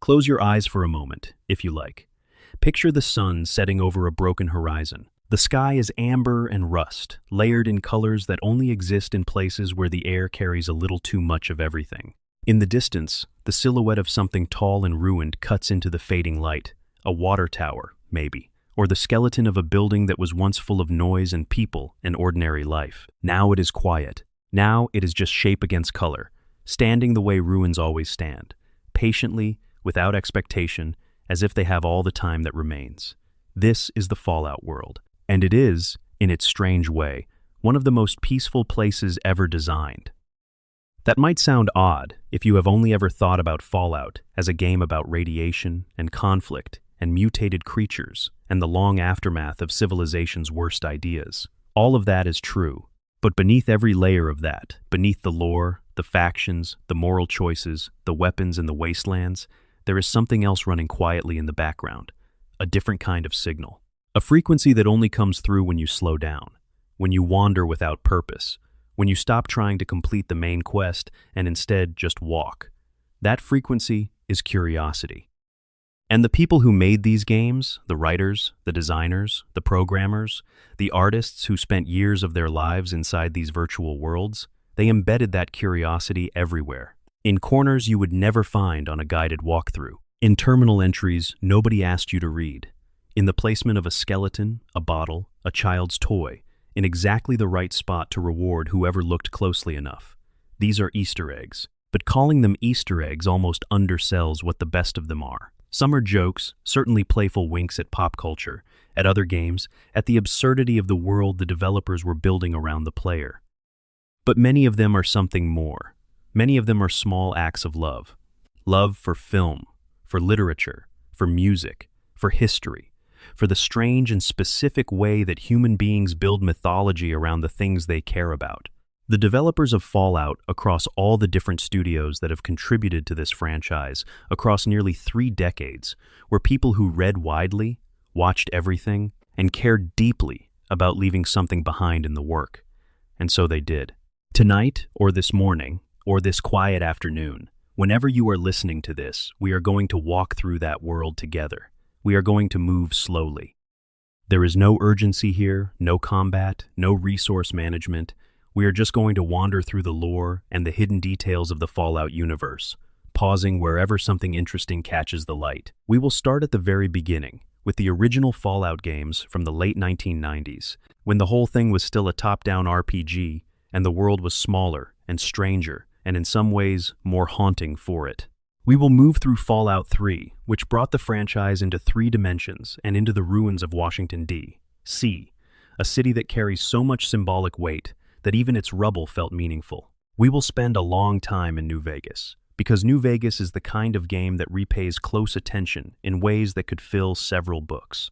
Close your eyes for a moment, if you like. Picture the sun setting over a broken horizon. The sky is amber and rust, layered in colors that only exist in places where the air carries a little too much of everything. In the distance, the silhouette of something tall and ruined cuts into the fading light. A water tower, maybe. Or the skeleton of a building that was once full of noise and people and ordinary life. Now it is quiet. Now it is just shape against color, standing the way ruins always stand, patiently, without expectation, as if they have all the time that remains. This is the Fallout world. And it is, in its strange way, one of the most peaceful places ever designed. That might sound odd if you have only ever thought about Fallout as a game about radiation and conflict and mutated creatures and the long aftermath of civilization's worst ideas. All of that is true, but beneath every layer of that, beneath the lore, the factions, the moral choices, the weapons and the wastelands, there is something else running quietly in the background, a different kind of signal. A frequency that only comes through when you slow down, when you wander without purpose, when you stop trying to complete the main quest and instead just walk. That frequency is curiosity. And the people who made these games, the writers, the designers, the programmers, the artists who spent years of their lives inside these virtual worlds, they embedded that curiosity everywhere. In corners you would never find on a guided walkthrough. In terminal entries nobody asked you to read. In the placement of a skeleton, a bottle, a child's toy, in exactly the right spot to reward whoever looked closely enough. These are Easter eggs, but calling them Easter eggs almost undersells what the best of them are. Some are jokes, certainly playful winks at pop culture, at other games, at the absurdity of the world the developers were building around the player. But many of them are something more. Many of them are small acts of love. Love for film, for literature, for music, for history, for the strange and specific way that human beings build mythology around the things they care about. The developers of Fallout across all the different studios that have contributed to this franchise across nearly 3 decades were people who read widely, watched everything, and cared deeply about leaving something behind in the work. And so they did. Tonight, or this morning, or this quiet afternoon, whenever you are listening to this, we are going to walk through that world together. We are going to move slowly. There is no urgency here, no combat, no resource management. We are just going to wander through the lore and the hidden details of the Fallout universe, pausing wherever something interesting catches the light. We will start at the very beginning, with the original Fallout games from the late 1990s, when the whole thing was still a top-down RPG and the world was smaller and stranger and in some ways more haunting for it. We will move through Fallout 3, which brought the franchise into 3 dimensions and into the ruins of Washington, D.C., a city that carries so much symbolic weight that even its rubble felt meaningful. We will spend a long time in New Vegas, because New Vegas is the kind of game that repays close attention in ways that could fill several books.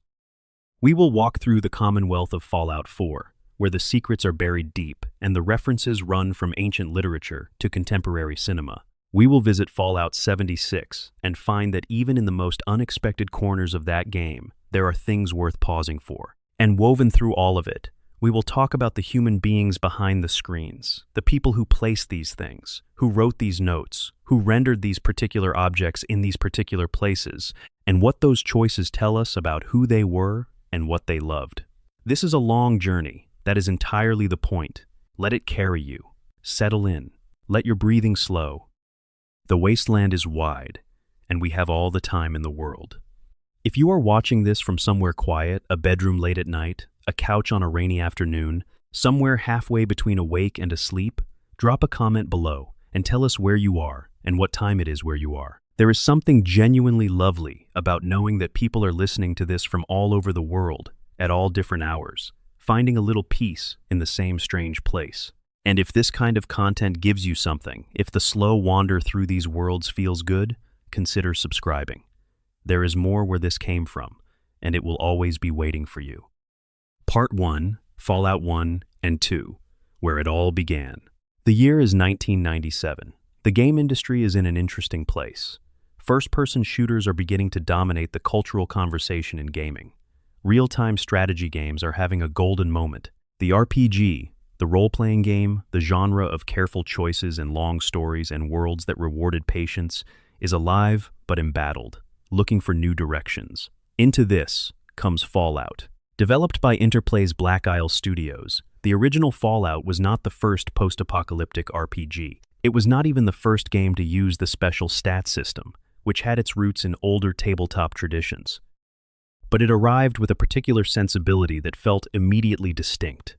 We will walk through the Commonwealth of Fallout 4, where the secrets are buried deep and the references run from ancient literature to contemporary cinema. We will visit Fallout 76 and find that even in the most unexpected corners of that game, there are things worth pausing for. And woven through all of it, we will talk about the human beings behind the screens, the people who placed these things, who wrote these notes, who rendered these particular objects in these particular places, and what those choices tell us about who they were and what they loved. This is a long journey. That is entirely the point. Let it carry you. Settle in. Let your breathing slow. The wasteland is wide, and we have all the time in the world. If you are watching this from somewhere quiet, a bedroom late at night, a couch on a rainy afternoon, somewhere halfway between awake and asleep, drop a comment below and tell us where you are and what time it is where you are. There is something genuinely lovely about knowing that people are listening to this from all over the world at all different hours, finding a little peace in the same strange place. And if this kind of content gives you something, if the slow wander through these worlds feels good, consider subscribing. There is more where this came from, and it will always be waiting for you. Part 1, Fallout 1 and 2, where it all began. The year is 1997. The game industry is in an interesting place. First-person shooters are beginning to dominate the cultural conversation in gaming. Real-time strategy games are having a golden moment. The RPG, the role-playing game, the genre of careful choices and long stories and worlds that rewarded patience, is alive but embattled, looking for new directions. Into this comes Fallout. Developed by Interplay's Black Isle Studios, the original Fallout was not the first post-apocalyptic RPG. It was not even the first game to use the special stat system, which had its roots in older tabletop traditions. But it arrived with a particular sensibility that felt immediately distinct.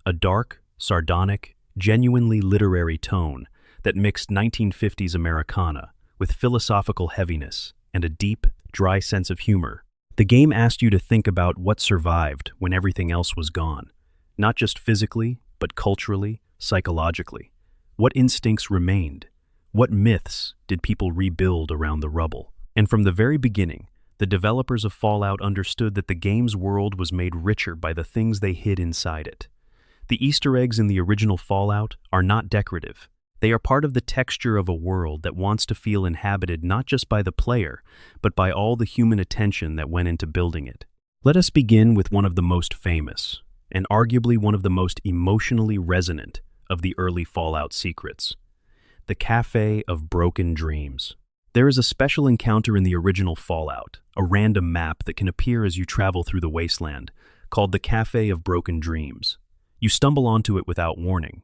A dark, sardonic, genuinely literary tone that mixed 1950s Americana with philosophical heaviness and a deep, dry sense of humor. The game asked you to think about what survived when everything else was gone, not just physically, but culturally, psychologically. What instincts remained? What myths did people rebuild around the rubble? And from the very beginning, the developers of Fallout understood that the game's world was made richer by the things they hid inside it. The Easter eggs in the original Fallout are not decorative. They are part of the texture of a world that wants to feel inhabited not just by the player, but by all the human attention that went into building it. Let us begin with one of the most famous, and arguably one of the most emotionally resonant of the early Fallout secrets: the Cafe of Broken Dreams. There is a special encounter in the original Fallout, a random map that can appear as you travel through the wasteland, called the Cafe of Broken Dreams. You stumble onto it without warning.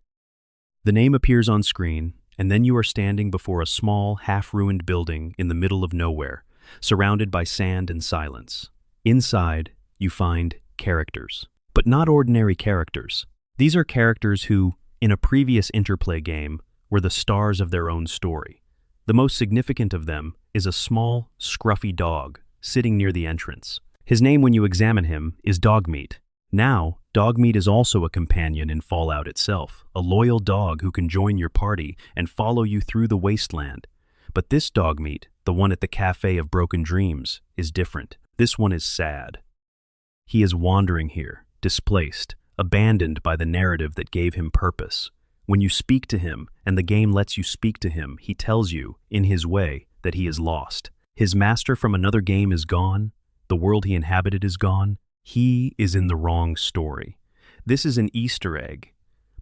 The name appears on screen, and then you are standing before a small, half-ruined building in the middle of nowhere, surrounded by sand and silence. Inside, you find characters. But not ordinary characters. These are characters who, in a previous Interplay game, were the stars of their own story. The most significant of them is a small, scruffy dog sitting near the entrance. His name, when you examine him, is Dogmeat. Now, Dogmeat is also a companion in Fallout itself, a loyal dog who can join your party and follow you through the wasteland. But this Dogmeat, the one at the Cafe of Broken Dreams, is different. This one is sad. He is wandering here, displaced, abandoned by the narrative that gave him purpose. When you speak to him, and the game lets you speak to him, he tells you, in his way, that he is lost. His master from another game is gone. The world he inhabited is gone. He is in the wrong story. This is an Easter egg,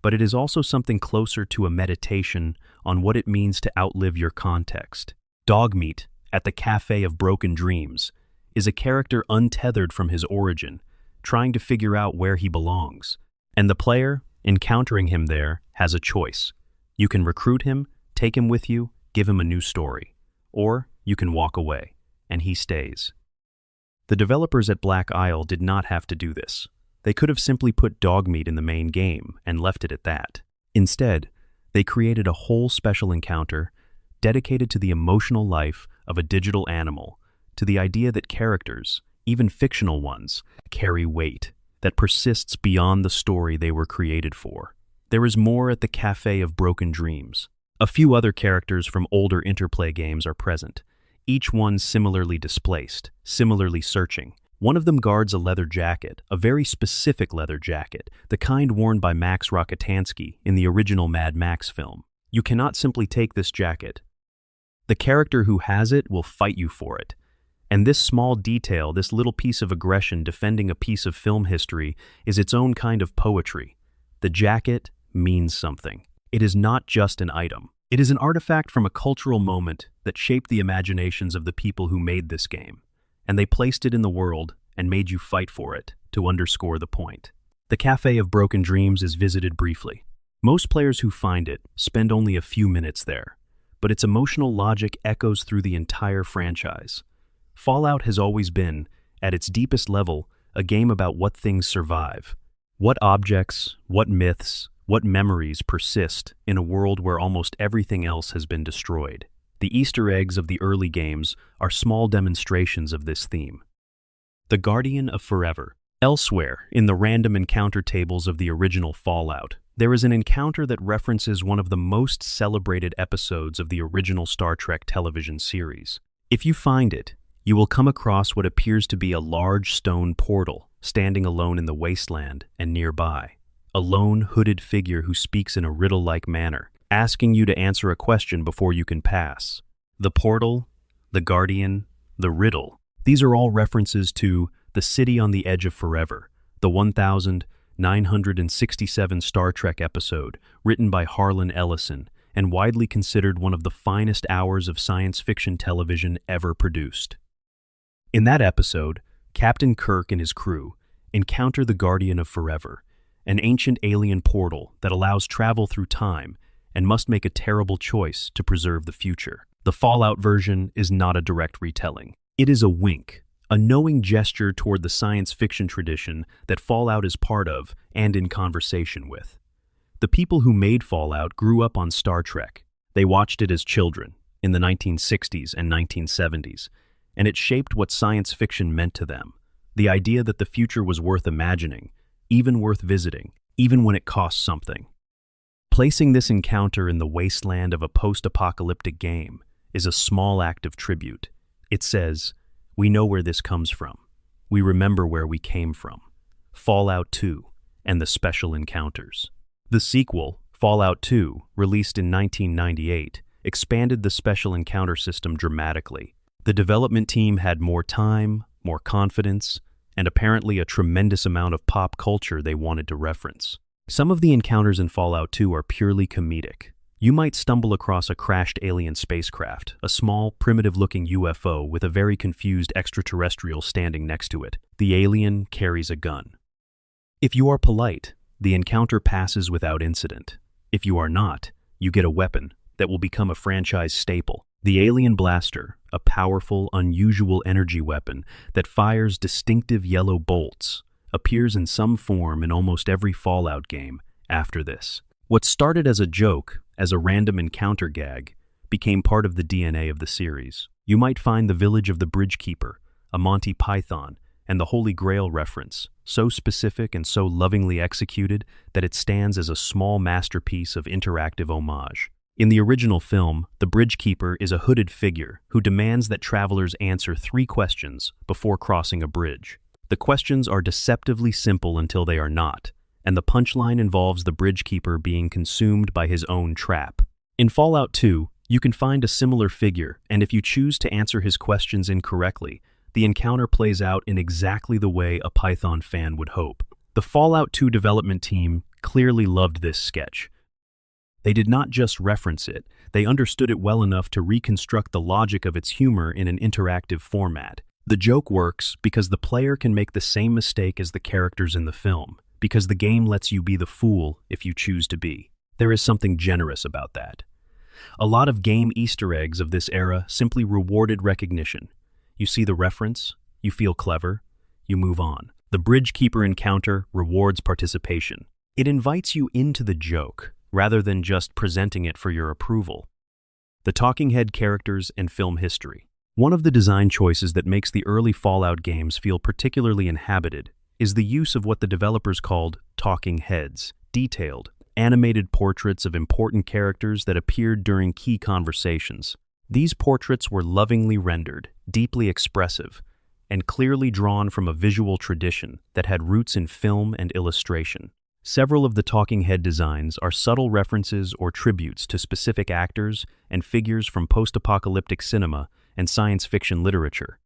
but it is also something closer to a meditation on what it means to outlive your context. Dogmeat, at the Cafe of Broken Dreams, is a character untethered from his origin, trying to figure out where he belongs. And the player, encountering him there, has a choice. You can recruit him, take him with you, give him a new story. Or you can walk away, and he stays. The developers at Black Isle did not have to do this. They could have simply put Dogmeat in the main game and left it at that. Instead, they created a whole special encounter dedicated to the emotional life of a digital animal, to the idea that characters, even fictional ones, carry weight that persists beyond the story they were created for. There is more at the Cafe of Broken Dreams. A few other characters from older Interplay games are present, each one similarly displaced, similarly searching. One of them guards a leather jacket, a very specific leather jacket, the kind worn by Max Rokitansky in the original Mad Max film. You cannot simply take this jacket. The character who has it will fight you for it. And this small detail, this little piece of aggression defending a piece of film history, is its own kind of poetry. The jacket means something. It is not just an item. It is an artifact from a cultural moment that shaped the imaginations of the people who made this game, and they placed it in the world and made you fight for it to underscore the point. The Cafe of Broken Dreams is visited briefly. Most players who find it spend only a few minutes there, but its emotional logic echoes through the entire franchise. Fallout has always been, at its deepest level, a game about what things survive. What objects, what myths, what memories persist in a world where almost everything else has been destroyed. The Easter eggs of the early games are small demonstrations of this theme. The Guardian of Forever. Elsewhere, in the random encounter tables of the original Fallout, there is an encounter that references one of the most celebrated episodes of the original Star Trek television series. If you find it, you will come across what appears to be a large stone portal standing alone in the wasteland and nearby. A lone, hooded figure who speaks in a riddle-like manner, asking you to answer a question before you can pass. The portal, the Guardian, the riddle. These are all references to The City on the Edge of Forever, the 1967 Star Trek episode written by Harlan Ellison and widely considered one of the finest hours of science fiction television ever produced. In that episode, Captain Kirk and his crew encounter the Guardian of Forever, an ancient alien portal that allows travel through time and must make a terrible choice to preserve the future. The Fallout version is not a direct retelling. It is a wink, a knowing gesture toward the science fiction tradition that Fallout is part of and in conversation with. The people who made Fallout grew up on Star Trek. They watched it as children in the 1960s and 1970s, and it shaped what science fiction meant to them. The idea that the future was worth imagining, even worth visiting, even when it cost something. Placing this encounter in the wasteland of a post-apocalyptic game is a small act of tribute. It says, we know where this comes from. We remember where we came from. Fallout 2 and the special encounters. The sequel, Fallout 2, released in 1998, expanded the special encounter system dramatically. The development team had more time, more confidence, and apparently a tremendous amount of pop culture they wanted to reference. Some of the encounters in Fallout 2 are purely comedic. You might stumble across a crashed alien spacecraft, a small, primitive-looking UFO with a very confused extraterrestrial standing next to it. The alien carries a gun. If you are polite, the encounter passes without incident. If you are not, you get a weapon that will become a franchise staple. The Alien Blaster, a powerful, unusual energy weapon that fires distinctive yellow bolts, appears in some form in almost every Fallout game after this. What started as a joke, as a random encounter gag, became part of the DNA of the series. You might find the village of the Bridge Keeper, a Monty Python, and the Holy Grail reference, so specific and so lovingly executed that it stands as a small masterpiece of interactive homage. In the original film, the Bridge Keeper is a hooded figure who demands that travelers answer 3 questions before crossing a bridge. The questions are deceptively simple until they are not, and the punchline involves the Bridge Keeper being consumed by his own trap. In Fallout 2, you can find a similar figure, and if you choose to answer his questions incorrectly, the encounter plays out in exactly the way a Python fan would hope. The Fallout 2 development team clearly loved this sketch. They did not just reference it, they understood it well enough to reconstruct the logic of its humor in an interactive format. The joke works because the player can make the same mistake as the characters in the film, because the game lets you be the fool if you choose to be. There is something generous about that. A lot of game Easter eggs of this era simply rewarded recognition. You see the reference, you feel clever, you move on. The Bridge Keeper encounter rewards participation. It invites you into the joke, rather than just presenting it for your approval. The talking head characters and film history. One of the design choices that makes the early Fallout games feel particularly inhabited is the use of what the developers called talking heads, detailed, animated portraits of important characters that appeared during key conversations. These portraits were lovingly rendered, deeply expressive, and clearly drawn from a visual tradition that had roots in film and illustration. Several of the talking head designs are subtle references or tributes to specific actors and figures from post-apocalyptic cinema and science fiction literature.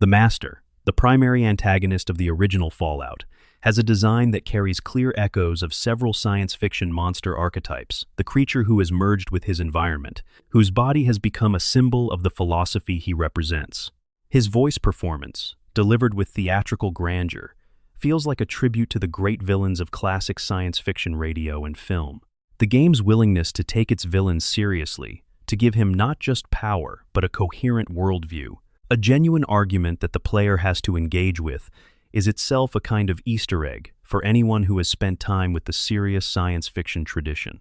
The Master, the primary antagonist of the original Fallout, has a design that carries clear echoes of several science fiction monster archetypes, the creature who is merged with his environment, whose body has become a symbol of the philosophy he represents. His voice performance, delivered with theatrical grandeur, feels like a tribute to the great villains of classic science fiction radio and film. The game's willingness to take its villains seriously, to give him not just power, but a coherent worldview, a genuine argument that the player has to engage with, is itself a kind of Easter egg for anyone who has spent time with the serious science fiction tradition.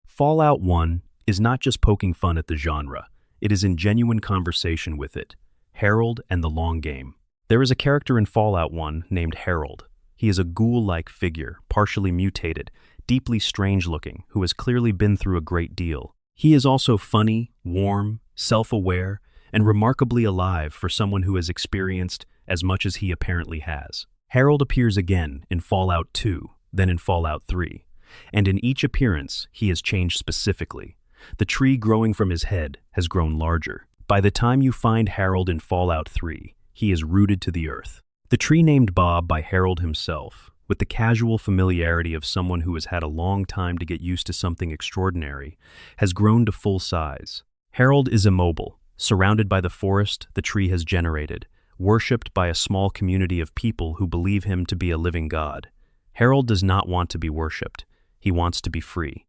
Fallout 1 is not just poking fun at the genre, it is in genuine conversation with it. Harold and the long game. There is a character in Fallout 1 named Harold. He is a ghoul-like figure, partially mutated, deeply strange-looking, who has clearly been through a great deal. He is also funny, warm, self-aware, and remarkably alive for someone who has experienced as much as he apparently has. Harold appears again in Fallout 2, then in Fallout 3, and in each appearance he has changed specifically. The tree growing from his head has grown larger. By the time you find Harold in Fallout 3, he is rooted to the earth. The tree named Bob by Harold himself, with the casual familiarity of someone who has had a long time to get used to something extraordinary, has grown to full size. Harold is immobile, surrounded by the forest the tree has generated, worshipped by a small community of people who believe him to be a living god. Harold does not want to be worshipped. He wants to be free.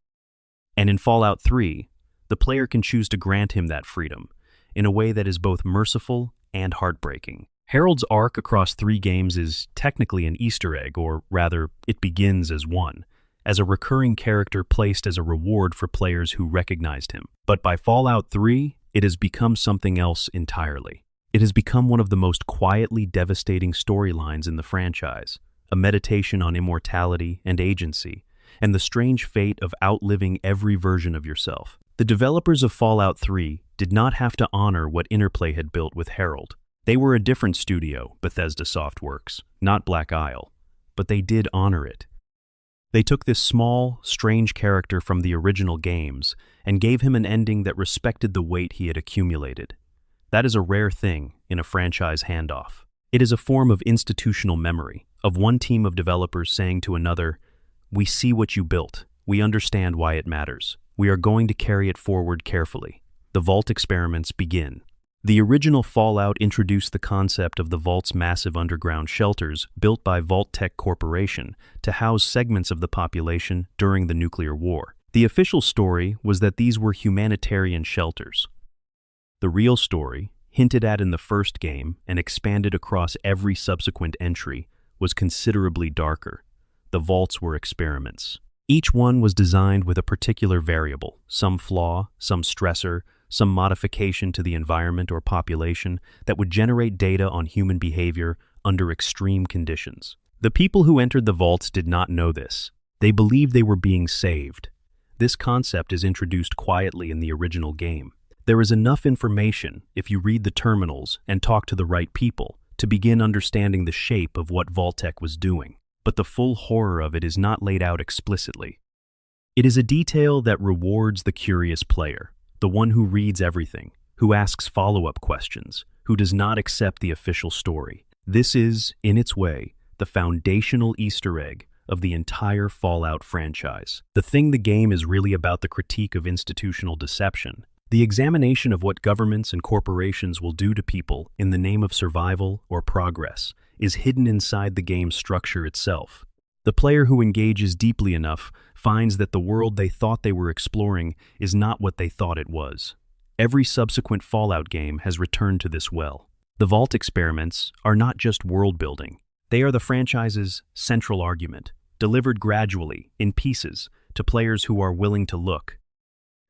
And in Fallout 3, the player can choose to grant him that freedom in a way that is both merciful and heartbreaking. Harold's arc across 3 games is technically an Easter egg, or rather, it begins as one, as a recurring character placed as a reward for players who recognized him. But by Fallout 3, it has become something else entirely. It has become one of the most quietly devastating storylines in the franchise, a meditation on immortality and agency, and the strange fate of outliving every version of yourself. The developers of Fallout 3 did not have to honor what Interplay had built with Harold. They were a different studio, Bethesda Softworks, not Black Isle, but they did honor it. They took this small, strange character from the original games and gave him an ending that respected the weight he had accumulated. That is a rare thing in a franchise handoff. It is a form of institutional memory, of one team of developers saying to another, "We see what you built. We understand why it matters. We are going to carry it forward carefully." The Vault experiments begin. The original Fallout introduced the concept of the Vault's massive underground shelters built by Vault-Tec Corporation to house segments of the population during the nuclear war. The official story was that these were humanitarian shelters. The real story, hinted at in the first game and expanded across every subsequent entry, was considerably darker. The Vaults were experiments. Each one was designed with a particular variable, some flaw, some stressor, some modification to the environment or population that would generate data on human behavior under extreme conditions. The people who entered the vaults did not know this. They believed they were being saved. This concept is introduced quietly in the original game. There is enough information, if you read the terminals and talk to the right people, to begin understanding the shape of what Vault-Tec was doing. But the full horror of it is not laid out explicitly. It is a detail that rewards the curious player, the one who reads everything, who asks follow-up questions, who does not accept the official story. This is, in its way, the foundational Easter egg of the entire Fallout franchise. The thing the game is really about, the critique of institutional deception, the examination of what governments and corporations will do to people in the name of survival or progress, is hidden inside the game's structure itself. The player who engages deeply enough finds that the world they thought they were exploring is not what they thought it was. Every subsequent Fallout game has returned to this well. The Vault experiments are not just world building. They are the franchise's central argument, delivered gradually, in pieces, to players who are willing to look.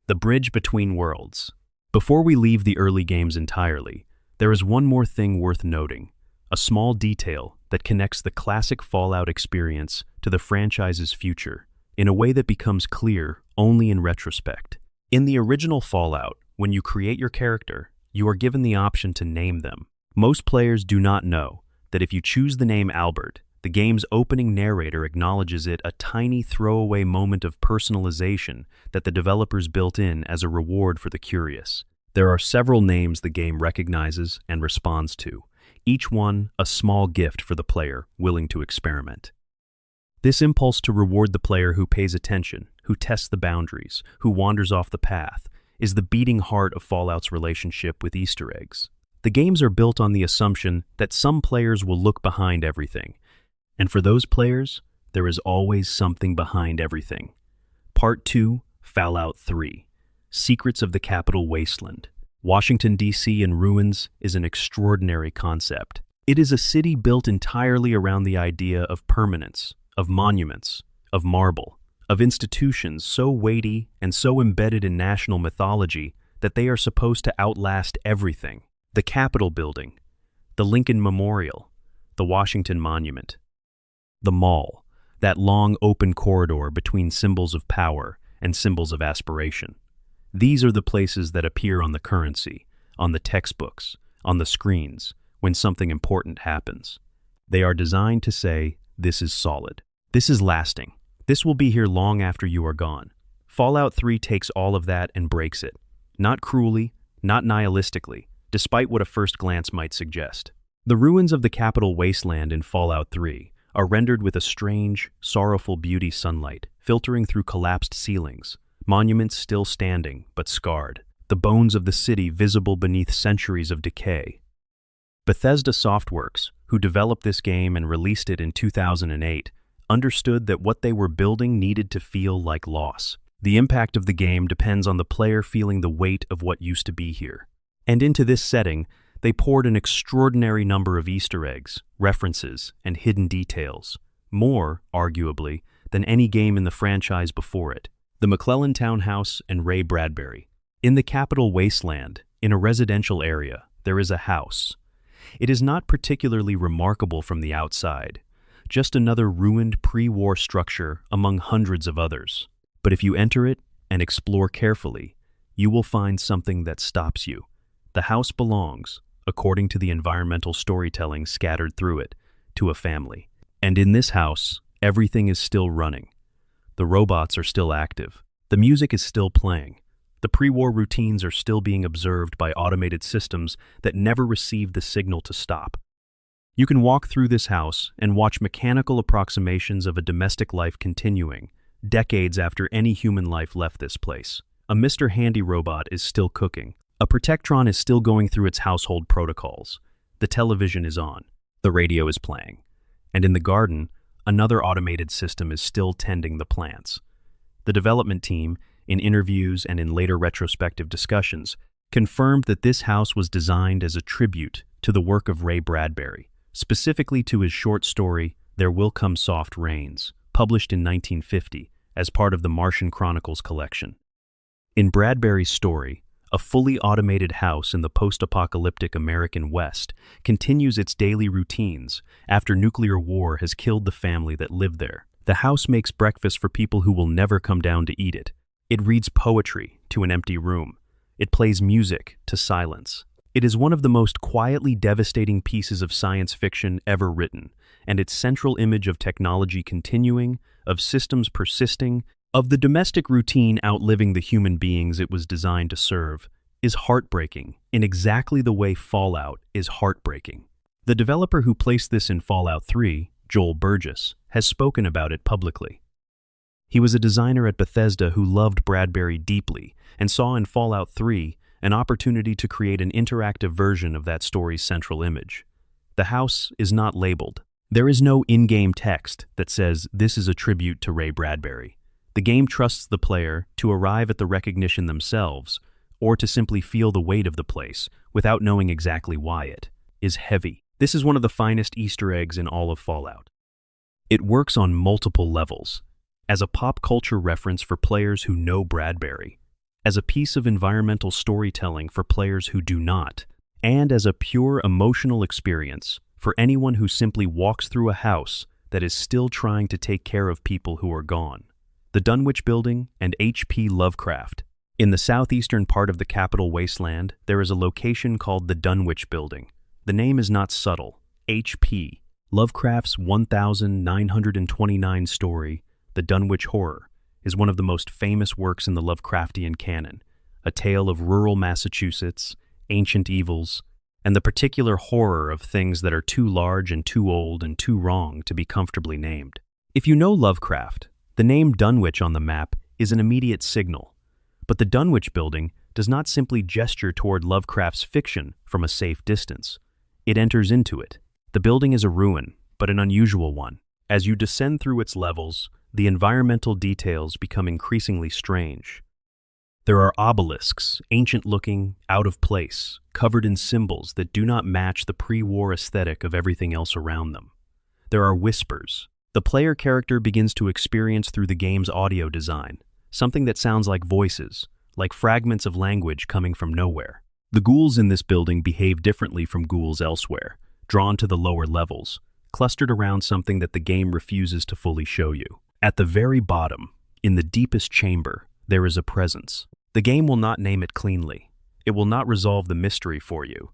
The bridge between worlds. Before we leave the early games entirely, there is one more thing worth noting, a small detail that connects the classic Fallout experience to the franchise's future, in a way that becomes clear only in retrospect. In the original Fallout, when you create your character, you are given the option to name them. Most players do not know that if you choose the name Albert, the game's opening narrator acknowledges it a tiny throwaway moment of personalization that the developers built in as a reward for the curious. There are several names the game recognizes and responds to, each one a small gift for the player willing to experiment. This impulse to reward the player who pays attention, who tests the boundaries, who wanders off the path, is the beating heart of Fallout's relationship with Easter eggs. The games are built on the assumption that some players will look behind everything, and for those players, there is always something behind everything. Part 2, Fallout 3, Secrets of the Capital Wasteland. Washington, D.C. in ruins is an extraordinary concept. It is a city built entirely around the idea of permanence, of monuments, of marble, of institutions so weighty and so embedded in national mythology that they are supposed to outlast everything. The Capitol Building, the Lincoln Memorial, the Washington Monument, the Mall, that long open corridor between symbols of power and symbols of aspiration. These are the places that appear on the currency, on the textbooks, on the screens, when something important happens. They are designed to say, this is solid. This is lasting. This will be here long after you are gone. Fallout 3 takes all of that and breaks it. Not cruelly, not nihilistically, despite what a first glance might suggest. The ruins of the Capital Wasteland in Fallout 3 are rendered with a strange, sorrowful beauty sunlight, filtering through collapsed ceilings, monuments still standing but scarred, the bones of the city visible beneath centuries of decay. Bethesda Softworks, who developed this game and released it in 2008, understood that what they were building needed to feel like loss. The impact of the game depends on the player feeling the weight of what used to be here. And into this setting, they poured an extraordinary number of Easter eggs, references, and hidden details, more, arguably, than any game in the franchise before it. The McClellan Townhouse and Ray Bradbury. In the capital Wasteland, in a residential area, there is a house. It is not particularly remarkable from the outside, just another ruined pre-war structure among hundreds of others. But if you enter it and explore carefully, you will find something that stops you. The house belongs, according to the environmental storytelling scattered through it, to a family. And in this house, everything is still running. The robots are still active. The music is still playing. The pre-war routines are still being observed by automated systems that never received the signal to stop. You can walk through this house and watch mechanical approximations of a domestic life continuing, decades after any human life left this place. A Mr. Handy robot is still cooking. A Protectron is still going through its household protocols. The television is on. The radio is playing. And in the garden, another automated system is still tending the plants. The development team, in interviews and in later retrospective discussions, confirmed that this house was designed as a tribute to the work of Ray Bradbury, specifically to his short story, There Will Come Soft Rains, published in 1950 as part of the Martian Chronicles collection. In Bradbury's story, a fully automated house in the post-apocalyptic American West continues its daily routines after nuclear war has killed the family that lived there. The house makes breakfast for people who will never come down to eat it. It reads poetry to an empty room. It plays music to silence. It is one of the most quietly devastating pieces of science fiction ever written, and its central image of technology continuing, of systems persisting, of the domestic routine outliving the human beings it was designed to serve, is heartbreaking in exactly the way Fallout is heartbreaking. The developer who placed this in Fallout 3, Joel Burgess, has spoken about it publicly. He was a designer at Bethesda who loved Bradbury deeply and saw in Fallout 3 an opportunity to create an interactive version of that story's central image. The house is not labeled. There is no in-game text that says this is a tribute to Ray Bradbury. The game trusts the player to arrive at the recognition themselves, or to simply feel the weight of the place without knowing exactly why it is heavy. This is one of the finest Easter eggs in all of Fallout. It works on multiple levels, as a pop culture reference for players who know Bradbury, as a piece of environmental storytelling for players who do not, and as a pure emotional experience for anyone who simply walks through a house that is still trying to take care of people who are gone. The Dunwich Building and H.P. Lovecraft. In the southeastern part of the capital Wasteland, there is a location called the Dunwich Building. The name is not subtle. H.P. Lovecraft's 1929 story, The Dunwich Horror, is one of the most famous works in the Lovecraftian canon, a tale of rural Massachusetts, ancient evils, and the particular horror of things that are too large and too old and too wrong to be comfortably named. If you know Lovecraft, the name Dunwich on the map is an immediate signal, but the Dunwich Building does not simply gesture toward Lovecraft's fiction from a safe distance. It enters into it. The building is a ruin, but an unusual one. As you descend through its levels, the environmental details become increasingly strange. There are obelisks, ancient-looking, out of place, covered in symbols that do not match the pre-war aesthetic of everything else around them. There are whispers. The player character begins to experience through the game's audio design, something that sounds like voices, like fragments of language coming from nowhere. The ghouls in this building behave differently from ghouls elsewhere, drawn to the lower levels, clustered around something that the game refuses to fully show you. At the very bottom, in the deepest chamber, there is a presence. The game will not name it cleanly. It will not resolve the mystery for you.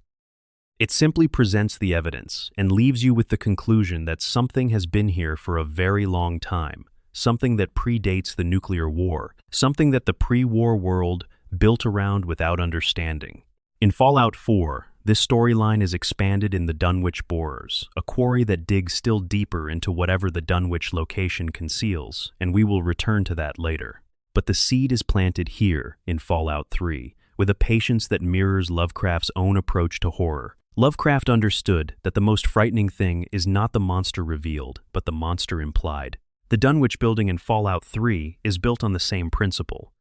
It simply presents the evidence and leaves you with the conclusion that something has been here for a very long time, something that predates the nuclear war, something that the pre-war world built around without understanding. In Fallout 4, this storyline is expanded in the Dunwich Borers, a quarry that digs still deeper into whatever the Dunwich location conceals, and we will return to that later. But the seed is planted here in Fallout 3, with a patience that mirrors Lovecraft's own approach to horror. Lovecraft understood that the most frightening thing is not the monster revealed, but the monster implied. The Dunwich building in Fallout 3 is built on the same principle.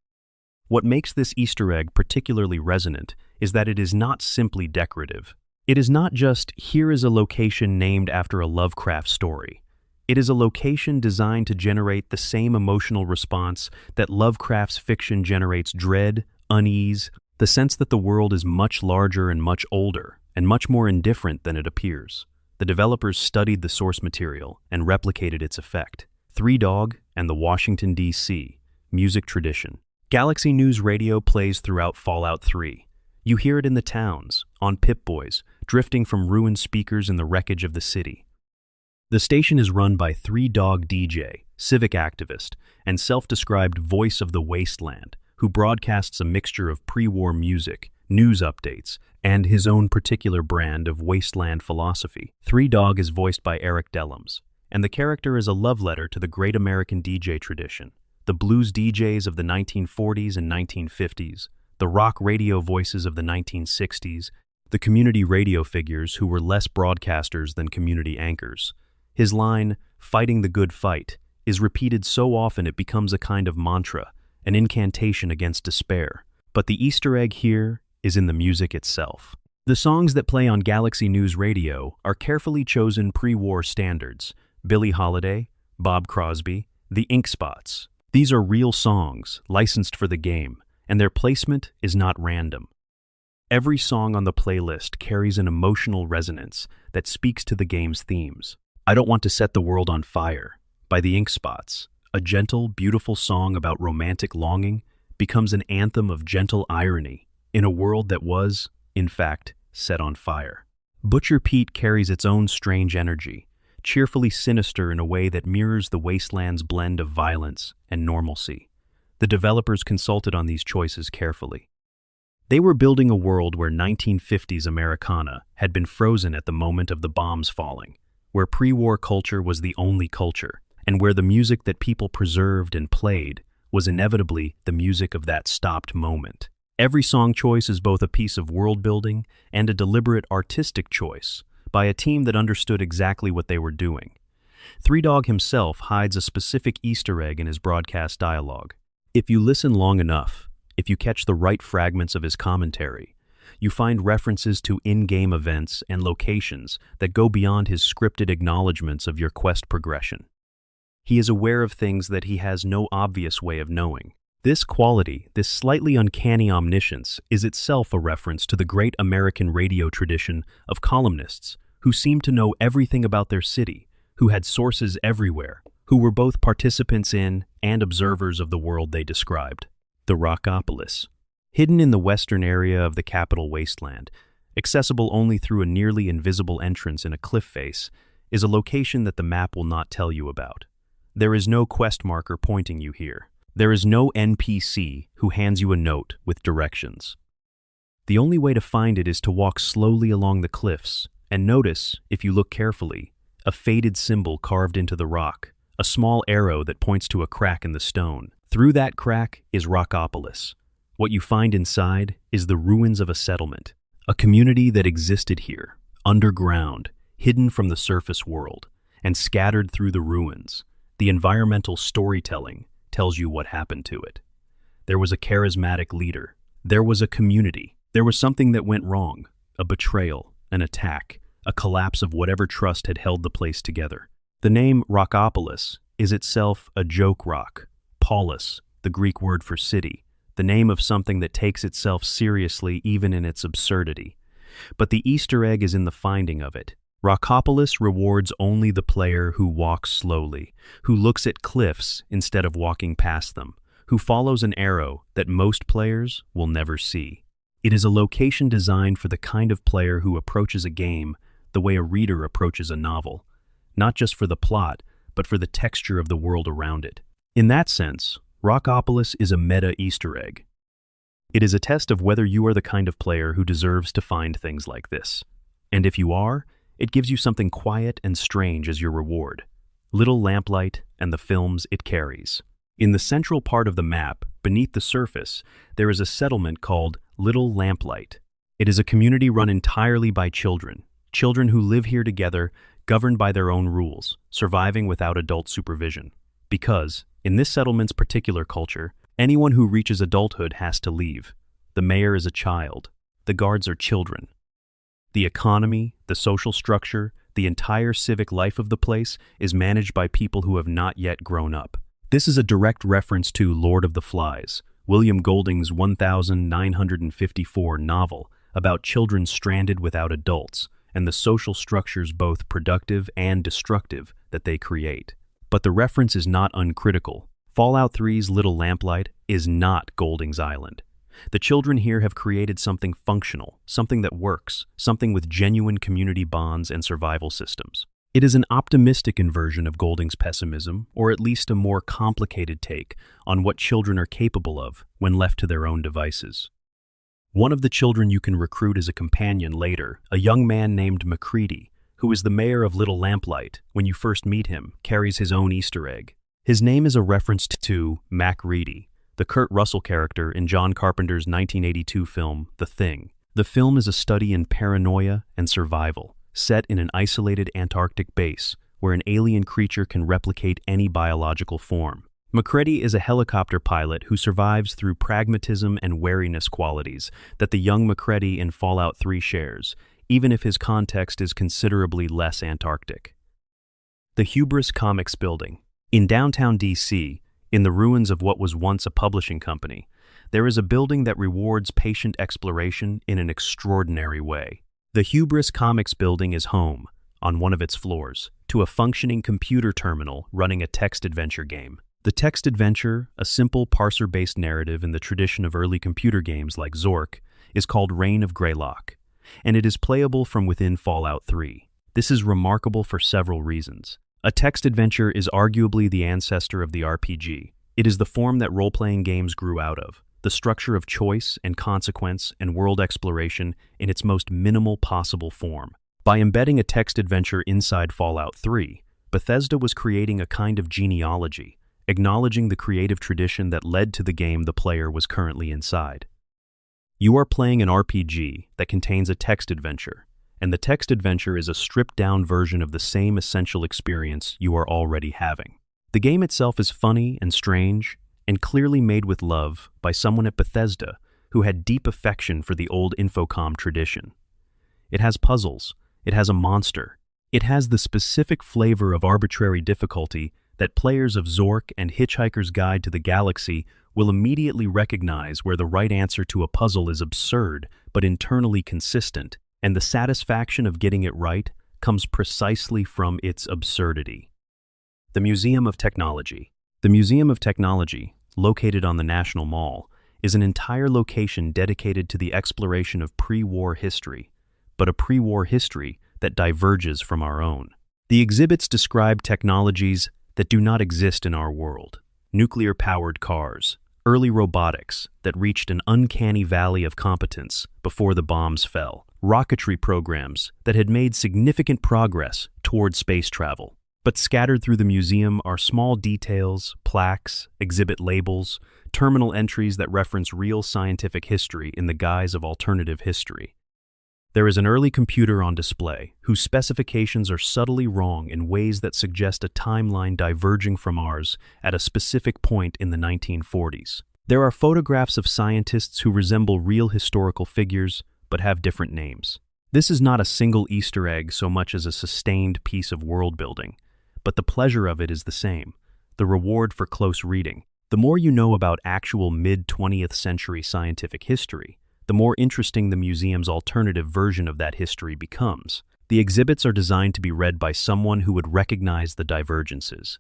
What makes this Easter egg particularly resonant is that it is not simply decorative. It is not just, here is a location named after a Lovecraft story. It is a location designed to generate the same emotional response that Lovecraft's fiction generates: dread, unease, the sense that the world is much larger and much older, and much more indifferent than it appears. The developers studied the source material and replicated its effect. Three Dog and the Washington, D.C. music tradition. Galaxy News Radio plays throughout Fallout 3. You hear it in the towns, on Pip-Boys, drifting from ruined speakers in the wreckage of the city. The station is run by Three Dog DJ, civic activist, and self-described voice of the wasteland, who broadcasts a mixture of pre-war music, news updates, and his own particular brand of wasteland philosophy. Three Dog is voiced by Eric Dellums, and the character is a love letter to the great American DJ tradition. The blues DJs of the 1940s and 1950s, the rock radio voices of the 1960s, the community radio figures who were less broadcasters than community anchors. His line, "Fighting the good fight," is repeated so often it becomes a kind of mantra, an incantation against despair. But the Easter egg here is in the music itself. The songs that play on Galaxy News Radio are carefully chosen pre-war standards: Billie Holiday, Bob Crosby, the Ink Spots. These are real songs, licensed for the game, and their placement is not random. Every song on the playlist carries an emotional resonance that speaks to the game's themes. I Don't Want to Set the World on Fire, by the Ink Spots, a gentle, beautiful song about romantic longing, becomes an anthem of gentle irony in a world that was, in fact, set on fire. Butcher Pete carries its own strange energy, cheerfully sinister in a way that mirrors the wasteland's blend of violence and normalcy. The developers consulted on these choices carefully. They were building a world where 1950s Americana had been frozen at the moment of the bombs falling, where pre-war culture was the only culture, and where the music that people preserved and played was inevitably the music of that stopped moment. Every song choice is both a piece of world building and a deliberate artistic choice by a team that understood exactly what they were doing. Three Dog himself hides a specific Easter egg in his broadcast dialogue. If you listen long enough, if you catch the right fragments of his commentary, you find references to in-game events and locations that go beyond his scripted acknowledgments of your quest progression. He is aware of things that he has no obvious way of knowing. This quality, this slightly uncanny omniscience, is itself a reference to the great American radio tradition of columnists who seemed to know everything about their city, who had sources everywhere, who were both participants in and observers of the world they described. The Rockopolis. Hidden in the western area of the capital wasteland, accessible only through a nearly invisible entrance in a cliff face, is a location that the map will not tell you about. There is no quest marker pointing you here. There is no NPC who hands you a note with directions. The only way to find it is to walk slowly along the cliffs and notice, if you look carefully, a faded symbol carved into the rock, a small arrow that points to a crack in the stone. Through that crack is Rockopolis. What you find inside is the ruins of a settlement, a community that existed here, underground, hidden from the surface world, and scattered through the ruins. The environmental storytelling tells you what happened to it. There was a charismatic leader. There was a community. There was something that went wrong, a betrayal, an attack, a collapse of whatever trust had held the place together. The name Rockopolis is itself a joke rock. Polis, the Greek word for city, the name of something that takes itself seriously even in its absurdity. But the Easter egg is in the finding of it. Rockopolis rewards only the player who walks slowly, who looks at cliffs instead of walking past them, who follows an arrow that most players will never see. It is a location designed for the kind of player who approaches a game the way a reader approaches a novel, not just for the plot, but for the texture of the world around it. In that sense, Rockopolis is a meta Easter egg. It is a test of whether you are the kind of player who deserves to find things like this. And if you are, it gives you something quiet and strange as your reward: little lamplight and the films it carries. In the central part of the map, beneath the surface, there is a settlement called Little Lamplight. It is a community run entirely by children who live here together, governed by their own rules, surviving without adult supervision. Because, in this settlement's particular culture, anyone who reaches adulthood has to leave. The mayor is a child. The guards are children. The economy, the social structure, the entire civic life of the place is managed by people who have not yet grown up. This is a direct reference to Lord of the Flies, William Golding's 1954 novel about children stranded without adults and the social structures both productive and destructive that they create. But the reference is not uncritical. Fallout 3's Little Lamplight is not Golding's Island. The children here have created something functional, something that works, something with genuine community bonds and survival systems. It is an optimistic inversion of Golding's pessimism, or at least a more complicated take on what children are capable of when left to their own devices. One of the children you can recruit as a companion later, a young man named MacCready, who is the mayor of Little Lamplight. When you first meet him, carries his own Easter egg. His name is a reference to Mac Reedy, the Kurt Russell character in John Carpenter's 1982 film, The Thing. The film is a study in paranoia and survival, set in an isolated Antarctic base where an alien creature can replicate any biological form. MacCready is a helicopter pilot who survives through pragmatism and wariness qualities that the young MacCready in Fallout 3 shares, even if his context is considerably less Antarctic. The Hubris Comics Building. In downtown D.C., in the ruins of what was once a publishing company, there is a building that rewards patient exploration in an extraordinary way. The Hubris Comics Building is home, on one of its floors, to a functioning computer terminal running a text adventure game. The text adventure, a simple parser-based narrative in the tradition of early computer games like Zork, is called Reign of Greylock, and it is playable from within Fallout 3. This is remarkable for several reasons. A text adventure is arguably the ancestor of the RPG. It is the form that role-playing games grew out of, the structure of choice and consequence and world exploration in its most minimal possible form. By embedding a text adventure inside Fallout 3, Bethesda was creating a kind of genealogy, acknowledging the creative tradition that led to the game the player was currently inside. You are playing an RPG that contains a text adventure, and the text adventure is a stripped-down version of the same essential experience you are already having. The game itself is funny and strange, and clearly made with love by someone at Bethesda who had deep affection for the old Infocom tradition. It has puzzles, it has a monster, it has the specific flavor of arbitrary difficulty that players of Zork and Hitchhiker's Guide to the Galaxy will immediately recognize, where the right answer to a puzzle is absurd but internally consistent, and the satisfaction of getting it right comes precisely from its absurdity. The Museum of Technology. The Museum of Technology, located on the National Mall, is an entire location dedicated to the exploration of pre-war history, but a pre-war history that diverges from our own. The exhibits describe technologies that do not exist in our world: nuclear-powered cars, early robotics that reached an uncanny valley of competence before the bombs fell, rocketry programs that had made significant progress toward space travel. But scattered through the museum are small details, plaques, exhibit labels, terminal entries that reference real scientific history in the guise of alternative history. There is an early computer on display whose specifications are subtly wrong in ways that suggest a timeline diverging from ours at a specific point in the 1940s. There are photographs of scientists who resemble real historical figures but have different names. This is not a single Easter egg so much as a sustained piece of world building, but the pleasure of it is the same, the reward for close reading. The more you know about actual mid-20th century scientific history, the more interesting the museum's alternative version of that history becomes. The exhibits are designed to be read by someone who would recognize the divergences.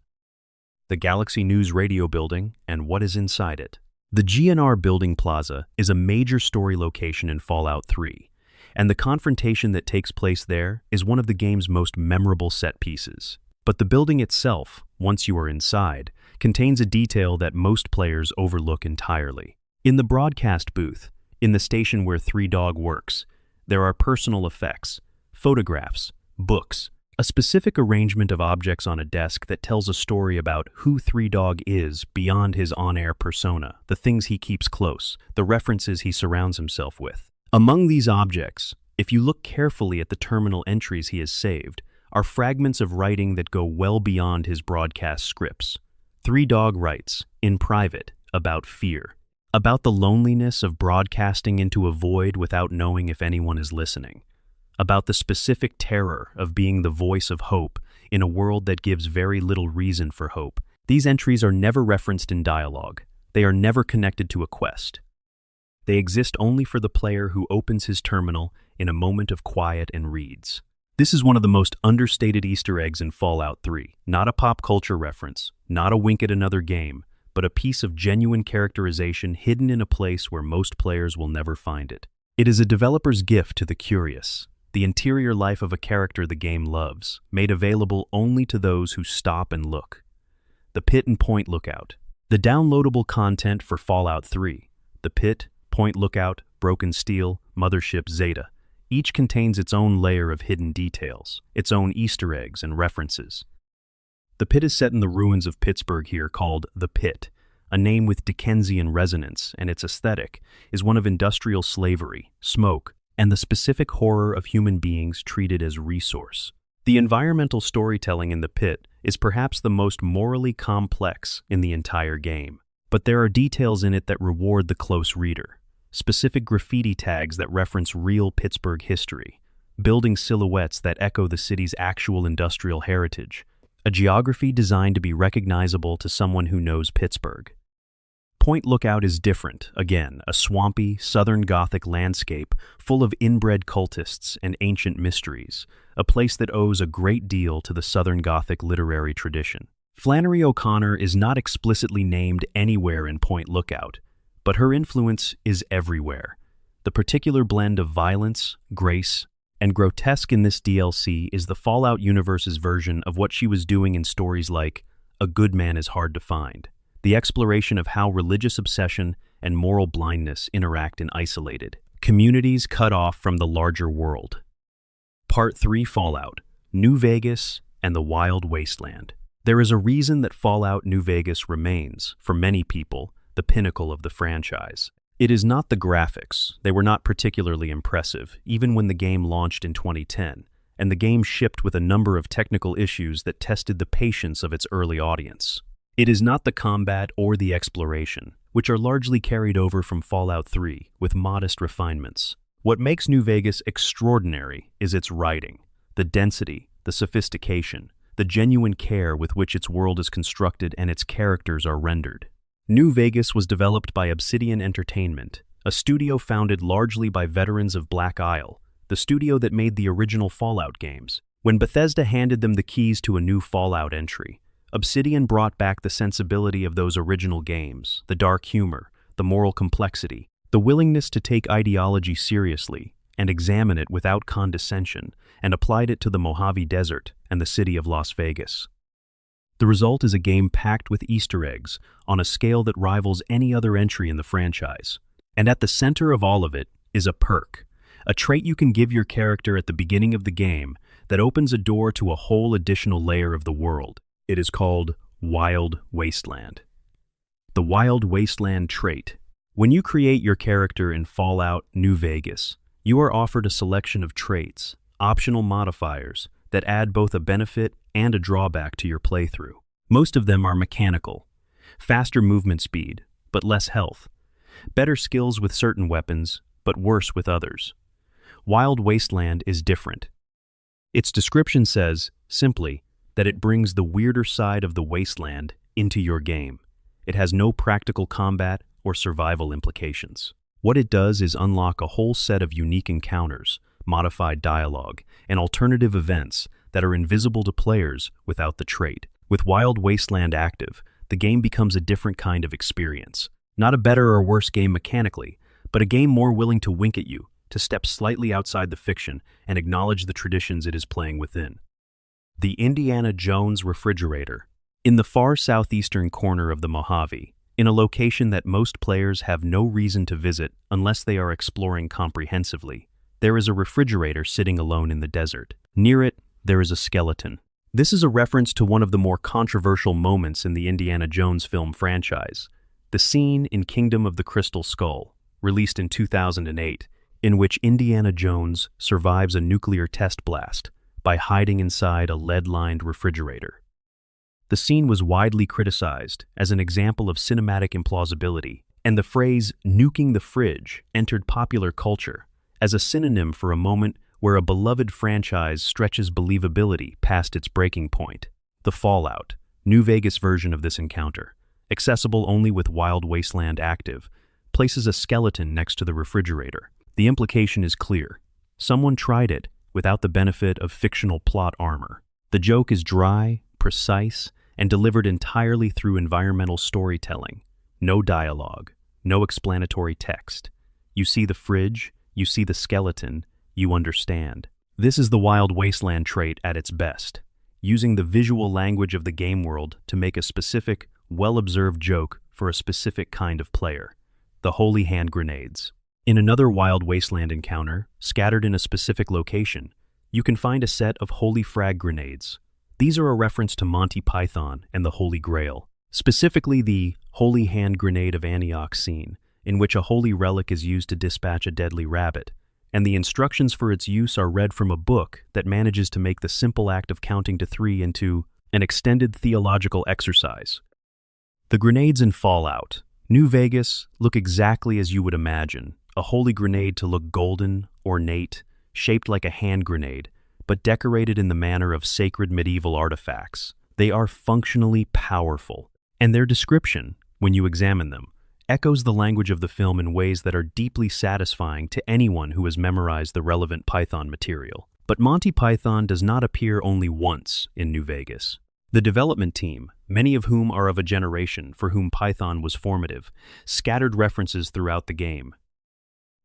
The Galaxy News Radio Building and what is inside it. The GNR Building Plaza is a major story location in Fallout 3, and the confrontation that takes place there is one of the game's most memorable set pieces. But the building itself, once you are inside, contains a detail that most players overlook entirely. In the broadcast booth, in the station where Three Dog works, there are personal effects, photographs, books, a specific arrangement of objects on a desk that tells a story about who Three Dog is beyond his on-air persona, the things he keeps close, the references he surrounds himself with. Among these objects, if you look carefully at the terminal entries he has saved, are fragments of writing that go well beyond his broadcast scripts. Three Dog writes, in private, about fear, about the loneliness of broadcasting into a void without knowing if anyone is listening, about the specific terror of being the voice of hope in a world that gives very little reason for hope. These entries are never referenced in dialogue. They are never connected to a quest. They exist only for the player who opens his terminal in a moment of quiet and reads. This is one of the most understated Easter eggs in Fallout 3. Not a pop culture reference, not a wink at another game, but a piece of genuine characterization hidden in a place where most players will never find it. It is a developer's gift to the curious, the interior life of a character the game loves, made available only to those who stop and look. The Pit and Point Lookout. The downloadable content for Fallout 3, the Pit, Point Lookout, Broken Steel, Mothership Zeta, each contains its own layer of hidden details, its own Easter eggs and references. The Pit is set in the ruins of Pittsburgh here, called The Pit, a name with Dickensian resonance, and its aesthetic is one of industrial slavery, smoke, and the specific horror of human beings treated as resource. The environmental storytelling in The Pit is perhaps the most morally complex in the entire game, but there are details in it that reward the close reader. Specific graffiti tags that reference real Pittsburgh history, building silhouettes that echo the city's actual industrial heritage, a geography designed to be recognizable to someone who knows Pittsburgh. Point Lookout is different, again, a swampy, southern Gothic landscape full of inbred cultists and ancient mysteries, a place that owes a great deal to the Southern Gothic literary tradition. Flannery O'Connor is not explicitly named anywhere in Point Lookout, but her influence is everywhere. The particular blend of violence, grace, and grotesque in this DLC is the Fallout universe's version of what she was doing in stories like A Good Man is Hard to Find, the exploration of how religious obsession and moral blindness interact in isolated communities cut off from the larger world. Part 3 Fallout, New Vegas and the Wild Wasteland. There is a reason that Fallout New Vegas remains, for many people, the pinnacle of the franchise. It is not the graphics. They were not particularly impressive, even when the game launched in 2010, and the game shipped with a number of technical issues that tested the patience of its early audience. It is not the combat or the exploration, which are largely carried over from Fallout 3 with modest refinements. What makes New Vegas extraordinary is its writing, the density, the sophistication, the genuine care with which its world is constructed and its characters are rendered. New Vegas was developed by Obsidian Entertainment, a studio founded largely by veterans of Black Isle, the studio that made the original Fallout games. When Bethesda handed them the keys to a new Fallout entry, Obsidian brought back the sensibility of those original games, the dark humor, the moral complexity, the willingness to take ideology seriously and examine it without condescension, and applied it to the Mojave Desert and the city of Las Vegas. The result is a game packed with Easter eggs on a scale that rivals any other entry in the franchise. And at the center of all of it is a perk, a trait you can give your character at the beginning of the game that opens a door to a whole additional layer of the world. It is called Wild Wasteland. The Wild Wasteland trait. When you create your character in Fallout New Vegas, you are offered a selection of traits, optional modifiers, that add both a benefit and a drawback to your playthrough. Most of them are mechanical. Faster movement speed, but less health. Better skills with certain weapons, but worse with others. Wild Wasteland is different. Its description says, simply, that it brings the weirder side of the wasteland into your game. It has no practical combat or survival implications. What it does is unlock a whole set of unique encounters, modified dialogue, and alternative events that are invisible to players without the trait. With Wild Wasteland active, the game becomes a different kind of experience. Not a better or worse game mechanically, but a game more willing to wink at you, to step slightly outside the fiction and acknowledge the traditions it is playing within. The Indiana Jones Refrigerator. In the far southeastern corner of the Mojave, in a location that most players have no reason to visit unless they are exploring comprehensively. There is a refrigerator sitting alone in the desert. Near it, there is a skeleton. This is a reference to one of the more controversial moments in the Indiana Jones film franchise, the scene in Kingdom of the Crystal Skull, released in 2008, in which Indiana Jones survives a nuclear test blast by hiding inside a lead-lined refrigerator. The scene was widely criticized as an example of cinematic implausibility, and the phrase "nuking the fridge" entered popular culture as a synonym for a moment where a beloved franchise stretches believability past its breaking point. The Fallout, New Vegas version of this encounter, accessible only with Wild Wasteland active, places a skeleton next to the refrigerator. The implication is clear. Someone tried it without the benefit of fictional plot armor. The joke is dry, precise, and delivered entirely through environmental storytelling. No dialogue, no explanatory text. You see the fridge, you see the skeleton, you understand. This is the Wild Wasteland trait at its best, using the visual language of the game world to make a specific, well-observed joke for a specific kind of player. The holy hand grenades. In another Wild Wasteland encounter, scattered in a specific location, you can find a set of holy frag grenades. These are a reference to Monty Python and the Holy Grail, specifically the Holy Hand Grenade of Antioch scene, in which a holy relic is used to dispatch a deadly rabbit, and the instructions for its use are read from a book that manages to make the simple act of counting to 3 into an extended theological exercise. The grenades in Fallout, New Vegas, look exactly as you would imagine, a holy grenade to look golden, ornate, shaped like a hand grenade, but decorated in the manner of sacred medieval artifacts. They are functionally powerful, and their description, when you examine them, echoes the language of the film in ways that are deeply satisfying to anyone who has memorized the relevant Python material. But Monty Python does not appear only once in New Vegas. The development team, many of whom are of a generation for whom Python was formative, scattered references throughout the game.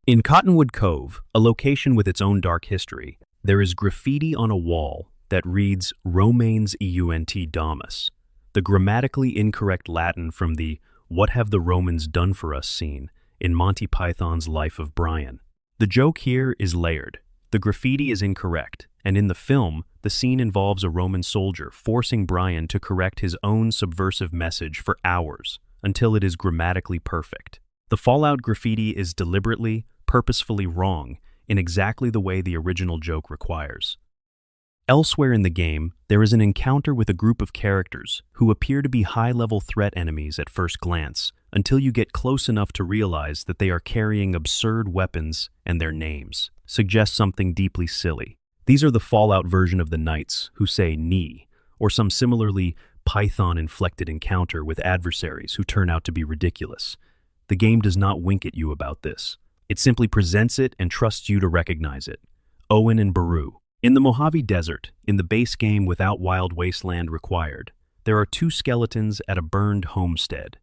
In Cottonwood Cove, a location with its own dark history, there is graffiti on a wall that reads Romanes eunt domus, the grammatically incorrect Latin from the "What have the Romans done for us" scene in Monty Python's Life of Brian. The joke here is layered. The graffiti is incorrect, and in the film, the scene involves a Roman soldier forcing Brian to correct his own subversive message for hours until it is grammatically perfect. The Fallout graffiti is deliberately, purposefully wrong in exactly the way the original joke requires. Elsewhere in the game, there is an encounter with a group of characters who appear to be high-level threat enemies at first glance, until you get close enough to realize that they are carrying absurd weapons and their names suggest something deeply silly. These are the Fallout version of the Knights, who say "knee," or some similarly Python-inflected encounter with adversaries who turn out to be ridiculous. The game does not wink at you about this. It simply presents it and trusts you to recognize it. Owen and Baru. In the Mojave Desert, in the base game without Wild Wasteland required, there are 2 skeletons at a burned homestead.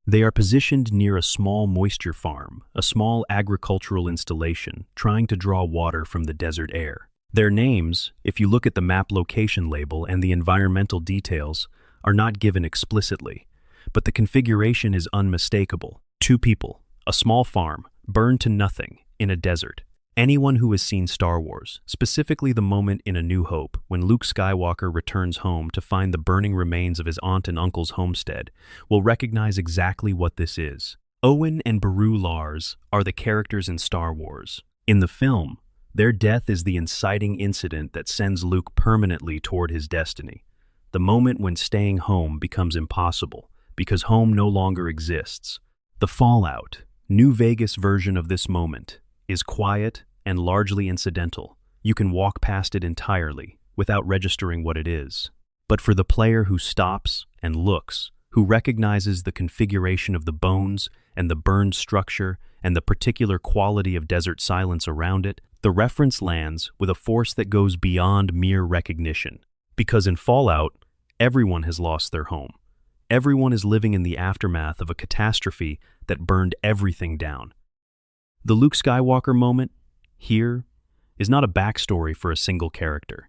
They are positioned near a small moisture farm, a small agricultural installation trying to draw water from the desert air. Their names, if you look at the map location label and the environmental details, are not given explicitly, but the configuration is unmistakable. 2 people, a small farm, burned to nothing in a desert. Anyone who has seen Star Wars, specifically the moment in A New Hope when Luke Skywalker returns home to find the burning remains of his aunt and uncle's homestead, will recognize exactly what this is. Owen and Baru Lars are the characters in Star Wars. In the film, their death is the inciting incident that sends Luke permanently toward his destiny. The moment when staying home becomes impossible, because home no longer exists. The Fallout, New Vegas version of this moment, is quiet and largely incidental. You can walk past it entirely without registering what it is. But for the player who stops and looks, who recognizes the configuration of the bones and the burned structure and the particular quality of desert silence around it, the reference lands with a force that goes beyond mere recognition. Because in Fallout, everyone has lost their home. Everyone is living in the aftermath of a catastrophe that burned everything down. The Luke Skywalker moment, here, is not a backstory for a single character.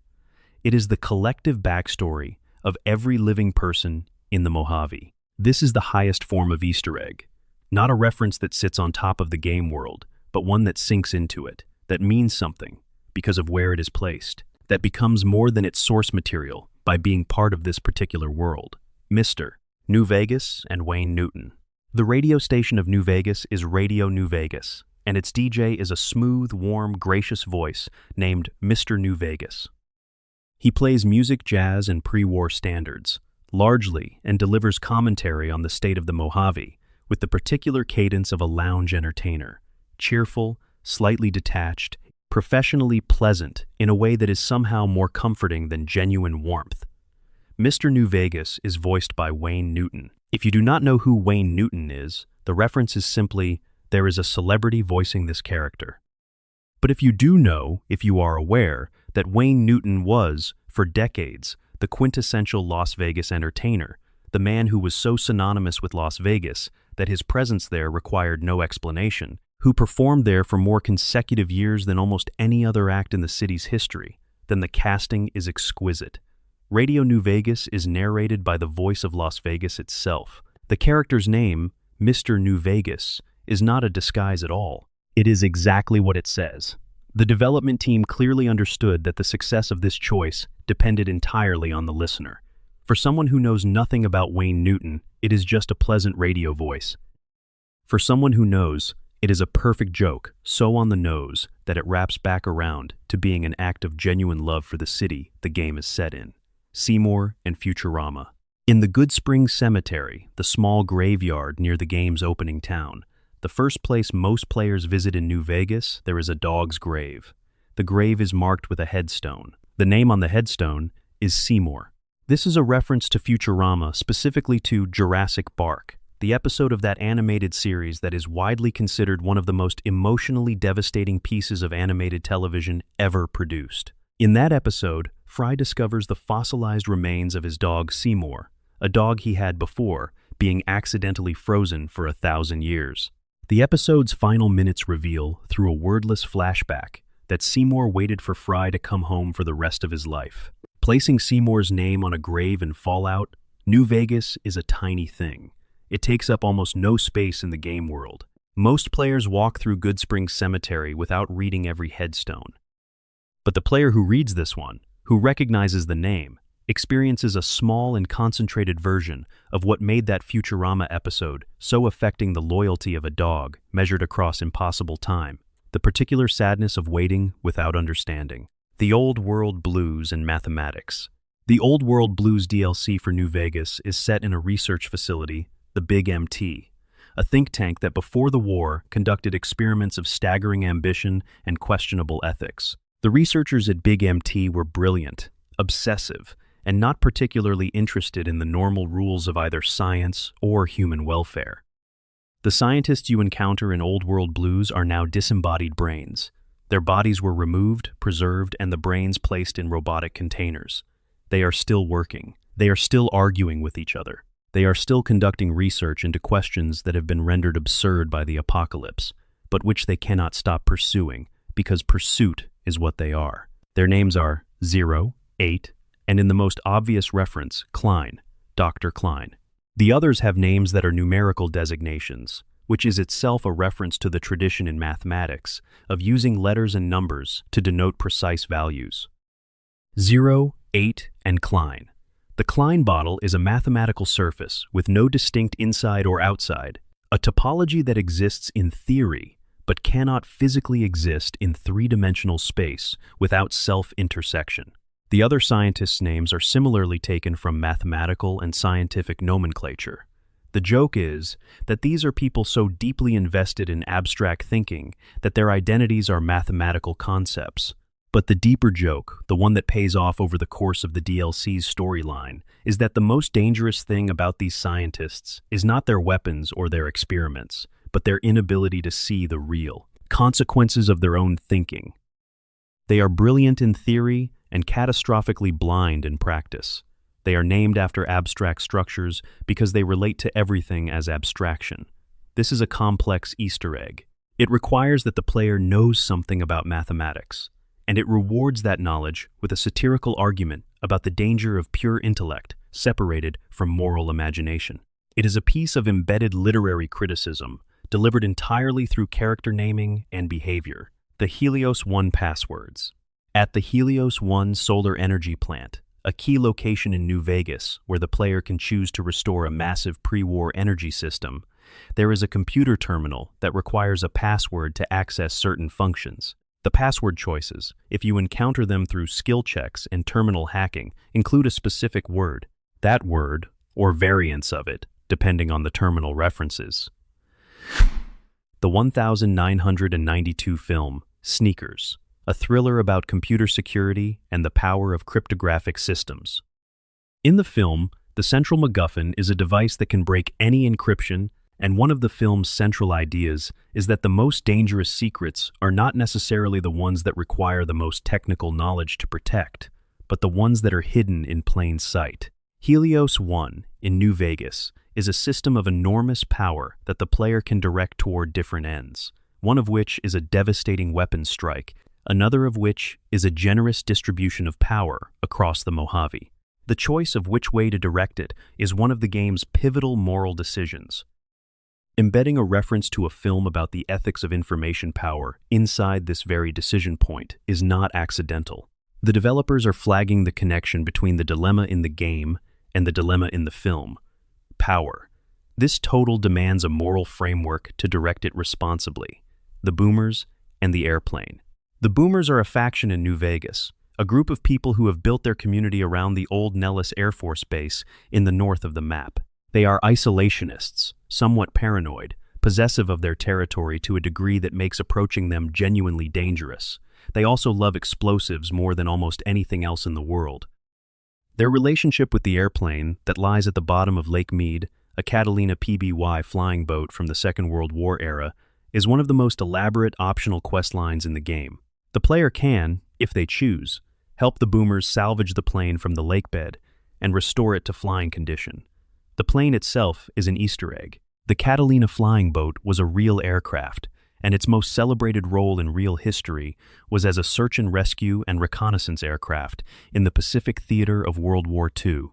It is the collective backstory of every living person in the Mojave. This is the highest form of Easter egg. Not a reference that sits on top of the game world, but one that sinks into it, that means something because of where it is placed, that becomes more than its source material by being part of this particular world. Mr. New Vegas and Wayne Newton. The radio station of New Vegas is Radio New Vegas, and its DJ is a smooth, warm, gracious voice named Mr. New Vegas. He plays music, jazz, and pre-war standards, largely, and delivers commentary on the state of the Mojave, with the particular cadence of a lounge entertainer, cheerful, slightly detached, professionally pleasant in a way that is somehow more comforting than genuine warmth. Mr. New Vegas is voiced by Wayne Newton. If you do not know who Wayne Newton is, the reference is simply, there is a celebrity voicing this character. But if you do know, if you are aware, that Wayne Newton was, for decades, the quintessential Las Vegas entertainer, the man who was so synonymous with Las Vegas that his presence there required no explanation, who performed there for more consecutive years than almost any other act in the city's history, then the casting is exquisite. Radio New Vegas is narrated by the voice of Las Vegas itself. The character's name, Mr. New Vegas, is not a disguise at all. It is exactly what it says. The development team clearly understood that the success of this choice depended entirely on the listener. For someone who knows nothing about Wayne Newton, it is just a pleasant radio voice. For someone who knows, it is a perfect joke, so on the nose that it wraps back around to being an act of genuine love for the city the game is set in. Seymour and Futurama. In the Good Springs Cemetery, the small graveyard near the game's opening town, the first place most players visit in New Vegas, there is a dog's grave. The grave is marked with a headstone. The name on the headstone is Seymour. This is a reference to Futurama, specifically to Jurassic Park, the episode of that animated series that is widely considered one of the most emotionally devastating pieces of animated television ever produced. In that episode, Fry discovers the fossilized remains of his dog Seymour, a dog he had before, being accidentally frozen for 1,000 years. The episode's final minutes reveal, through a wordless flashback, that Seymour waited for Fry to come home for the rest of his life. Placing Seymour's name on a grave in Fallout, New Vegas is a tiny thing. It takes up almost no space in the game world. Most players walk through Good Springs Cemetery without reading every headstone. But the player who reads this one, who recognizes the name, experiences a small and concentrated version of what made that Futurama episode so affecting the loyalty of a dog measured across impossible time, the particular sadness of waiting without understanding. The Old World Blues and Mathematics. The Old World Blues DLC for New Vegas is set in a research facility, the Big MT, a think tank that before the war conducted experiments of staggering ambition and questionable ethics. The researchers at Big MT were brilliant, obsessive, and not particularly interested in the normal rules of either science or human welfare. The scientists you encounter in Old World Blues are now disembodied brains. Their bodies were removed, preserved, and the brains placed in robotic containers. They are still working. They are still arguing with each other. They are still conducting research into questions that have been rendered absurd by the apocalypse, but which they cannot stop pursuing, because pursuit is what they are. Their names are 0, 8, and in the most obvious reference, Klein, Dr. Klein. The others have names that are numerical designations, which is itself a reference to the tradition in mathematics of using letters and numbers to denote precise values. 0, 8, and Klein. The Klein bottle is a mathematical surface with no distinct inside or outside, a topology that exists in theory but cannot physically exist in three-dimensional space without self-intersection. The other scientists' names are similarly taken from mathematical and scientific nomenclature. The joke is that these are people so deeply invested in abstract thinking that their identities are mathematical concepts. But the deeper joke, the one that pays off over the course of the DLC's storyline, is that the most dangerous thing about these scientists is not their weapons or their experiments, but their inability to see the real consequences of their own thinking. They are brilliant in theory and catastrophically blind in practice. They are named after abstract structures because they relate to everything as abstraction. This is a complex Easter egg. It requires that the player knows something about mathematics, and it rewards that knowledge with a satirical argument about the danger of pure intellect separated from moral imagination. It is a piece of embedded literary criticism, delivered entirely through character naming and behavior. The Helios 1 passwords. At the Helios 1 solar energy plant, a key location in New Vegas where the player can choose to restore a massive pre-war energy system, there is a computer terminal that requires a password to access certain functions. The password choices, if you encounter them through skill checks and terminal hacking, include a specific word. That word, or variants of it, depending on the terminal references. The 1992 film, Sneakers, a thriller about computer security and the power of cryptographic systems. In the film, the central MacGuffin is a device that can break any encryption, and one of the film's central ideas is that the most dangerous secrets are not necessarily the ones that require the most technical knowledge to protect, but the ones that are hidden in plain sight. Helios 1 in New Vegas is a system of enormous power that the player can direct toward different ends, one of which is a devastating weapons strike, another of which is a generous distribution of power across the Mojave. The choice of which way to direct it is one of the game's pivotal moral decisions. Embedding a reference to a film about the ethics of information power inside this very decision point is not accidental. The developers are flagging the connection between the dilemma in the game and the dilemma in the film: power. This total demands a moral framework to direct it responsibly: the boomers and the airplane. The boomers are a faction in New Vegas, a group of people who have built their community around the old Nellis Air Force Base in the north of the map. They are isolationists, somewhat paranoid, possessive of their territory to a degree that makes approaching them genuinely dangerous. They also love explosives more than almost anything else in the world. Their relationship with the airplane that lies at the bottom of Lake Mead, a Catalina PBY flying boat from the Second World War era, is one of the most elaborate optional questlines in the game. The player can, if they choose, help the boomers salvage the plane from the lakebed and restore it to flying condition. The plane itself is an Easter egg. The Catalina flying boat was a real aircraft, and its most celebrated role in real history was as a search and rescue and reconnaissance aircraft in the Pacific theater of World War II.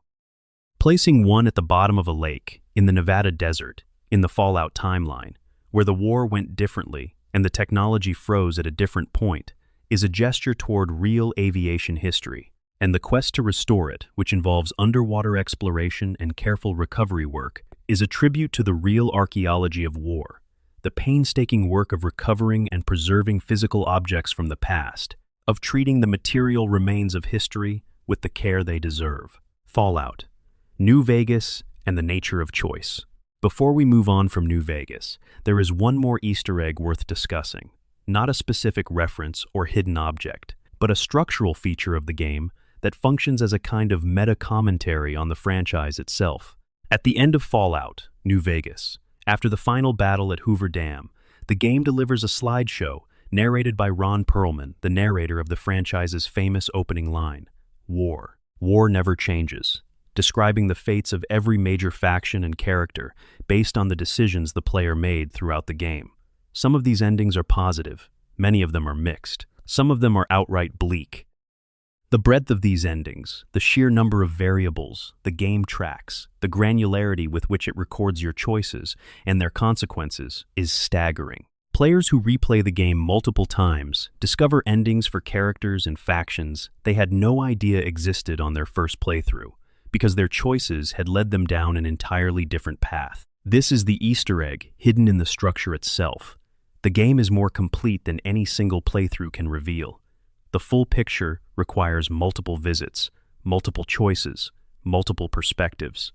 Placing one at the bottom of a lake, in the Nevada desert, in the Fallout timeline, where the war went differently and the technology froze at a different point, is a gesture toward real aviation history, and the quest to restore it, which involves underwater exploration and careful recovery work, is a tribute to the real archaeology of war, the painstaking work of recovering and preserving physical objects from the past, of treating the material remains of history with the care they deserve. Fallout, New Vegas, and the nature of choice. Before we move on from New Vegas, there is one more Easter egg worth discussing. Not a specific reference or hidden object, but a structural feature of the game that functions as a kind of meta-commentary on the franchise itself. At the end of Fallout, New Vegas, after the final battle at Hoover Dam, the game delivers a slideshow narrated by Ron Perlman, the narrator of the franchise's famous opening line, "War. War never changes," describing the fates of every major faction and character based on the decisions the player made throughout the game. Some of these endings are positive, many of them are mixed, some of them are outright bleak. The breadth of these endings, the sheer number of variables, the game tracks, the granularity with which it records your choices and their consequences is staggering. Players who replay the game multiple times discover endings for characters and factions they had no idea existed on their first playthrough, because their choices had led them down an entirely different path. This is the Easter egg hidden in the structure itself. The game is more complete than any single playthrough can reveal. The full picture requires multiple visits, multiple choices, multiple perspectives.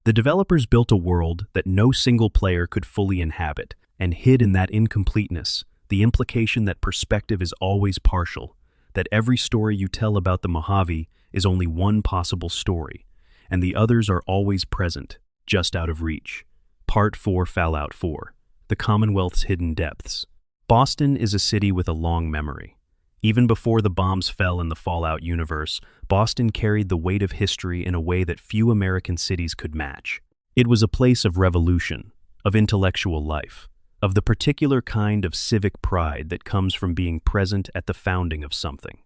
The developers built a world that no single player could fully inhabit, and hid in that incompleteness the implication that perspective is always partial, that every story you tell about the Mojave is only one possible story, and the others are always present, just out of reach. Part 4, Fallout 4, The Commonwealth's Hidden Depths. Boston is a city with a long memory. Even before the bombs fell in the Fallout universe, Boston carried the weight of history in a way that few American cities could match. It was a place of revolution, of intellectual life, of the particular kind of civic pride that comes from being present at the founding of something.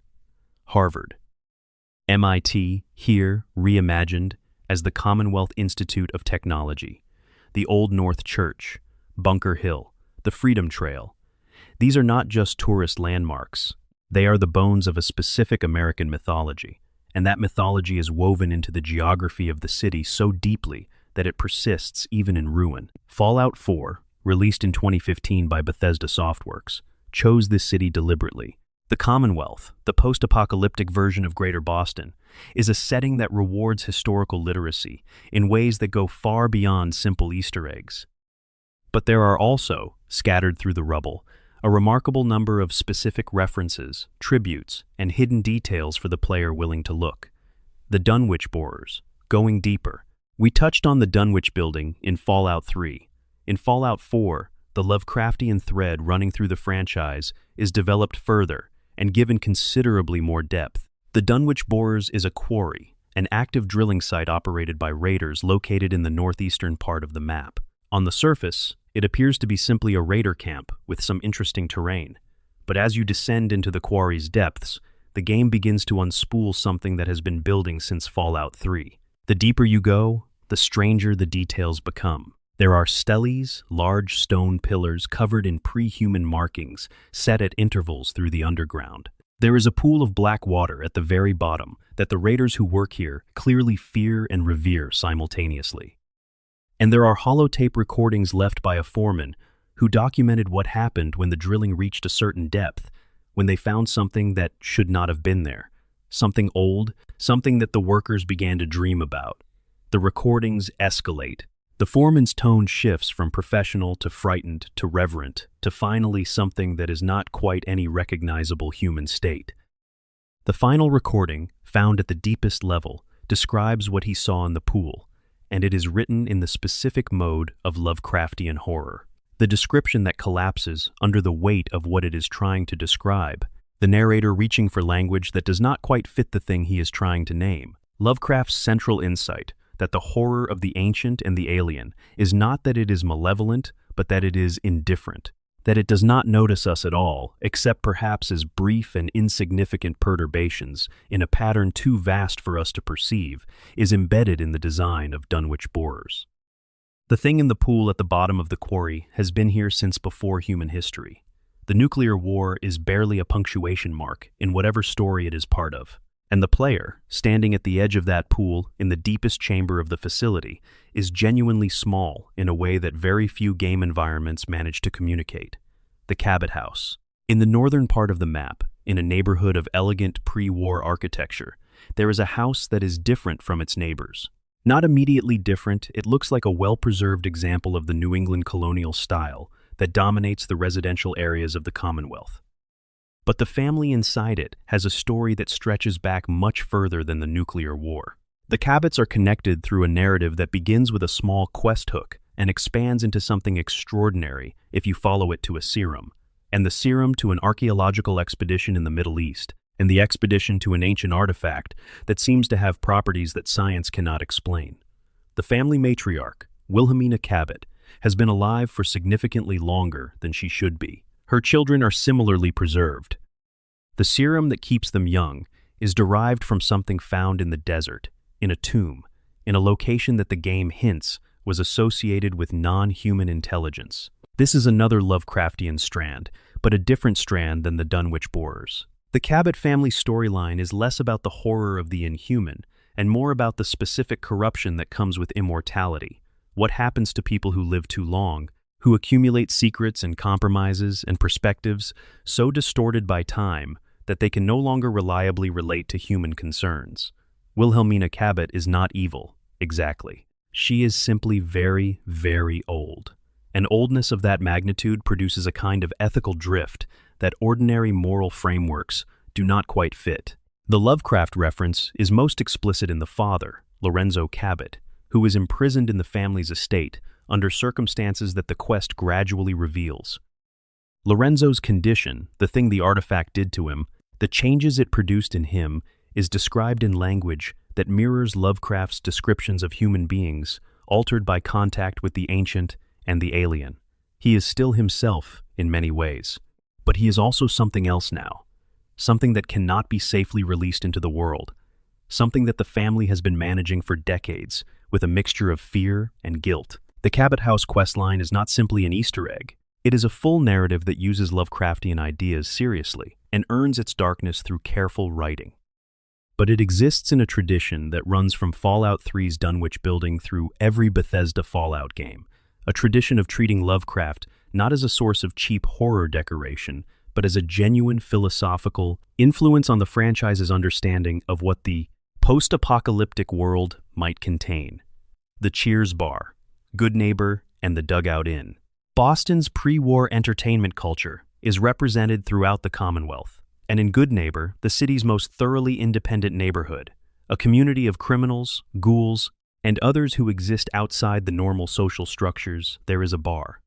Harvard. MIT, here, reimagined, as the Commonwealth Institute of Technology, the Old North Church, Bunker Hill, the Freedom Trail. These are not just tourist landmarks. They are the bones of a specific American mythology, and that mythology is woven into the geography of the city so deeply that it persists even in ruin. Fallout 4, released in 2015 by Bethesda Softworks, chose this city deliberately. The Commonwealth, the post-apocalyptic version of Greater Boston, is a setting that rewards historical literacy in ways that go far beyond simple Easter eggs. But there are also, scattered through the rubble, a remarkable number of specific references, tributes, and hidden details for the player willing to look. The Dunwich Borers, going deeper. We touched on the Dunwich building in Fallout 3. In Fallout 4, the Lovecraftian thread running through the franchise is developed further and given considerably more depth. The Dunwich Borers is a quarry, an active drilling site operated by raiders located in the northeastern part of the map. On the surface, it appears to be simply a raider camp with some interesting terrain. But as you descend into the quarry's depths, the game begins to unspool something that has been building since Fallout 3. The deeper you go, the stranger the details become. There are steles, large stone pillars covered in pre-human markings set at intervals through the underground. There is a pool of black water at the very bottom that the raiders who work here clearly fear and revere simultaneously. And there are holotape recordings left by a foreman who documented what happened when the drilling reached a certain depth, when they found something that should not have been there. Something old, something that the workers began to dream about. The recordings escalate. The foreman's tone shifts from professional to frightened to reverent to finally something that is not quite any recognizable human state. The final recording, found at the deepest level, describes what he saw in the pool, and it is written in the specific mode of Lovecraftian horror. The description that collapses under the weight of what it is trying to describe, the narrator reaching for language that does not quite fit the thing he is trying to name. Lovecraft's central insight, that the horror of the ancient and the alien is not that it is malevolent, but that it is indifferent, that it does not notice us at all, except perhaps as brief and insignificant perturbations in a pattern too vast for us to perceive, is embedded in the design of Dunwich Borers. The thing in the pool at the bottom of the quarry has been here since before human history. The nuclear war is barely a punctuation mark in whatever story it is part of. And the player, standing at the edge of that pool in the deepest chamber of the facility, is genuinely small in a way that very few game environments manage to communicate. The Cabot House. In the northern part of the map, in a neighborhood of elegant pre-war architecture, there is a house that is different from its neighbors. Not immediately different, it looks like a well-preserved example of the New England colonial style that dominates the residential areas of the Commonwealth. But the family inside it has a story that stretches back much further than the nuclear war. The Cabots are connected through a narrative that begins with a small quest hook and expands into something extraordinary if you follow it to a serum, and the serum to an archaeological expedition in the Middle East, and the expedition to an ancient artifact that seems to have properties that science cannot explain. The family matriarch, Wilhelmina Cabot, has been alive for significantly longer than she should be. Her children are similarly preserved. The serum that keeps them young is derived from something found in the desert, in a tomb, in a location that the game hints was associated with non-human intelligence. This is another Lovecraftian strand, but a different strand than the Dunwich Borers. The Cabot family storyline is less about the horror of the inhuman and more about the specific corruption that comes with immortality. What happens to people who live too long, who accumulate secrets and compromises and perspectives so distorted by time that they can no longer reliably relate to human concerns. Wilhelmina Cabot is not evil, exactly. She is simply very, very old. An oldness of that magnitude produces a kind of ethical drift that ordinary moral frameworks do not quite fit. The Lovecraft reference is most explicit in the father, Lorenzo Cabot, who is imprisoned in the family's estate under circumstances that the quest gradually reveals. Lorenzo's condition, the thing the artifact did to him, the changes it produced in him, is described in language that mirrors Lovecraft's descriptions of human beings, altered by contact with the ancient and the alien. He is still himself in many ways, but he is also something else now, something that cannot be safely released into the world, something that the family has been managing for decades, with a mixture of fear and guilt. The Cabot House questline is not simply an Easter egg. It is a full narrative that uses Lovecraftian ideas seriously and earns its darkness through careful writing. But it exists in a tradition that runs from Fallout 3's Dunwich building through every Bethesda Fallout game, a tradition of treating Lovecraft not as a source of cheap horror decoration, but as a genuine philosophical influence on the franchise's understanding of what the post-apocalyptic world might contain. The Cheers Bar, Good Neighbor, and the Dugout Inn. Boston's pre-war entertainment culture is represented throughout the Commonwealth, and in Good Neighbor, the city's most thoroughly independent neighborhood, a community of criminals, ghouls, and others who exist outside the normal social structures, there is a bar.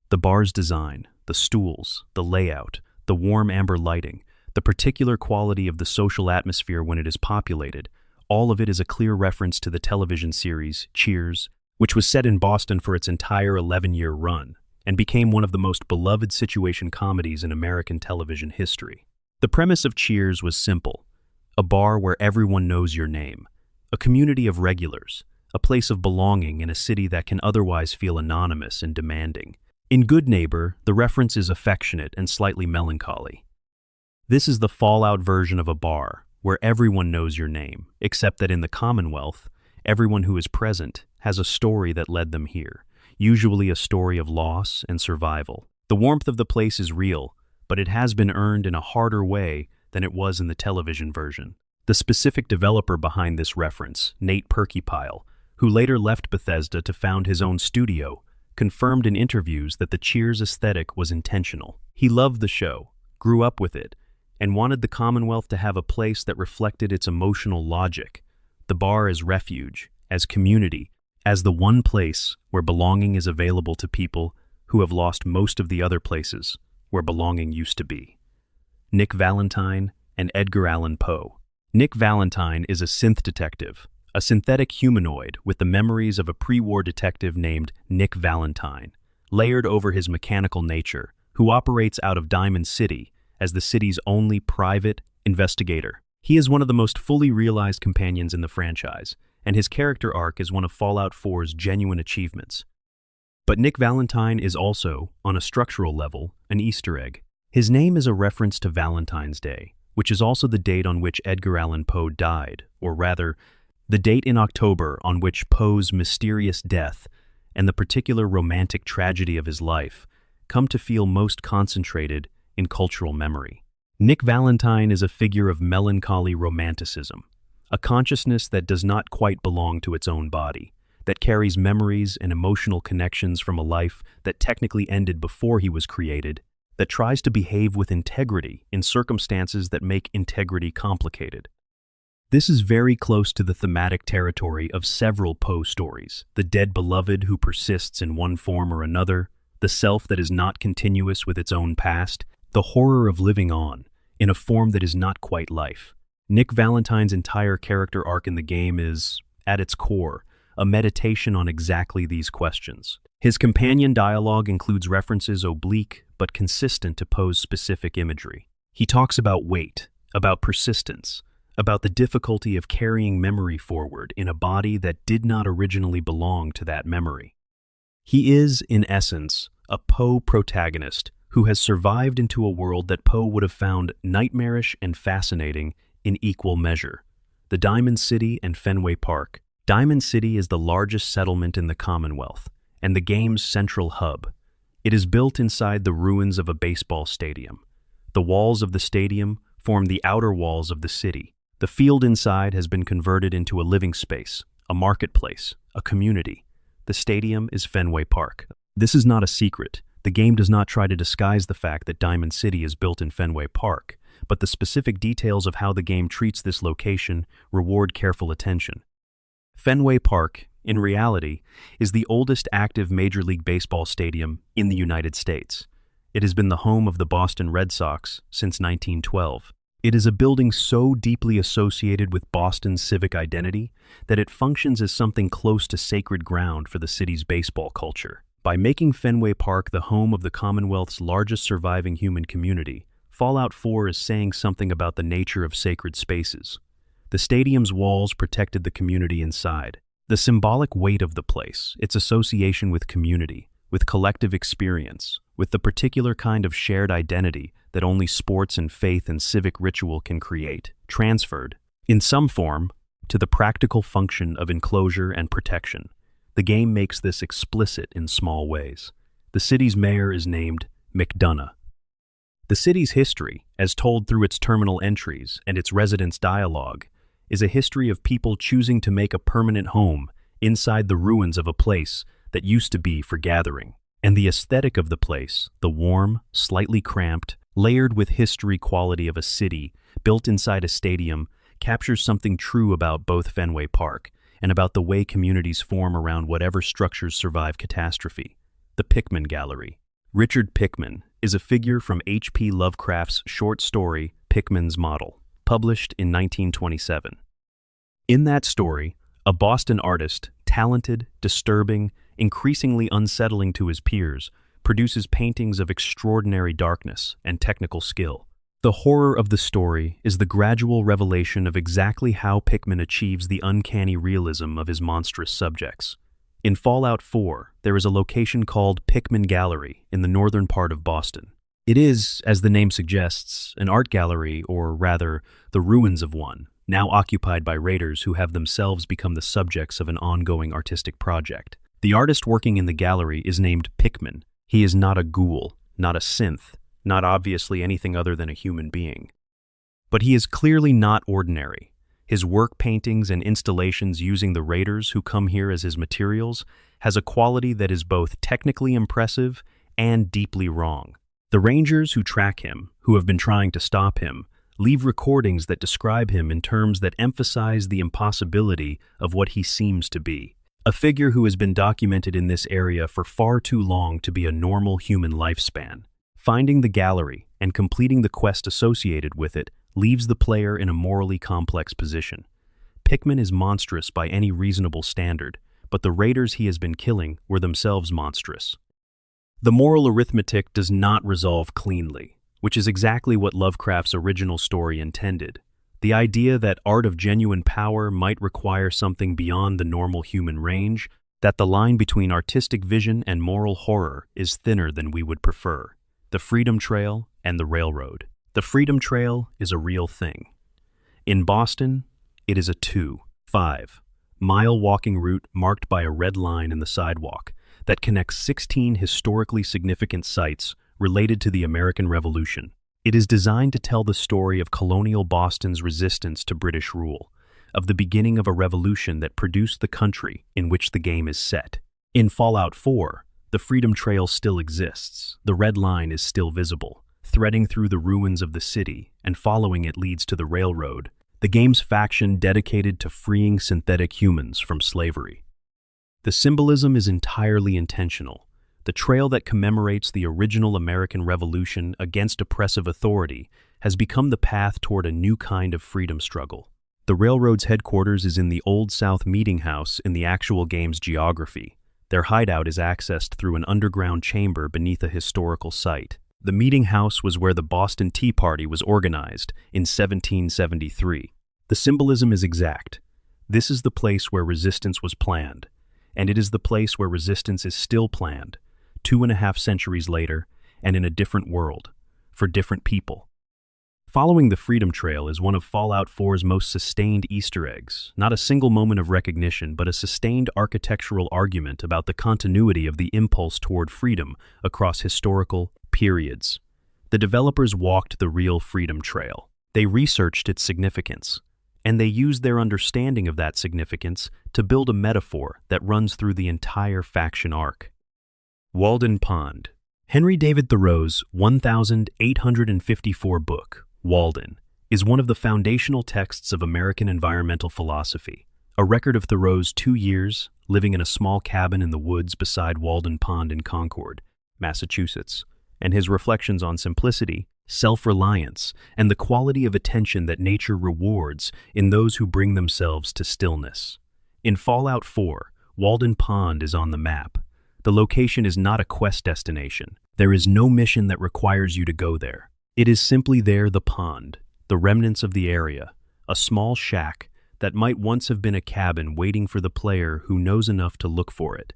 The bar's design, the stools, the layout, the warm amber lighting, the particular quality of the social atmosphere when it is populated, all of it is a clear reference to the television series Cheers, which was set in Boston for its entire 11-year run and became one of the most beloved situation comedies in American television history. The premise of Cheers was simple: a bar where everyone knows your name, a community of regulars, a place of belonging in a city that can otherwise feel anonymous and demanding. In Good Neighbor, the reference is affectionate and slightly melancholy. This is the Fallout version of a bar, where everyone knows your name, except that in the Commonwealth, everyone who is present has a story that led them here, usually a story of loss and survival. The warmth of the place is real, but it has been earned in a harder way than it was in the television version. The specific developer behind this reference, Nate Perkypile, who later left Bethesda to found his own studio, confirmed in interviews that the Cheers aesthetic was intentional. He loved the show, grew up with it, and wanted the Commonwealth to have a place that reflected its emotional logic. The bar as refuge, as community, as the one place where belonging is available to people who have lost most of the other places where belonging used to be. Nick Valentine and Edgar Allan Poe. Nick Valentine is a synth detective, a synthetic humanoid with the memories of a pre-war detective named Nick Valentine, layered over his mechanical nature, who operates out of Diamond City as the city's only private investigator. He is one of the most fully realized companions in the franchise, and his character arc is one of Fallout 4's genuine achievements. But Nick Valentine is also, on a structural level, an Easter egg. His name is a reference to Valentine's Day, which is also the date on which Edgar Allan Poe died, or rather, the date in October on which Poe's mysterious death and the particular romantic tragedy of his life come to feel most concentrated in cultural memory. Nick Valentine is a figure of melancholy romanticism, a consciousness that does not quite belong to its own body, that carries memories and emotional connections from a life that technically ended before he was created, that tries to behave with integrity in circumstances that make integrity complicated. This is very close to the thematic territory of several Poe stories: the dead beloved who persists in one form or another, the self that is not continuous with its own past, the horror of living on, in a form that is not quite life. Nick Valentine's entire character arc in the game is, at its core, a meditation on exactly these questions. His companion dialogue includes references oblique but consistent to Poe's specific imagery. He talks about weight, about persistence, about the difficulty of carrying memory forward in a body that did not originally belong to that memory. He is, in essence, a Poe protagonist who has survived into a world that Poe would have found nightmarish and fascinating in equal measure: the Diamond City and Fenway Park. Diamond City is the largest settlement in the Commonwealth and the game's central hub. It is built inside the ruins of a baseball stadium. The walls of the stadium form the outer walls of the city. The field inside has been converted into a living space, a marketplace, a community. The stadium is Fenway Park. This is not a secret. The game does not try to disguise the fact that Diamond City is built in Fenway Park, but the specific details of how the game treats this location reward careful attention. Fenway Park, in reality, is the oldest active Major League Baseball stadium in the United States. It has been the home of the Boston Red Sox since 1912. It is a building so deeply associated with Boston's civic identity that it functions as something close to sacred ground for the city's baseball culture. By making Fenway Park the home of the Commonwealth's largest surviving human community, Fallout 4 is saying something about the nature of sacred spaces. The stadium's walls protected the community inside. The symbolic weight of the place, its association with community, with collective experience, with the particular kind of shared identity that only sports and faith and civic ritual can create, transferred, in some form, to the practical function of enclosure and protection. The game makes this explicit in small ways. The city's mayor is named McDonough. The city's history, as told through its terminal entries and its residents' dialogue, is a history of people choosing to make a permanent home inside the ruins of a place that used to be for gathering. And the aesthetic of the place, the warm, slightly cramped, layered with history quality of a city built inside a stadium, captures something true about both Fenway Park and about the way communities form around whatever structures survive catastrophe. The Pickman Gallery. Richard Pickman is a figure from H.P. Lovecraft's short story Pickman's Model, published in 1927. In that story, a Boston artist, talented, disturbing, increasingly unsettling to his peers, produces paintings of extraordinary darkness and technical skill. The horror of the story is the gradual revelation of exactly how Pickman achieves the uncanny realism of his monstrous subjects. In Fallout 4, there is a location called Pickman Gallery in the northern part of Boston. It is, as the name suggests, an art gallery, or rather, the ruins of one, now occupied by raiders who have themselves become the subjects of an ongoing artistic project. The artist working in the gallery is named Pickman. He is not a ghoul, not a synth, not obviously anything other than a human being. But he is clearly not ordinary. His work paintings and installations using the raiders who come here as his materials has a quality that is both technically impressive and deeply wrong. The rangers who track him, who have been trying to stop him, leave recordings that describe him in terms that emphasize the impossibility of what he seems to be. A figure who has been documented in this area for far too long to be a normal human lifespan. Finding the gallery and completing the quest associated with it leaves the player in a morally complex position. Pickman is monstrous by any reasonable standard, but the raiders he has been killing were themselves monstrous. The moral arithmetic does not resolve cleanly, which is exactly what Lovecraft's original story intended. The idea that art of genuine power might require something beyond the normal human range, that the line between artistic vision and moral horror is thinner than we would prefer. The Freedom Trail and the Railroad. The Freedom Trail is a real thing. In Boston, it is a 2.5-mile walking route marked by a red line in the sidewalk that connects 16 historically significant sites related to the American Revolution. It is designed to tell the story of colonial Boston's resistance to British rule, of the beginning of a revolution that produced the country in which the game is set. In Fallout 4, the Freedom Trail still exists. The red line is still visible, threading through the ruins of the city, and following it leads to the railroad, the game's faction dedicated to freeing synthetic humans from slavery. The symbolism is entirely intentional. The trail that commemorates the original American Revolution against oppressive authority has become the path toward a new kind of freedom struggle. The railroad's headquarters is in the Old South Meeting House in the actual game's geography. Their hideout is accessed through an underground chamber beneath a historical site. The meeting house was where the Boston Tea Party was organized in 1773. The symbolism is exact. This is the place where resistance was planned, and it is the place where resistance is still planned, 2.5 centuries later, and in a different world, for different people. Following the Freedom Trail is one of Fallout 4's most sustained Easter eggs, not a single moment of recognition, but a sustained architectural argument about the continuity of the impulse toward freedom across historical periods. The developers walked the real Freedom Trail. They researched its significance, and they used their understanding of that significance to build a metaphor that runs through the entire faction arc. Walden Pond. Henry David Thoreau's 1854 book, Walden, is one of the foundational texts of American environmental philosophy, a record of Thoreau's 2 years living in a small cabin in the woods beside Walden Pond in Concord, Massachusetts, and his reflections on simplicity, self-reliance, and the quality of attention that nature rewards in those who bring themselves to stillness. In Fallout 4, Walden Pond is on the map. The location is not a quest destination. There is no mission that requires you to go there. It is simply there, the pond, the remnants of the area, a small shack that might once have been a cabin waiting for the player who knows enough to look for it.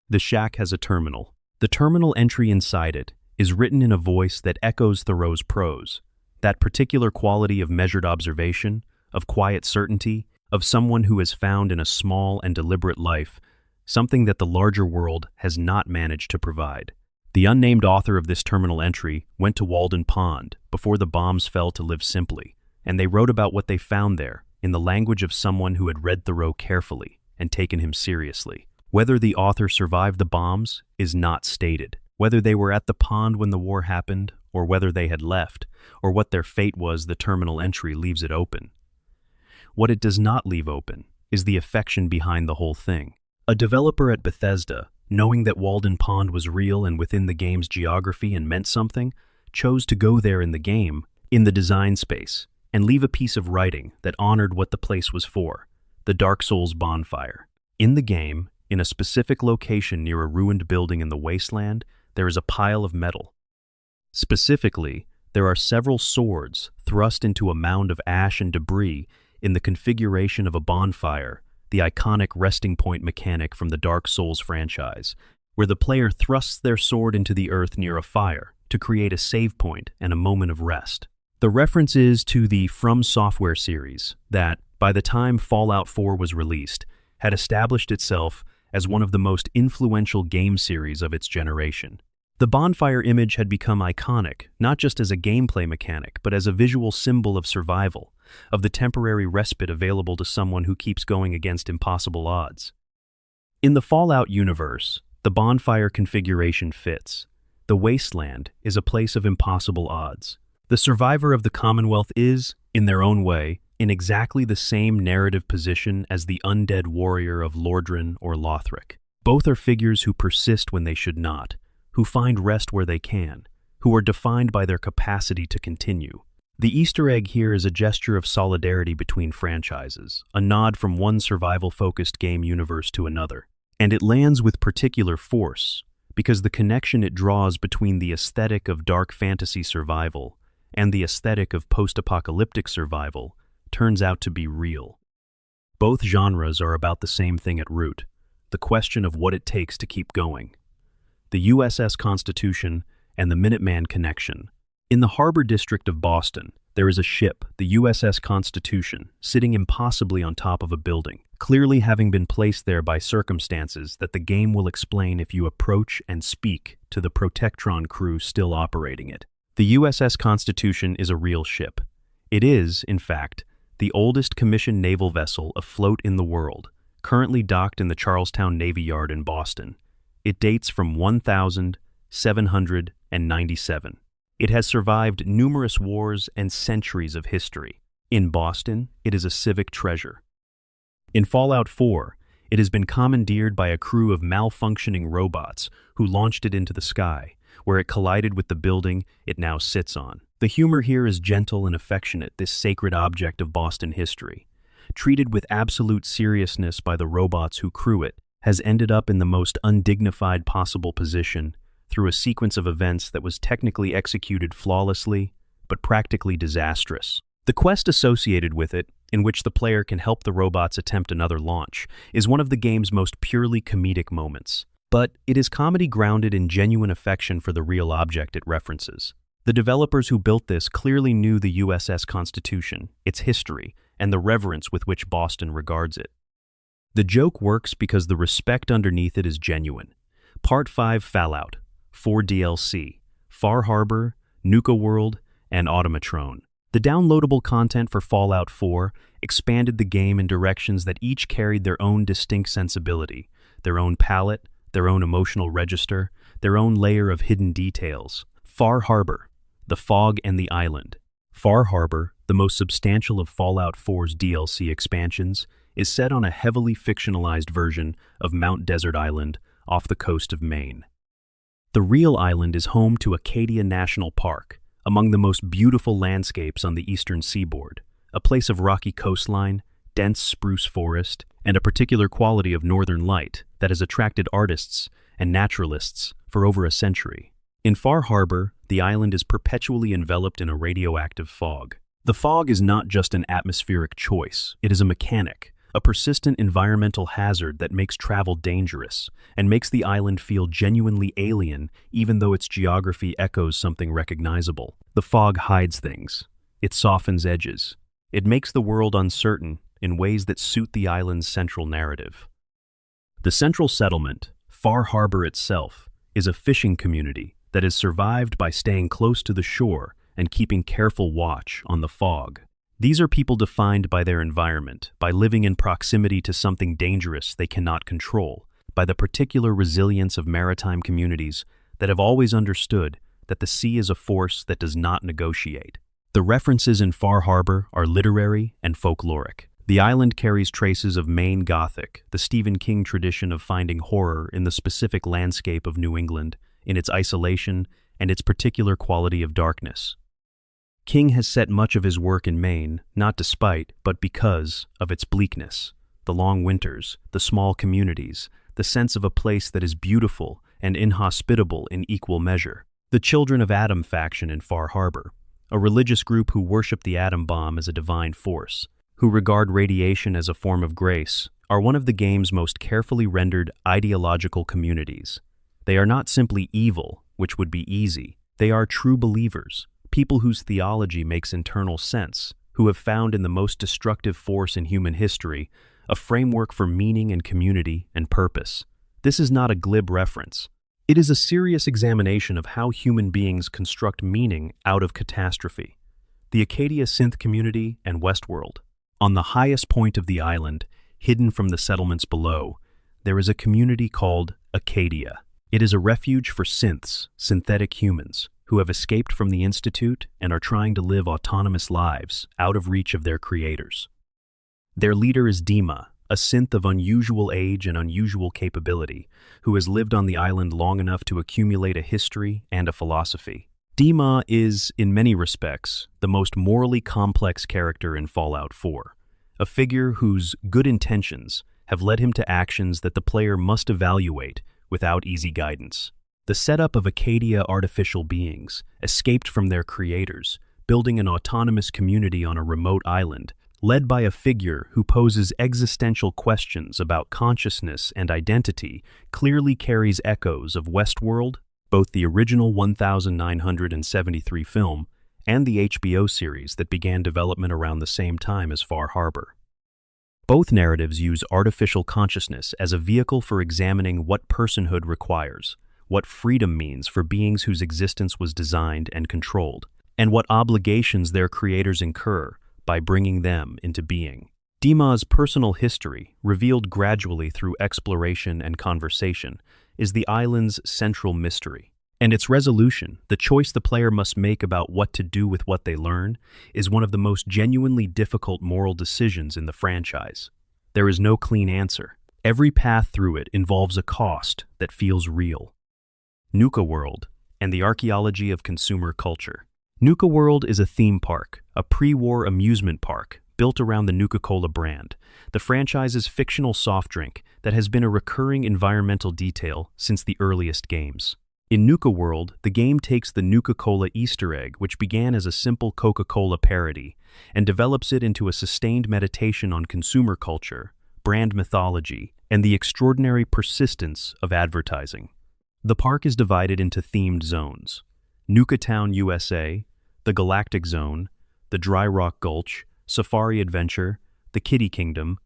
The shack has a terminal. The terminal entry inside it is written in a voice that echoes Thoreau's prose, that particular quality of measured observation, of quiet certainty, of someone who has found in a small and deliberate life something that the larger world has not managed to provide. The unnamed author of this terminal entry went to Walden Pond before the bombs fell to live simply, and they wrote about what they found there in the language of someone who had read Thoreau carefully and taken him seriously. Whether the author survived the bombs is not stated. Whether they were at the pond when the war happened, or whether they had left, or what their fate was, the terminal entry leaves it open. What it does not leave open is the affection behind the whole thing. A developer at Bethesda, knowing that Walden Pond was real and within the game's geography and meant something, chose to go there in the game, in the design space, and leave a piece of writing that honored what the place was for, the Dark Souls bonfire. In the game, in a specific location near a ruined building in the wasteland, there is a pile of metal. Specifically, there are several swords thrust into a mound of ash and debris in the configuration of a bonfire, the iconic resting point mechanic from the Dark Souls franchise, where the player thrusts their sword into the earth near a fire to create a save point and a moment of rest. The reference is to the From Software series that, by the time Fallout 4 was released, had established itself as one of the most influential game series of its generation. The bonfire image had become iconic, not just as a gameplay mechanic, but as a visual symbol of survival, of the temporary respite available to someone who keeps going against impossible odds. In the Fallout universe, the bonfire configuration fits. The wasteland is a place of impossible odds. The survivor of the Commonwealth is, in their own way, in exactly the same narrative position as the undead warrior of Lordran or Lothric. Both are figures who persist when they should not, who find rest where they can, who are defined by their capacity to continue. The Easter egg here is a gesture of solidarity between franchises, a nod from one survival-focused game universe to another. And it lands with particular force, because the connection it draws between the aesthetic of dark fantasy survival and the aesthetic of post-apocalyptic survival turns out to be real. Both genres are about the same thing at root, the question of what it takes to keep going. The USS Constitution and the Minuteman connection. In the harbor district of Boston, there is a ship, the USS Constitution, sitting impossibly on top of a building, clearly having been placed there by circumstances that the game will explain if you approach and speak to the Protectron crew still operating it. The USS Constitution is a real ship. It is, in fact, the oldest commissioned naval vessel afloat in the world, currently docked in the Charlestown Navy Yard in Boston. It dates from 1797. It has survived numerous wars and centuries of history. In Boston, it is a civic treasure. In Fallout 4, it has been commandeered by a crew of malfunctioning robots who launched it into the sky, where it collided with the building it now sits on. The humor here is gentle and affectionate, this sacred object of Boston history, treated with absolute seriousness by the robots who crew it, has ended up in the most undignified possible position through a sequence of events that was technically executed flawlessly, but practically disastrous. The quest associated with it, in which the player can help the robots attempt another launch, is one of the game's most purely comedic moments. But it is comedy grounded in genuine affection for the real object it references. The developers who built this clearly knew the USS Constitution, its history, and the reverence with which Boston regards it. The joke works because the respect underneath it is genuine. Part 5 Fallout, 4 DLC, Far Harbor, Nuka World, and Automatrone. The downloadable content for Fallout 4 expanded the game in directions that each carried their own distinct sensibility, their own palette, their own emotional register, their own layer of hidden details. Far Harbor, the fog and the island. Far Harbor, the most substantial of Fallout 4's DLC expansions, is set on a heavily fictionalized version of Mount Desert Island off the coast of Maine. The real island is home to Acadia National Park, among the most beautiful landscapes on the eastern seaboard, a place of rocky coastline, dense spruce forest, and a particular quality of northern light that has attracted artists and naturalists for over a century. In Far Harbor, the island is perpetually enveloped in a radioactive fog. The fog is not just an atmospheric choice, it is a mechanic, a persistent environmental hazard that makes travel dangerous and makes the island feel genuinely alien even though its geography echoes something recognizable. The fog hides things. It softens edges. It makes the world uncertain in ways that suit the island's central narrative. The central settlement, Far Harbor itself, is a fishing community that has survived by staying close to the shore and keeping careful watch on the fog. These are people defined by their environment, by living in proximity to something dangerous they cannot control, by the particular resilience of maritime communities that have always understood that the sea is a force that does not negotiate. The references in Far Harbor are literary and folkloric. The island carries traces of Maine Gothic, the Stephen King tradition of finding horror in the specific landscape of New England, in its isolation and its particular quality of darkness. King has set much of his work in Maine, not despite, but because of its bleakness, the long winters, the small communities, the sense of a place that is beautiful and inhospitable in equal measure. The Children of Atom faction in Far Harbor, a religious group who worship the atom bomb as a divine force, who regard radiation as a form of grace, are one of the game's most carefully rendered ideological communities. They are not simply evil, which would be easy. They are true believers, people whose theology makes internal sense, who have found in the most destructive force in human history a framework for meaning and community and purpose. This is not a glib reference. It is a serious examination of how human beings construct meaning out of catastrophe. The Acadia Synth community and Westworld. On the highest point of the island, hidden from the settlements below, there is a community called Acadia. It is a refuge for synths, synthetic humans, who have escaped from the Institute and are trying to live autonomous lives out of reach of their creators. Their leader is Dima, a synth of unusual age and unusual capability, who has lived on the island long enough to accumulate a history and a philosophy. Dima is, in many respects, the most morally complex character in Fallout 4, a figure whose good intentions have led him to actions that the player must evaluate without easy guidance. The setup of Acadia artificial beings, escaped from their creators, building an autonomous community on a remote island, led by a figure who poses existential questions about consciousness and identity, clearly carries echoes of Westworld, both the original 1973 film and the HBO series that began development around the same time as Far Harbor. Both narratives use artificial consciousness as a vehicle for examining what personhood requires, what freedom means for beings whose existence was designed and controlled, and what obligations their creators incur by bringing them into being. Dima's personal history, revealed gradually through exploration and conversation, is the island's central mystery. And its resolution, the choice the player must make about what to do with what they learn, is one of the most genuinely difficult moral decisions in the franchise. There is no clean answer. Every path through it involves a cost that feels real. Nuka World and the archaeology of consumer culture. Nuka World is a theme park, a pre-war amusement park built around the Nuka-Cola brand, the franchise's fictional soft drink that has been a recurring environmental detail since the earliest games. In Nuka World, the game takes the Nuka-Cola Easter egg, which began as a simple Coca-Cola parody, and develops it into a sustained meditation on consumer culture, brand mythology, and the extraordinary persistence of advertising. The park is divided into themed zones: Nuka Town, USA, the Galactic Zone, the Dry Rock Gulch, Safari Adventure, the Kitty Kingdom.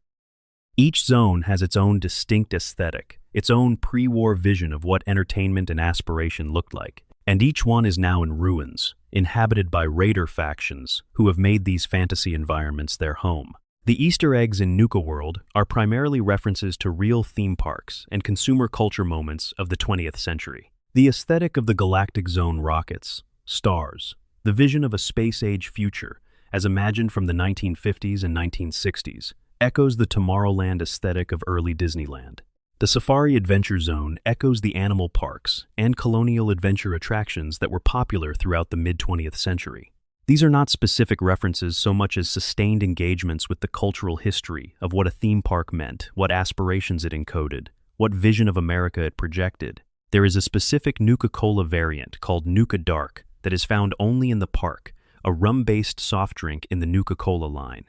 Each zone has its own distinct aesthetic, its own pre-war vision of what entertainment and aspiration looked like, and each one is now in ruins, inhabited by raider factions who have made these fantasy environments their home. The Easter eggs in Nuka World are primarily references to real theme parks and consumer culture moments of the 20th century. The aesthetic of the Galactic Zone rockets, stars, the vision of a space-age future, as imagined from the 1950s and 1960s, echoes the Tomorrowland aesthetic of early Disneyland. The Safari Adventure Zone echoes the animal parks and colonial adventure attractions that were popular throughout the mid-20th century. These are not specific references so much as sustained engagements with the cultural history of what a theme park meant, what aspirations it encoded, what vision of America it projected. There is a specific Nuka-Cola variant called Nuka Dark that is found only in the park, a rum-based soft drink in the Nuka-Cola line.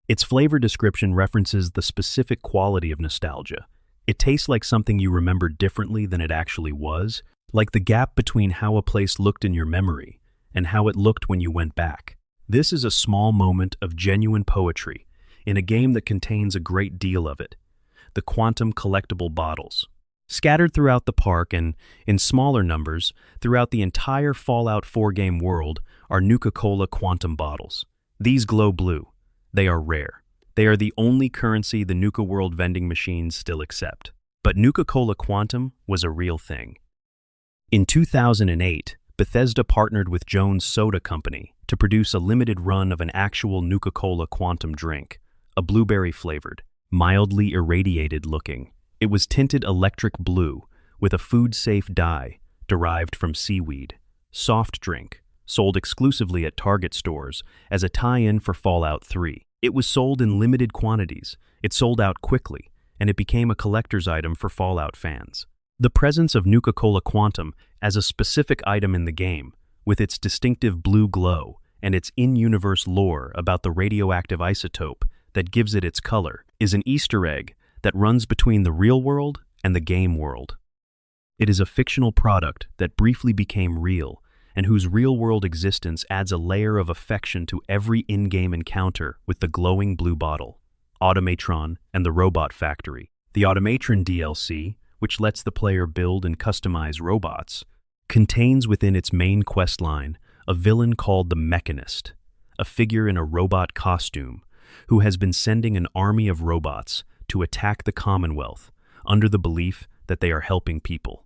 Its flavor description references the specific quality of nostalgia. It tastes like something you remember differently than it actually was, like the gap between how a place looked in your memory and how it looked when you went back. This is a small moment of genuine poetry in a game that contains a great deal of it. The quantum collectible bottles. Scattered throughout the park and, in smaller numbers, throughout the entire Fallout 4 game world are Nuka-Cola quantum bottles. These glow blue. They are rare. They are the only currency the Nuka World vending machines still accept. But Nuka-Cola Quantum was a real thing. In 2008, Bethesda partnered with Jones Soda Company to produce a limited run of an actual Nuka-Cola Quantum drink, a blueberry-flavored, mildly irradiated looking. It was tinted electric blue with a food-safe dye derived from seaweed. Soft drink, sold exclusively at Target stores as a tie-in for Fallout 3. It was sold in limited quantities, it sold out quickly, and it became a collector's item for Fallout fans. The presence of Nuka-Cola Quantum as a specific item in the game, with its distinctive blue glow and its in-universe lore about the radioactive isotope that gives it its color, is an Easter egg that runs between the real world and the game world. It is a fictional product that briefly became real, and whose real-world existence adds a layer of affection to every in-game encounter with the glowing blue bottle. Automatron and the Robot Factory. The Automatron DLC, which lets the player build and customize robots, contains within its main questline a villain called the Mechanist, a figure in a robot costume who has been sending an army of robots to attack the Commonwealth under the belief that they are helping people.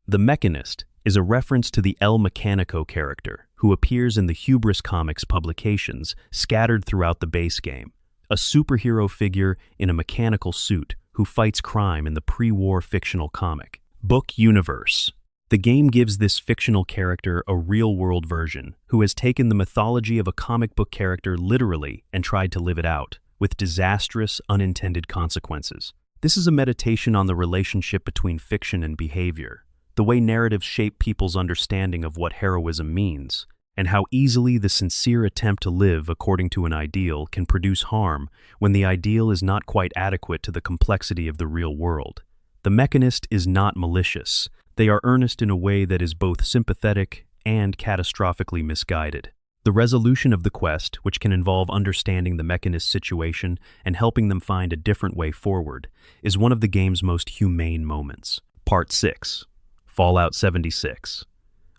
The Mechanist is a reference to the El Mecanico character who appears in the Hubris Comics publications scattered throughout the base game, a superhero figure in a mechanical suit who fights crime in the pre-war fictional comic book universe. The game gives this fictional character a real-world version who has taken the mythology of a comic book character literally and tried to live it out, with disastrous, unintended consequences. This is a meditation on the relationship between fiction and behavior, the way narratives shape people's understanding of what heroism means, and how easily the sincere attempt to live according to an ideal can produce harm when the ideal is not quite adequate to the complexity of the real world. The Mechanist is not malicious. They are earnest in a way that is both sympathetic and catastrophically misguided. The resolution of the quest, which can involve understanding the Mechanist's situation and helping them find a different way forward, is one of the game's most humane moments. Part 6. Fallout 76.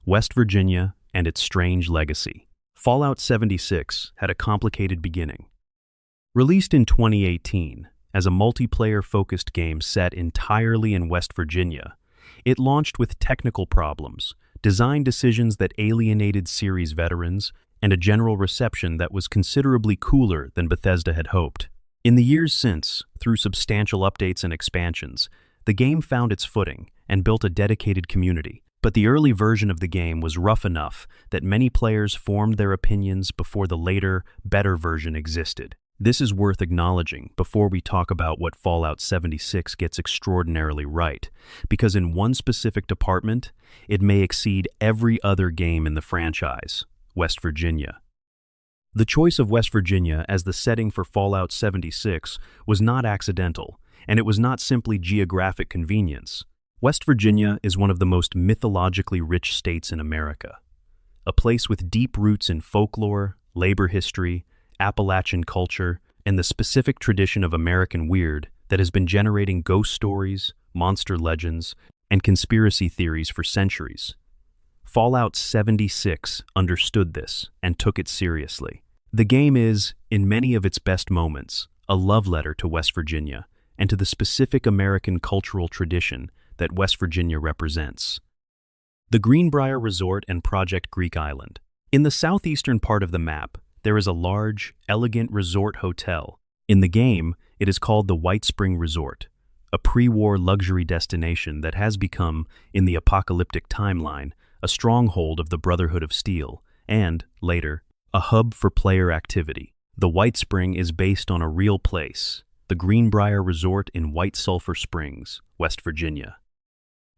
West Virginia and its strange legacy. Fallout 76 had a complicated beginning. Released in 2018 as a multiplayer-focused game set entirely in West Virginia, it launched with technical problems, design decisions that alienated series veterans, and a general reception that was considerably cooler than Bethesda had hoped. In the years since, through substantial updates and expansions, the game found its footing and built a dedicated community. But the early version of the game was rough enough that many players formed their opinions before the later, better version existed. This is worth acknowledging before we talk about what Fallout 76 gets extraordinarily right, because in one specific department, it may exceed every other game in the franchise: West Virginia. The choice of West Virginia as the setting for Fallout 76 was not accidental, and it was not simply geographic convenience. West Virginia is one of the most mythologically rich states in America, a place with deep roots in folklore, labor history, Appalachian culture, and the specific tradition of American weird that has been generating ghost stories, monster legends, and conspiracy theories for centuries. Fallout 76 understood this and took it seriously. The game is, in many of its best moments, a love letter to West Virginia and to the specific American cultural tradition that West Virginia represents. The Greenbrier Resort and Project Greek Island. In the southeastern part of the map, there is a large, elegant resort hotel. In the game, it is called the White Spring Resort, a pre-war luxury destination that has become, in the apocalyptic timeline, a stronghold of the Brotherhood of Steel, and, later, a hub for player activity. The White Spring is based on a real place, the Greenbrier Resort in White Sulphur Springs, West Virginia.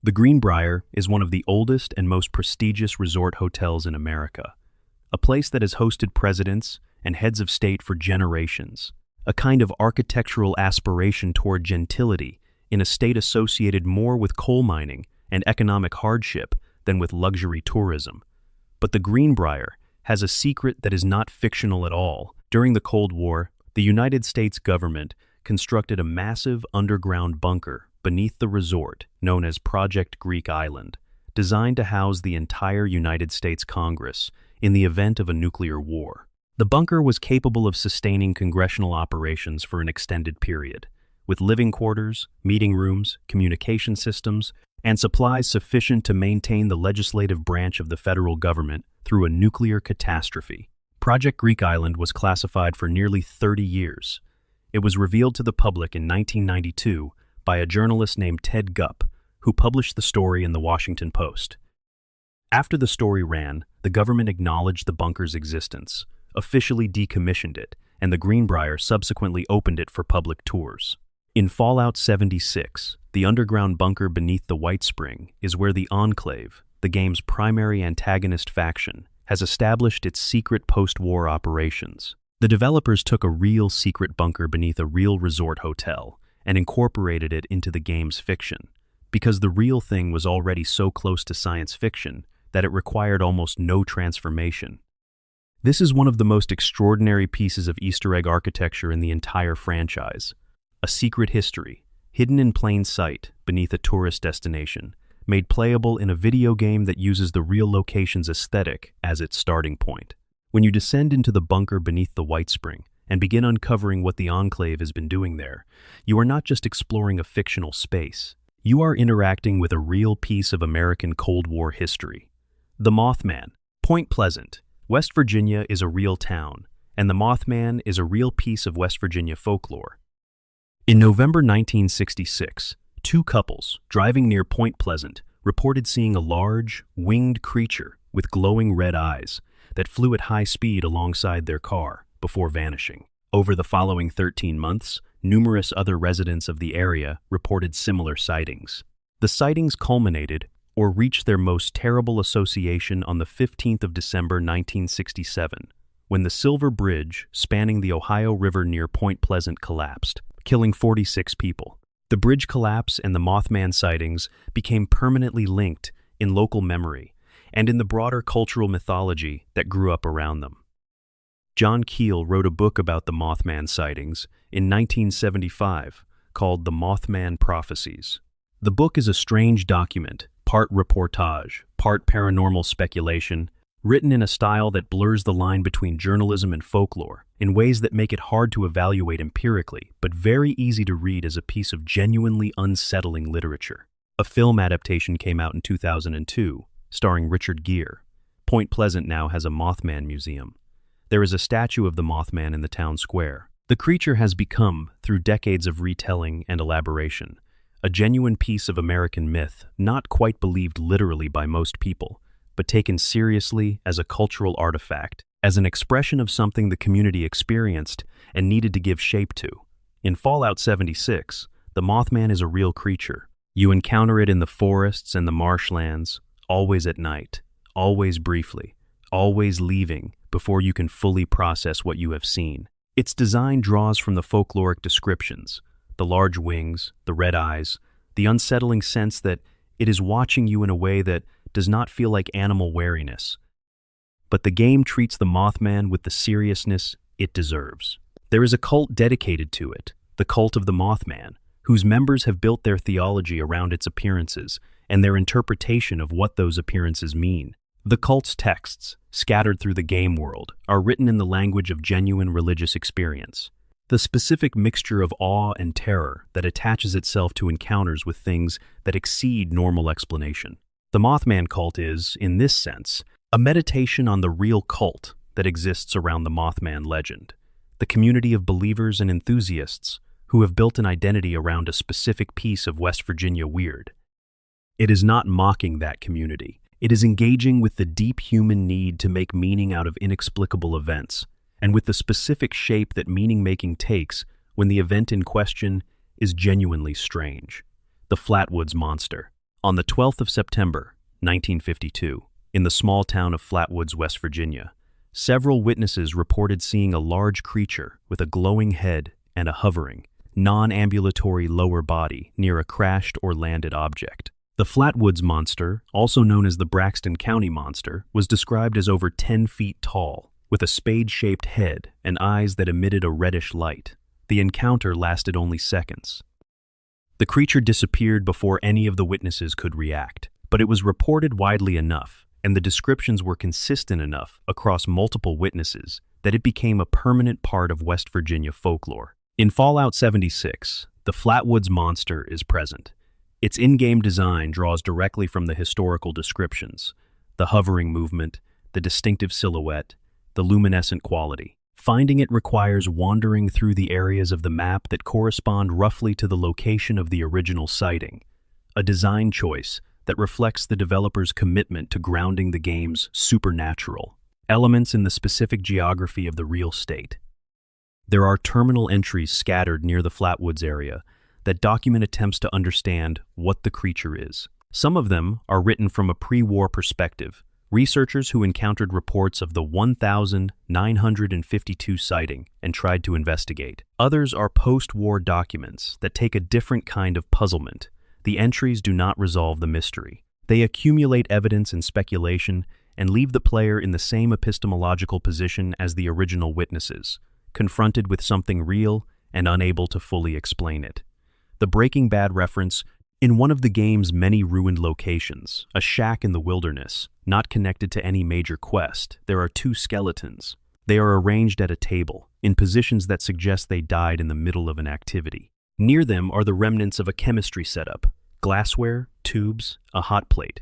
The Greenbrier is one of the oldest and most prestigious resort hotels in America. a place that has hosted presidents and heads of state for generations, a kind of architectural aspiration toward gentility in a state associated more with coal mining and economic hardship than with luxury tourism. But the Greenbrier has a secret that is not fictional at all. During the Cold War, the United States government constructed a massive underground bunker beneath the resort known as Project Greek Island, designed to house the entire United States Congress in the event of a nuclear war. The bunker was capable of sustaining congressional operations for an extended period, with living quarters, meeting rooms, communication systems, and supplies sufficient to maintain the legislative branch of the federal government through a nuclear catastrophe. Project Greek Island was classified for nearly 30 years. It was revealed to the public in 1992 by a journalist named Ted Gupp, who published the story in the Washington Post. After the story ran, the government acknowledged the bunker's existence, officially decommissioned it, and the Greenbrier subsequently opened it for public tours. In Fallout 76, the underground bunker beneath the White Spring is where the Enclave, the game's primary antagonist faction, has established its secret post-war operations. The developers took a real secret bunker beneath a real resort hotel and incorporated it into the game's fiction, because the real thing was already so close to science fiction that it required almost no transformation. This is one of the most extraordinary pieces of Easter egg architecture in the entire franchise. A secret history, hidden in plain sight beneath a tourist destination, made playable in a video game that uses the real location's aesthetic as its starting point. When you descend into the bunker beneath the White Spring and begin uncovering what the Enclave has been doing there, you are not just exploring a fictional space. You are interacting with a real piece of American Cold War history. The Mothman, Point Pleasant, West Virginia is a real town, and the Mothman is a real piece of West Virginia folklore. In November 1966, two couples driving near Point Pleasant reported seeing a large, winged creature with glowing red eyes that flew at high speed alongside their car before vanishing. Over the following 13 months, numerous other residents of the area reported similar sightings. The sightings culminated or reached their most terrible association on the 15th of December 1967, when the Silver Bridge spanning the Ohio River near Point Pleasant collapsed, killing 46 people. The bridge collapse and the Mothman sightings became permanently linked in local memory and in the broader cultural mythology that grew up around them. John Keel wrote a book about the Mothman sightings in 1975 called The Mothman Prophecies. The book is a strange document, part reportage, part paranormal speculation, written in a style that blurs the line between journalism and folklore in ways that make it hard to evaluate empirically, but very easy to read as a piece of genuinely unsettling literature. A film adaptation came out in 2002, starring Richard Gere. Point Pleasant now has a Mothman museum. There is a statue of the Mothman in the town square. The creature has become, through decades of retelling and elaboration, a genuine piece of American myth, not quite believed literally by most people, but taken seriously as a cultural artifact, as an expression of something the community experienced and needed to give shape to. In Fallout 76, the Mothman is a real creature. You encounter it in the forests and the marshlands, always at night, always briefly, always leaving before you can fully process what you have seen. Its design draws from the folkloric descriptions, the large wings, the red eyes, the unsettling sense that it is watching you in a way that does not feel like animal wariness. But the game treats the Mothman with the seriousness it deserves. There is a cult dedicated to it, the Cult of the Mothman, whose members have built their theology around its appearances and their interpretation of what those appearances mean. The cult's texts, scattered through the game world, are written in the language of genuine religious experience. The specific mixture of awe and terror that attaches itself to encounters with things that exceed normal explanation. The Mothman cult is, in this sense, a meditation on the real cult that exists around the Mothman legend, the community of believers and enthusiasts who have built an identity around a specific piece of West Virginia weird. It is not mocking that community. It is engaging with the deep human need to make meaning out of inexplicable events, and with the specific shape that meaning-making takes when the event in question is genuinely strange. The Flatwoods Monster. On the 12th of September, 1952, in the small town of Flatwoods, West Virginia, Several witnesses reported seeing a large creature with a glowing head and a hovering, non-ambulatory lower body near a crashed or landed object. The Flatwoods Monster, also known as the Braxton County Monster, was described as over 10 feet tall, with a spade-shaped head and eyes that emitted a reddish light. The encounter lasted only seconds. The creature disappeared before any of the witnesses could react, but it was reported widely enough, and the descriptions were consistent enough across multiple witnesses that it became a permanent part of West Virginia folklore. In Fallout 76, the Flatwoods Monster is present. Its in-game design draws directly from the historical descriptions, the hovering movement, the distinctive silhouette, the luminescent quality. Finding it requires wandering through the areas of the map that correspond roughly to the location of the original sighting, a design choice that reflects the developer's commitment to grounding the game's supernatural elements in the specific geography of the real state. There are terminal entries scattered near the Flatwoods area that document attempts to understand what the creature is. Some of them are written from a pre-war perspective, researchers who encountered reports of the 1,952 sighting and tried to investigate. Others are post-war documents that take a different kind of puzzlement. The entries do not resolve the mystery. They accumulate evidence and speculation and leave the player in the same epistemological position as the original witnesses, confronted with something real and unable to fully explain it. The Breaking Bad reference, in one of the game's many ruined locations, a shack in the wilderness, not connected to any major quest, there are two skeletons. They are arranged at a table, in positions that suggest they died in the middle of an activity. Near them are the remnants of a chemistry setup, glassware, tubes, a hot plate.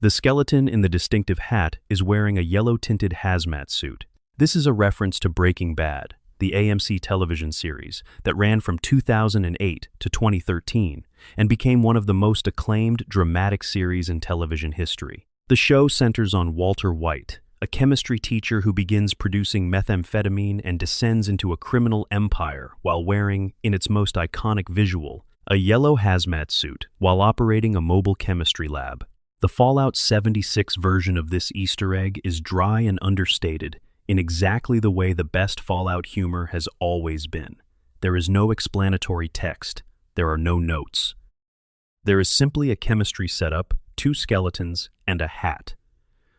The skeleton in the distinctive hat is wearing a yellow-tinted hazmat suit. This is a reference to Breaking Bad, the AMC television series that ran from 2008 to 2013 and became one of the most acclaimed dramatic series in television history. The show centers on Walter White, a chemistry teacher who begins producing methamphetamine and descends into a criminal empire while wearing, in its most iconic visual, a yellow hazmat suit while operating a mobile chemistry lab. The Fallout 76 version of this Easter egg is dry and understated in exactly the way the best Fallout humor has always been. There is no explanatory text. There are no notes. There is simply a chemistry setup, two skeletons, and a hat.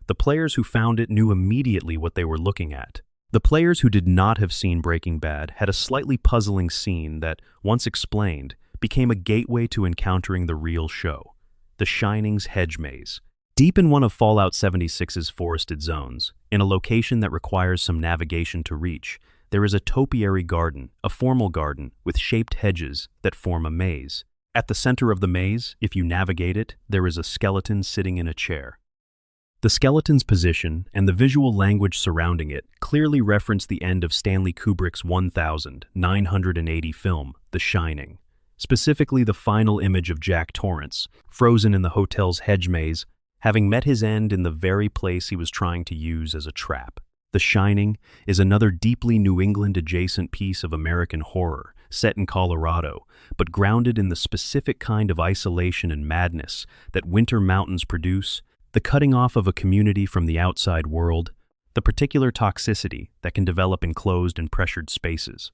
The players who found it knew immediately what they were looking at. The players who did not have seen Breaking Bad had a slightly puzzling scene that, once explained, became a gateway to encountering the real show, the Shining's hedge maze. Deep in one of Fallout 76's forested zones, in a location that requires some navigation to reach, there is a topiary garden, a formal garden with shaped hedges that form a maze. At the center of the maze, if you navigate it, there is a skeleton sitting in a chair. The skeleton's position and the visual language surrounding it clearly reference the end of Stanley Kubrick's 1980 film, The Shining. Specifically the final image of Jack Torrance, frozen in the hotel's hedge maze, having met his end in the very place he was trying to use as a trap. The Shining is another deeply New England-adjacent piece of American horror, set in Colorado, but grounded in the specific kind of isolation and madness that winter mountains produce, the cutting off of a community from the outside world, the particular toxicity that can develop in closed and pressured spaces.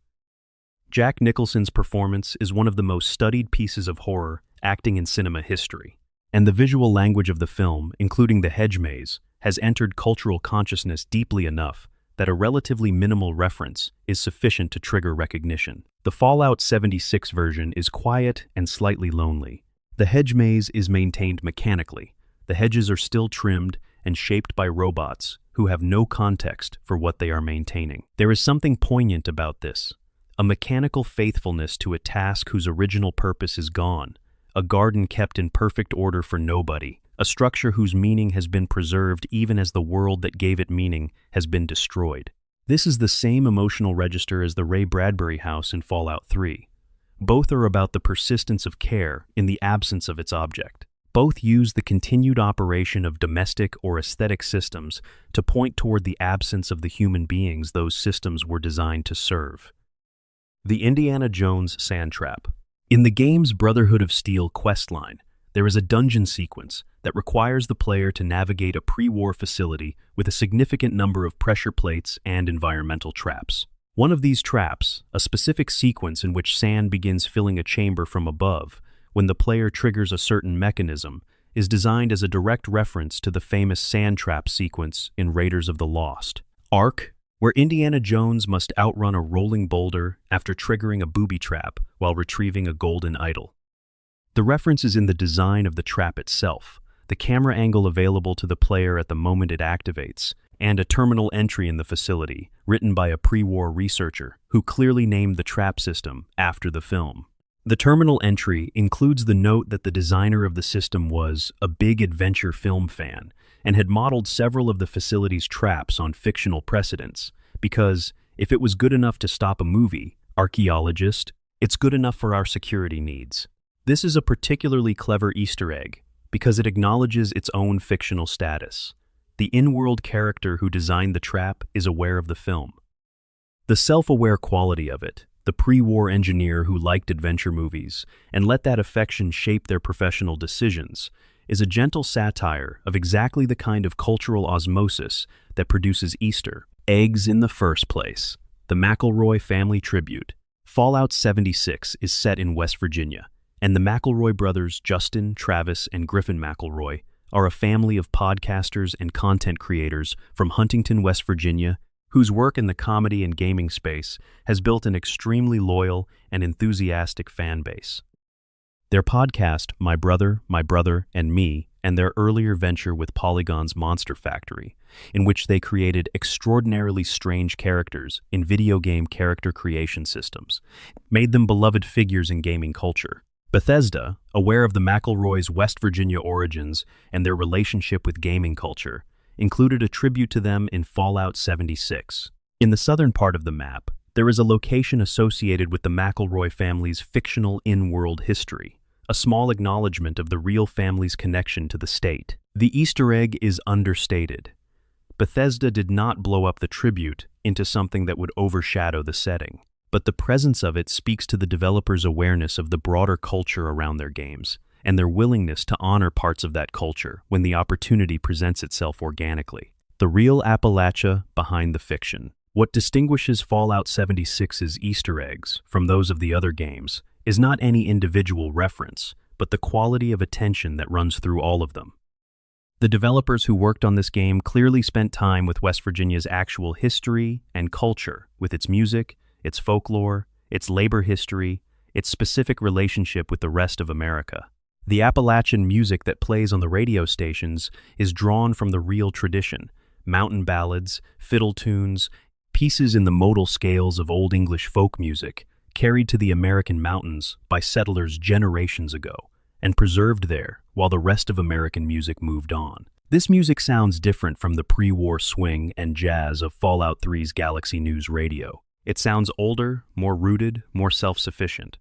Jack Nicholson's performance is one of the most studied pieces of horror acting in cinema history, and the visual language of the film, including the hedge maze, has entered cultural consciousness deeply enough that a relatively minimal reference is sufficient to trigger recognition. The Fallout 76 version is quiet and slightly lonely. The hedge maze is maintained mechanically. The hedges are still trimmed and shaped by robots who have no context for what they are maintaining. There is something poignant about this, a mechanical faithfulness to a task whose original purpose is gone, a garden kept in perfect order for nobody, a structure whose meaning has been preserved even as the world that gave it meaning has been destroyed. This is the same emotional register as the Ray Bradbury house in Fallout 3. Both are about the persistence of care in the absence of its object. Both use the continued operation of domestic or aesthetic systems to point toward the absence of the human beings those systems were designed to serve. The Indiana Jones Sand Trap. In the game's Brotherhood of Steel questline, There is a dungeon sequence that requires the player to navigate a pre-war facility with a significant number of pressure plates and environmental traps. One of these traps, a specific sequence in which sand begins filling a chamber from above when the player triggers a certain mechanism, is designed as a direct reference to the famous sand trap sequence in Raiders of the Lost Ark, where Indiana Jones must outrun a rolling boulder after triggering a booby trap while retrieving a golden idol. The reference is in the design of the trap itself, the camera angle available to the player at the moment it activates, and a terminal entry in the facility, written by a pre-war researcher who clearly named the trap system after the film. The terminal entry includes the note that the designer of the system was a big adventure film fan and had modeled several of the facility's traps on fictional precedents, because if it was good enough to stop a movie, archaeologist, it's good enough for our security needs. This is a particularly clever Easter egg because it acknowledges its own fictional status. The in-world character who designed the trap is aware of the film. The self-aware quality of it, the pre-war engineer who liked adventure movies and let that affection shape their professional decisions, is a gentle satire of exactly the kind of cultural osmosis that produces Easter eggs in the first place. The McElroy family tribute. Fallout 76 is set in West Virginia, and the McElroy brothers, Justin, Travis, and Griffin McElroy, are a family of podcasters and content creators from Huntington, West Virginia, whose work in the comedy and gaming space has built an extremely loyal and enthusiastic fan base. Their podcast, My Brother, and Me, and their earlier venture with Polygon's Monster Factory, in which they created extraordinarily strange characters in video game character creation systems, made them beloved figures in gaming culture. Bethesda, aware of the McElroys' West Virginia origins and their relationship with gaming culture, included a tribute to them in Fallout 76. In the southern part of the map, there is a location associated with the McElroy family's fictional in-world history, a small acknowledgement of the real family's connection to the state. The Easter egg is understated. Bethesda did not blow up the tribute into something that would overshadow the setting, but the presence of it speaks to the developers' awareness of the broader culture around their games and their willingness to honor parts of that culture when the opportunity presents itself organically. The real Appalachia behind the fiction. What distinguishes Fallout 76's Easter eggs from those of the other games is not any individual reference, but the quality of attention that runs through all of them. The developers who worked on this game clearly spent time with West Virginia's actual history and culture, with its music, its folklore, its labor history, its specific relationship with the rest of America. The Appalachian music that plays on the radio stations is drawn from the real tradition: mountain ballads, fiddle tunes, pieces in the modal scales of Old English folk music, carried to the American mountains by settlers generations ago, and preserved there while the rest of American music moved on. This music sounds different from the pre-war swing and jazz of Fallout 3's Galaxy News Radio. It sounds older, more rooted, more self-sufficient.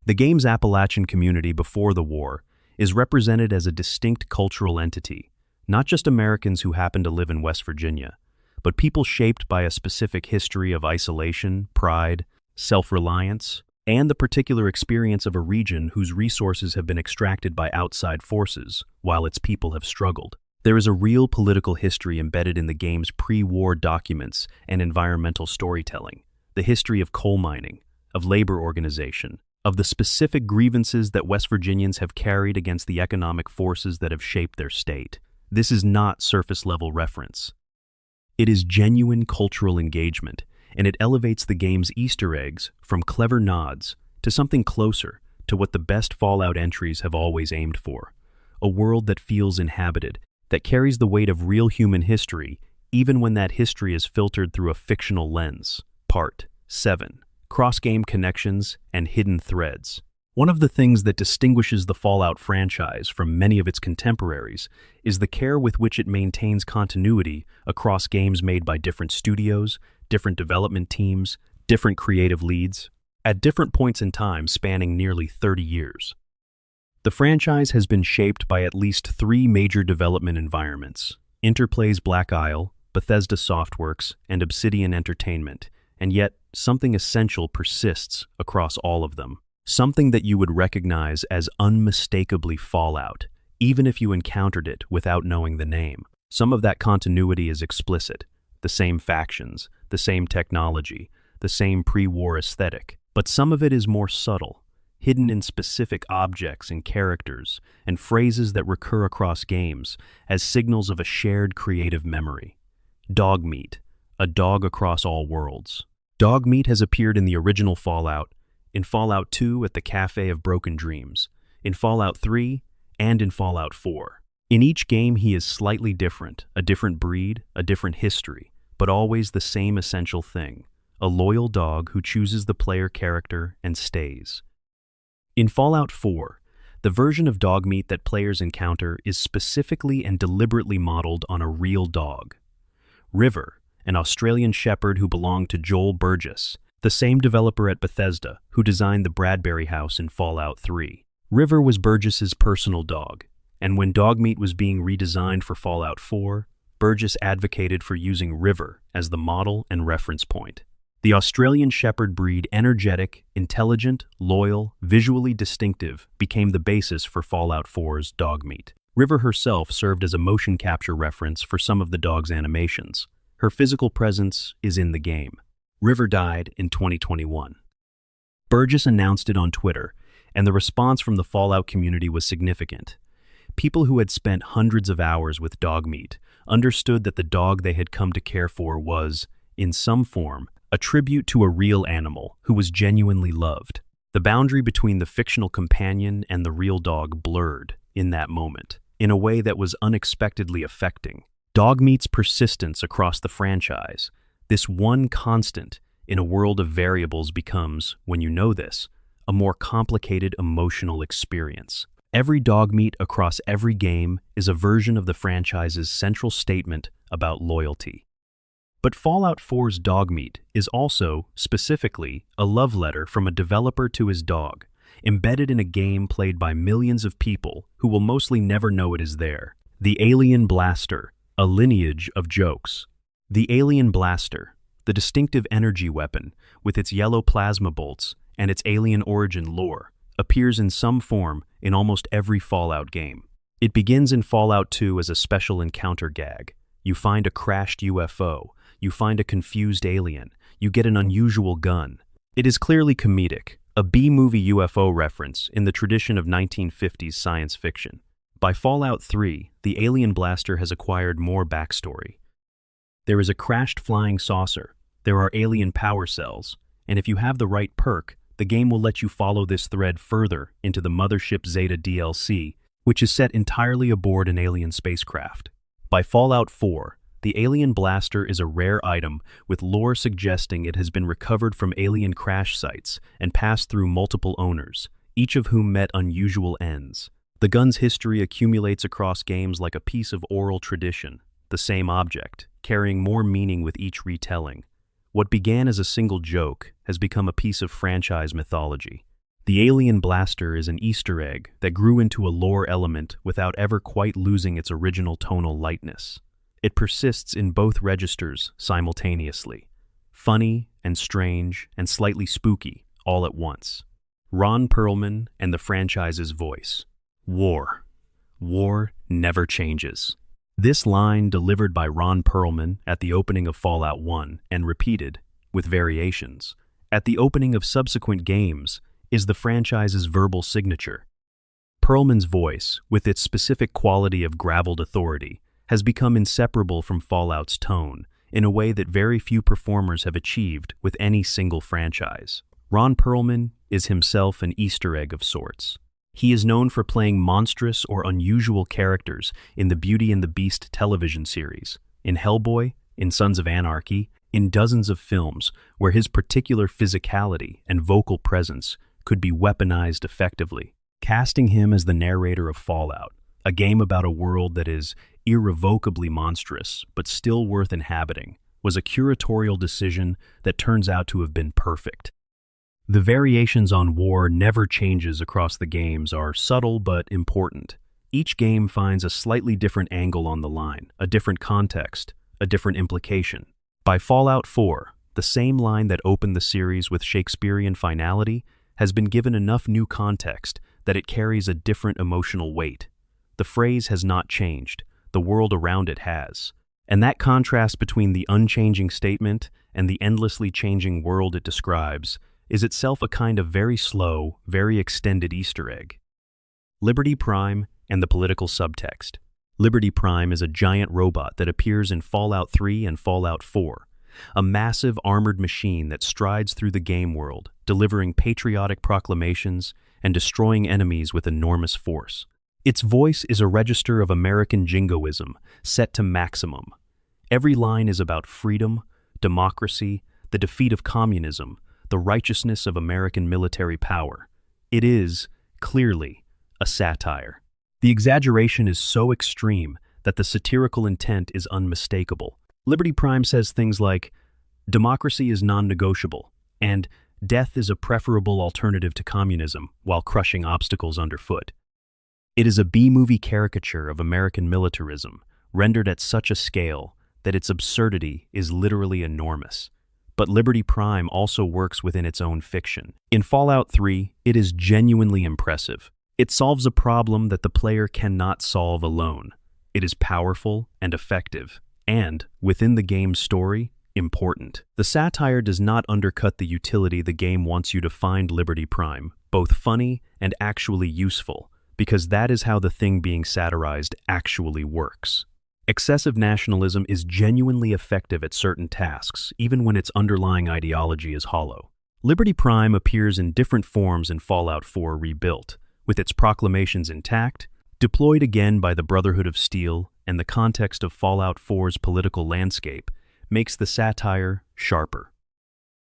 The game's Appalachian community before the war is represented as a distinct cultural entity, not just Americans who happen to live in West Virginia, but people shaped by a specific history of isolation, pride, self-reliance, and the particular experience of a region whose resources have been extracted by outside forces while its people have struggled. There is a real political history embedded in the game's pre-war documents and environmental storytelling, the history of coal mining, of labor organization, of the specific grievances that West Virginians have carried against the economic forces that have shaped their state. This is not surface-level reference. It is genuine cultural engagement, and it elevates the game's Easter eggs from clever nods to something closer to what the best Fallout entries have always aimed for: a world that feels inhabited, that carries the weight of real human history, even when that history is filtered through a fictional lens. Part 7. Cross-game connections and hidden threads. One of the things that distinguishes the Fallout franchise from many of its contemporaries is the care with which it maintains continuity across games made by different studios, different development teams, different creative leads, at different points in time spanning nearly 30 years. The franchise has been shaped by at least 3 major development environments: Interplay's Black Isle, Bethesda Softworks, and Obsidian Entertainment, and yet something essential persists across all of them. something that you would recognize as unmistakably Fallout, even if you encountered it without knowing the name. Some of that continuity is explicit: the same factions, the same technology, the same pre-war aesthetic. But some of it is more subtle, hidden in specific objects and characters and phrases that recur across games as signals of a shared creative memory. Dog meat, a dog across all worlds. Dog meat has appeared in the original Fallout, in Fallout 2 at the Cafe of Broken Dreams, in Fallout 3, and in Fallout 4. In each game he is slightly different, a different breed, a different history, but always the same essential thing: a loyal dog who chooses the player character and stays. In Fallout 4, the version of dog meat that players encounter is specifically and deliberately modeled on a real dog. River, an Australian shepherd who belonged to Joel Burgess, the same developer at Bethesda who designed the Bradbury house in Fallout 3. River was Burgess's personal dog, and when dog meat was being redesigned for Fallout 4, Burgess advocated for using River as the model and reference point. The Australian Shepherd breed, energetic, intelligent, loyal, visually distinctive, became the basis for Fallout 4's dog meat. River herself served as a motion capture reference for some of the dog's animations. Her physical presence is in the game. River died in 2021. Burgess announced it on Twitter, and the response from the Fallout community was significant. People who had spent hundreds of hours with dog meat understood that the dog they had come to care for was, in some form, a tribute to a real animal who was genuinely loved. The boundary between the fictional companion and the real dog blurred in that moment, in a way that was unexpectedly affecting. Dog meat's persistence across the franchise, this one constant in a world of variables, becomes, when you know this, a more complicated emotional experience. Every dog meat across every game is a version of the franchise's central statement about loyalty. But Fallout 4's dog meat is also, specifically, a love letter from a developer to his dog, embedded in a game played by millions of people who will mostly never know it is there. The Alien Blaster, a lineage of jokes. The Alien Blaster, the distinctive energy weapon with its yellow plasma bolts and its alien origin lore, appears in some form in almost every Fallout game. It begins in Fallout 2 as a special encounter gag. You find a crashed UFO, you find a confused alien, you get an unusual gun. It is clearly comedic, a B-movie UFO reference in the tradition of 1950s science fiction. By Fallout 3, the Alien Blaster has acquired more backstory. There is a crashed flying saucer, there are alien power cells, and if you have the right perk, the game will let you follow this thread further into the Mothership Zeta DLC, which is set entirely aboard an alien spacecraft. By Fallout 4, the Alien Blaster is a rare item with lore suggesting it has been recovered from alien crash sites and passed through multiple owners, each of whom met unusual ends. The gun's history accumulates across games like a piece of oral tradition, the same object, carrying more meaning with each retelling. What began as a single joke has become a piece of franchise mythology. The Alien Blaster is an Easter egg that grew into a lore element without ever quite losing its original tonal lightness. It persists in both registers simultaneously, funny and strange and slightly spooky all at once. Ron Perlman and the franchise's voice. War. War never changes. This line, delivered by Ron Perlman at the opening of Fallout 1 and repeated, with variations, at the opening of subsequent games, is the franchise's verbal signature. Perlman's voice, with its specific quality of graveled authority, has become inseparable from Fallout's tone in a way that very few performers have achieved with any single franchise. Ron Perlman is himself an Easter egg of sorts. He is known for playing monstrous or unusual characters in the Beauty and the Beast television series, in Hellboy, in Sons of Anarchy, in dozens of films where his particular physicality and vocal presence could be weaponized effectively. Casting him as the narrator of Fallout, a game about a world that is irrevocably monstrous but still worth inhabiting, was a curatorial decision that turns out to have been perfect. The variations on war never changes across the games are subtle but important. Each game finds a slightly different angle on the line, a different context, a different implication. By Fallout 4, the same line that opened the series with Shakespearean finality has been given enough new context that it carries a different emotional weight. The phrase has not changed, the world around it has. And that contrast between the unchanging statement and the endlessly changing world it describes is itself a kind of very slow, very extended Easter egg. Liberty Prime and the political subtext. Liberty Prime is a giant robot that appears in Fallout 3 and Fallout 4, a massive armored machine that strides through the game world, delivering patriotic proclamations and destroying enemies with enormous force. Its voice is a register of American jingoism set to maximum. Every line is about freedom, democracy, the defeat of communism, the righteousness of American military power. It is, clearly, a satire. The exaggeration is so extreme that the satirical intent is unmistakable. Liberty Prime says things like, "Democracy is non-negotiable," and "Death is a preferable alternative to communism," while crushing obstacles underfoot. It is a B-movie caricature of American militarism, rendered at such a scale that its absurdity is literally enormous. But Liberty Prime also works within its own fiction. In Fallout 3, it is genuinely impressive. It solves a problem that the player cannot solve alone. It is powerful and effective, and, within the game's story, important. The satire does not undercut the utility the game wants you to find Liberty Prime, both funny and actually useful, because that is how the thing being satirized actually works. Excessive nationalism is genuinely effective at certain tasks, even when its underlying ideology is hollow. Liberty Prime appears in different forms in Fallout 4 Rebuilt, with its proclamations intact, deployed again by the Brotherhood of Steel, and the context of Fallout 4's political landscape makes the satire sharper.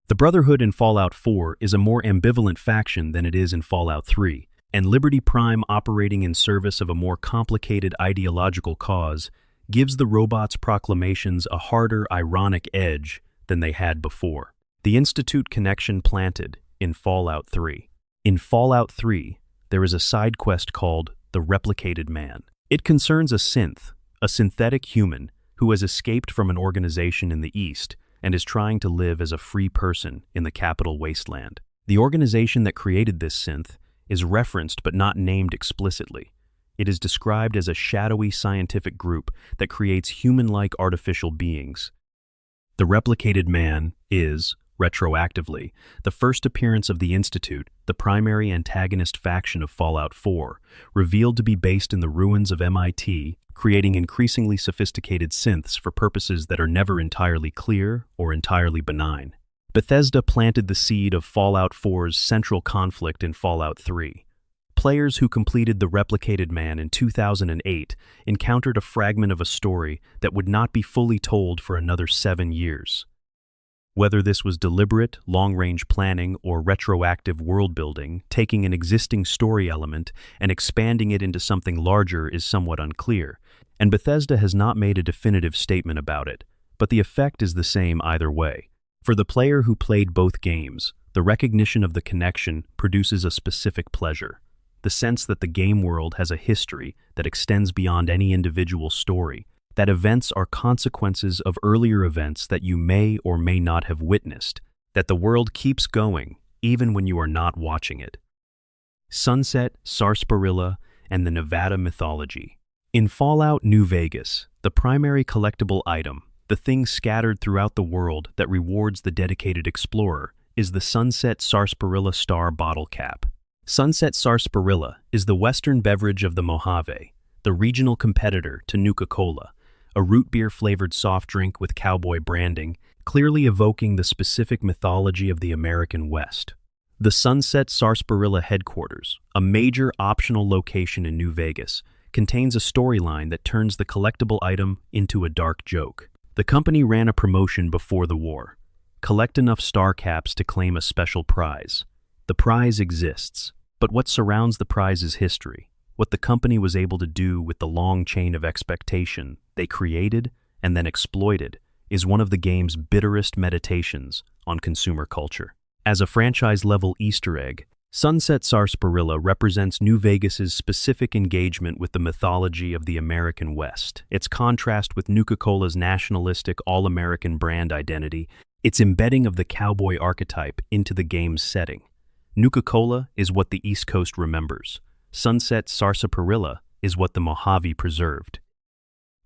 The Brotherhood in Fallout 4 is a more ambivalent faction than it is in Fallout 3, and Liberty Prime operating in service of a more complicated ideological cause gives the robot's proclamations a harder, ironic edge than they had before. The Institute connection planted in Fallout 3. In Fallout 3, there is a side quest called The Replicated Man. It concerns a synth, a synthetic human who has escaped from an organization in the East and is trying to live as a free person in the capital wasteland. The organization that created this synth is referenced but not named explicitly. It is described as a shadowy scientific group that creates human-like artificial beings. The Replicated Man is, retroactively, the first appearance of the Institute, the primary antagonist faction of Fallout 4, revealed to be based in the ruins of MIT, creating increasingly sophisticated synths for purposes that are never entirely clear or entirely benign. Bethesda planted the seed of Fallout 4's central conflict in Fallout 3. Players who completed The Replicated Man in 2008 encountered a fragment of a story that would not be fully told for another 7 years. Whether this was deliberate, long-range planning or retroactive world-building, taking an existing story element and expanding it into something larger is somewhat unclear, and Bethesda has not made a definitive statement about it, but the effect is the same either way. For the player who played both games, the recognition of the connection produces a specific pleasure. The sense that the game world has a history that extends beyond any individual story, that events are consequences of earlier events that you may or may not have witnessed, that the world keeps going even when you are not watching it. Sunset, Sarsaparilla, and the Nevada mythology. In Fallout New Vegas, the primary collectible item, the thing scattered throughout the world that rewards the dedicated explorer, is the Sunset Sarsaparilla Star bottle cap. Sunset Sarsaparilla is the Western beverage of the Mojave, the regional competitor to Nuka-Cola, a root beer-flavored soft drink with cowboy branding, clearly evoking the specific mythology of the American West. The Sunset Sarsaparilla headquarters, a major optional location in New Vegas, contains a storyline that turns the collectible item into a dark joke. The company ran a promotion before the war. Collect enough star caps to claim a special prize. The prize exists, but what surrounds the prize is history. What the company was able to do with the long chain of expectation they created and then exploited is one of the game's bitterest meditations on consumer culture. As a franchise-level Easter egg, Sunset Sarsaparilla represents New Vegas's specific engagement with the mythology of the American West, its contrast with Nuka-Cola's nationalistic all-American brand identity, its embedding of the cowboy archetype into the game's setting. Nuka-Cola is what the East Coast remembers. Sunset Sarsaparilla is what the Mojave preserved.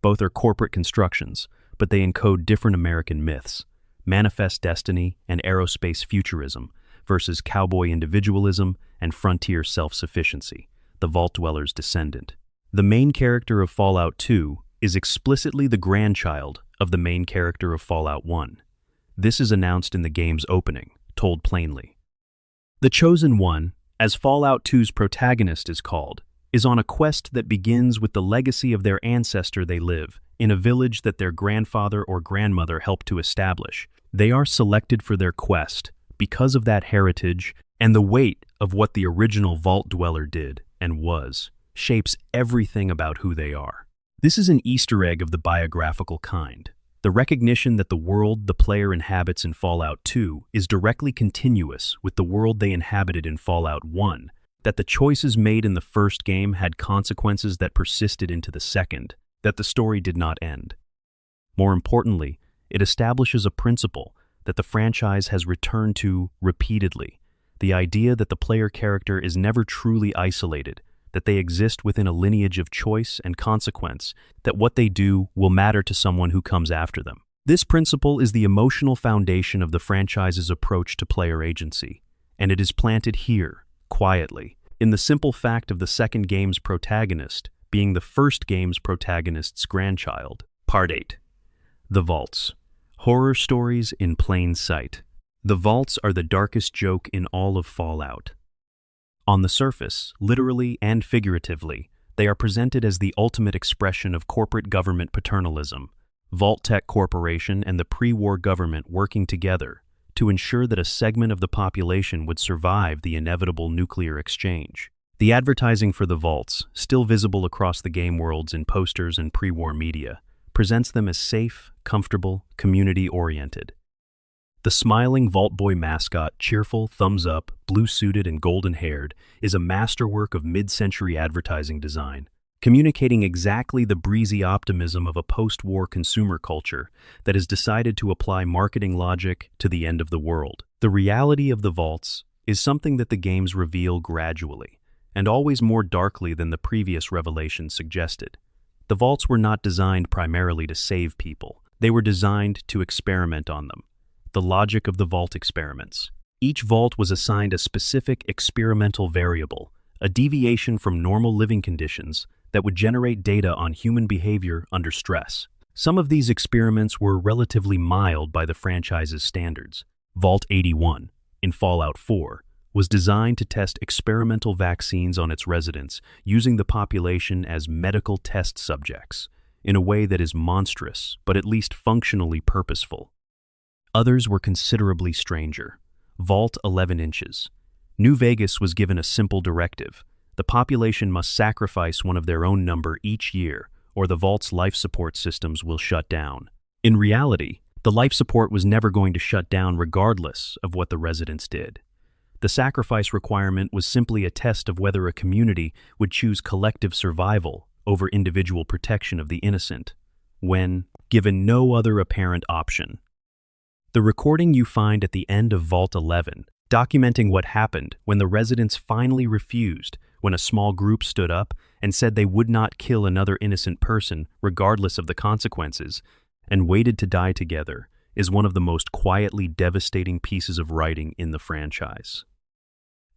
Both are corporate constructions, but they encode different American myths: manifest destiny and aerospace futurism versus cowboy individualism and frontier self-sufficiency, the Vault Dweller's descendant. The main character of Fallout 2 is explicitly the grandchild of the main character of Fallout 1. This is announced in the game's opening, told plainly. The Chosen One, as Fallout 2's protagonist is called, is on a quest that begins with the legacy of their ancestor. They live in a village that their grandfather or grandmother helped to establish. They are selected for their quest because of that heritage, and the weight of what the original Vault Dweller did and was shapes everything about who they are. This is an Easter egg of the biographical kind. The recognition that the world the player inhabits in Fallout 2 is directly continuous with the world they inhabited in Fallout 1, that the choices made in the first game had consequences that persisted into the second, that the story did not end. More importantly, it establishes a principle that the franchise has returned to repeatedly: the idea that the player character is never truly isolated, that they exist within a lineage of choice and consequence, that what they do will matter to someone who comes after them. This principle is the emotional foundation of the franchise's approach to player agency, and it is planted here, quietly, in the simple fact of the second game's protagonist being the first game's protagonist's grandchild. Part 8. The Vaults. Horror stories in plain sight. The Vaults are the darkest joke in all of Fallout. On the surface, literally and figuratively, they are presented as the ultimate expression of corporate government paternalism, Vault-Tec Corporation and the pre-war government working together to ensure that a segment of the population would survive the inevitable nuclear exchange. The advertising for the Vaults, still visible across the game worlds in posters and pre-war media, presents them as safe, comfortable, community-oriented. The smiling Vault Boy mascot, cheerful, thumbs-up, blue-suited and golden-haired, is a masterwork of mid-century advertising design, communicating exactly the breezy optimism of a post-war consumer culture that has decided to apply marketing logic to the end of the world. The reality of the Vaults is something that the games reveal gradually, and always more darkly than the previous revelations suggested. The Vaults were not designed primarily to save people. They were designed to experiment on them. The logic of the Vault experiments. Each Vault was assigned a specific experimental variable, a deviation from normal living conditions that would generate data on human behavior under stress. Some of these experiments were relatively mild by the franchise's standards. Vault 81, in Fallout 4, was designed to test experimental vaccines on its residents, using the population as medical test subjects, in a way that is monstrous, but at least functionally purposeful. Others were considerably stranger. Vault 11 inches. New Vegas was given a simple directive: the population must sacrifice one of their own number each year, or the Vault's life support systems will shut down. In reality, the life support was never going to shut down regardless of what the residents did. The sacrifice requirement was simply a test of whether a community would choose collective survival over individual protection of the innocent, when given no other apparent option. The recording you find at the end of Vault 11, documenting what happened when the residents finally refused, when a small group stood up and said they would not kill another innocent person regardless of the consequences, and waited to die together, is one of the most quietly devastating pieces of writing in the franchise.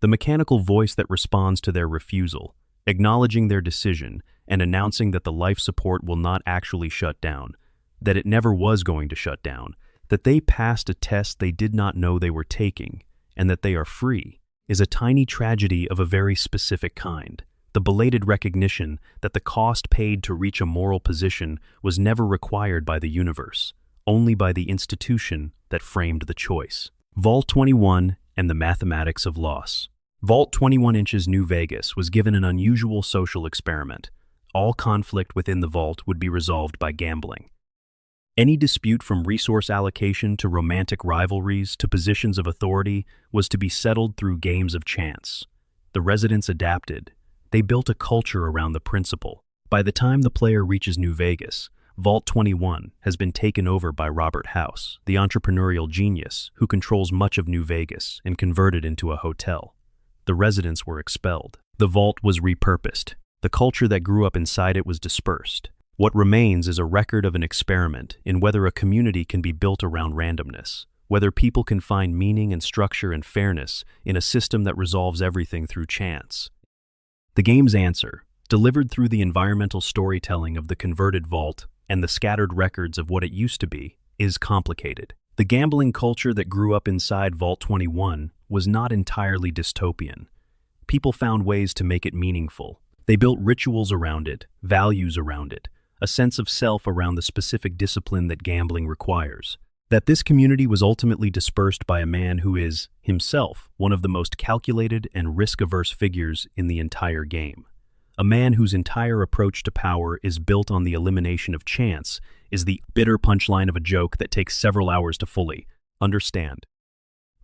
The mechanical voice that responds to their refusal, acknowledging their decision and announcing that the life support will not actually shut down, that it never was going to shut down, that they passed a test they did not know they were taking, and that they are free, is a tiny tragedy of a very specific kind. The belated recognition that the cost paid to reach a moral position was never required by the universe, only by the institution that framed the choice. Vault 21 and the mathematics of loss. Vault 21 inches New Vegas was given an unusual social experiment. All conflict within the vault would be resolved by gambling. Any dispute from resource allocation to romantic rivalries to positions of authority was to be settled through games of chance. The residents adapted. They built a culture around the principle. By the time the player reaches New Vegas, Vault 21 has been taken over by Robert House, the entrepreneurial genius who controls much of New Vegas and converted into a hotel. The residents were expelled. The vault was repurposed. The culture that grew up inside it was dispersed. What remains is a record of an experiment in whether a community can be built around randomness, whether people can find meaning and structure and fairness in a system that resolves everything through chance. The game's answer, delivered through the environmental storytelling of the converted vault and the scattered records of what it used to be, is complicated. The gambling culture that grew up inside Vault 21 was not entirely dystopian. People found ways to make it meaningful. They built rituals around it, values around it, a sense of self around the specific discipline that gambling requires. That this community was ultimately dispersed by a man who is, himself, one of the most calculated and risk-averse figures in the entire game. A man whose entire approach to power is built on the elimination of chance is the bitter punchline of a joke that takes several hours to fully understand.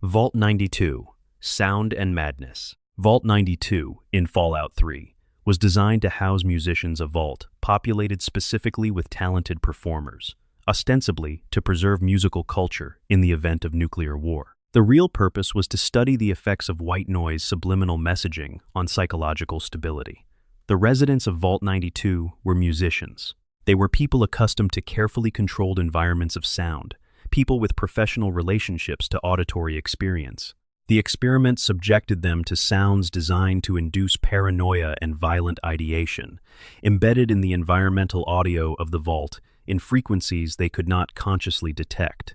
Vault 92, Sound and Madness. Vault 92, in Fallout 3, was designed to house musicians of Vault, populated specifically with talented performers, ostensibly to preserve musical culture in the event of nuclear war. The real purpose was to study the effects of white noise subliminal messaging on psychological stability. The residents of Vault 92 were musicians. They were people accustomed to carefully controlled environments of sound, people with professional relationships to auditory experience. The experiment subjected them to sounds designed to induce paranoia and violent ideation, embedded in the environmental audio of the vault in frequencies they could not consciously detect.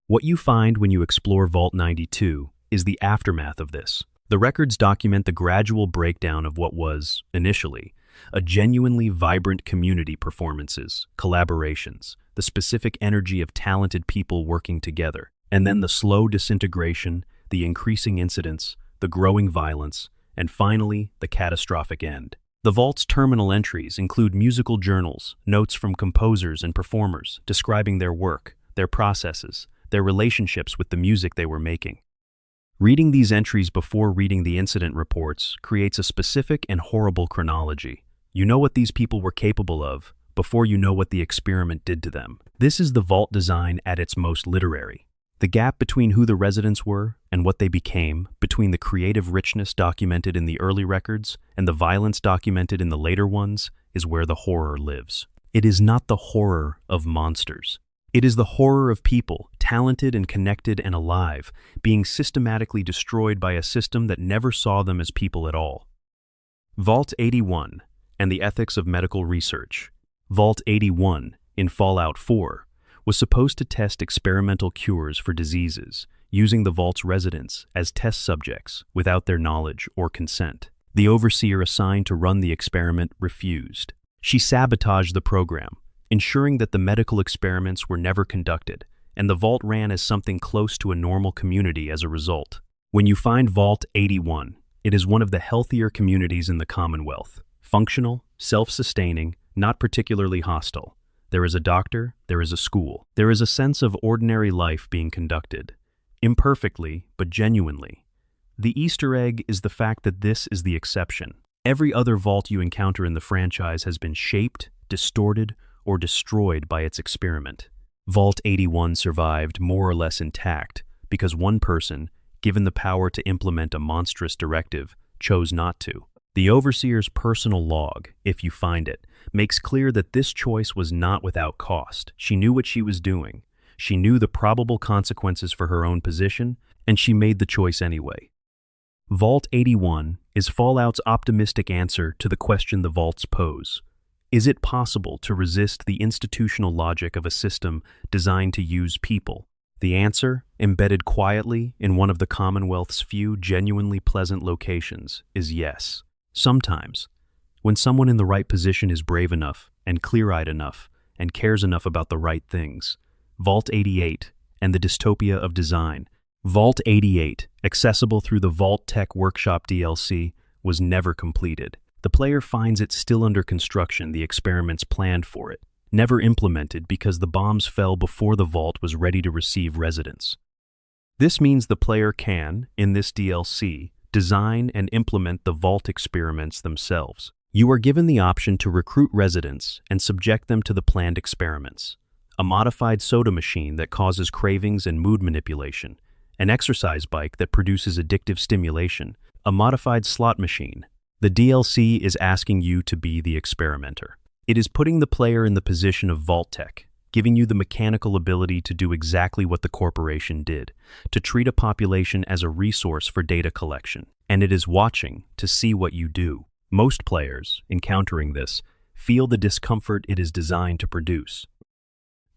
What you find when you explore Vault 92 is the aftermath of this. The records document the gradual breakdown of what was, initially, a genuinely vibrant community performances, collaborations, the specific energy of talented people working together, and then the slow disintegration, the increasing incidents, the growing violence, and finally, the catastrophic end. The Vault's terminal entries include musical journals, notes from composers and performers describing their work, their processes, their relationships with the music they were making. Reading these entries before reading the incident reports creates a specific and horrible chronology. You know what these people were capable of before you know what the experiment did to them. This is the Vault design at its most literary. The gap between who the residents were and what they became, between the creative richness documented in the early records and the violence documented in the later ones, is where the horror lives. It is not the horror of monsters. It is the horror of people, talented and connected and alive, being systematically destroyed by a system that never saw them as people at all. Vault 81 and the ethics of medical research. Vault 81, in Fallout 4, was supposed to test experimental cures for diseases, using the Vault's residents as test subjects without their knowledge or consent. The overseer assigned to run the experiment refused. She sabotaged the program, ensuring that the medical experiments were never conducted, and the Vault ran as something close to a normal community as a result. When you find Vault 81, it is one of the healthier communities in the Commonwealth. Functional, self-sustaining, not particularly hostile. There is a doctor, there is a school. There is a sense of ordinary life being conducted. Imperfectly, but genuinely. The Easter egg is the fact that this is the exception. Every other Vault you encounter in the franchise has been shaped, distorted, or destroyed by its experiment. Vault 81 survived more or less intact because one person, given the power to implement a monstrous directive, chose not to. The Overseer's personal log, if you find it, makes clear that this choice was not without cost. She knew what she was doing. She knew the probable consequences for her own position, and she made the choice anyway. Vault 81 is Fallout's optimistic answer to the question the Vaults pose. Is it possible to resist the institutional logic of a system designed to use people? The answer, embedded quietly in one of the Commonwealth's few genuinely pleasant locations, is yes. Sometimes, when someone in the right position is brave enough and clear-eyed enough and cares enough about the right things. Vault 88 and the dystopia of design. Vault 88, accessible through the Vault-Tec Workshop DLC, was never completed. The player finds it still under construction, the experiments planned for it, never implemented because the bombs fell before the Vault was ready to receive residents. This means the player can, in this DLC, design and implement the Vault experiments themselves. You are given the option to recruit residents and subject them to the planned experiments. A modified soda machine that causes cravings and mood manipulation, an exercise bike that produces addictive stimulation, a modified slot machine. The DLC is asking you to be the experimenter. It is putting the player in the position of Vault-Tec, giving you the mechanical ability to do exactly what the corporation did, to treat a population as a resource for data collection. And it is watching to see what you do. Most players, encountering this, feel the discomfort it is designed to produce.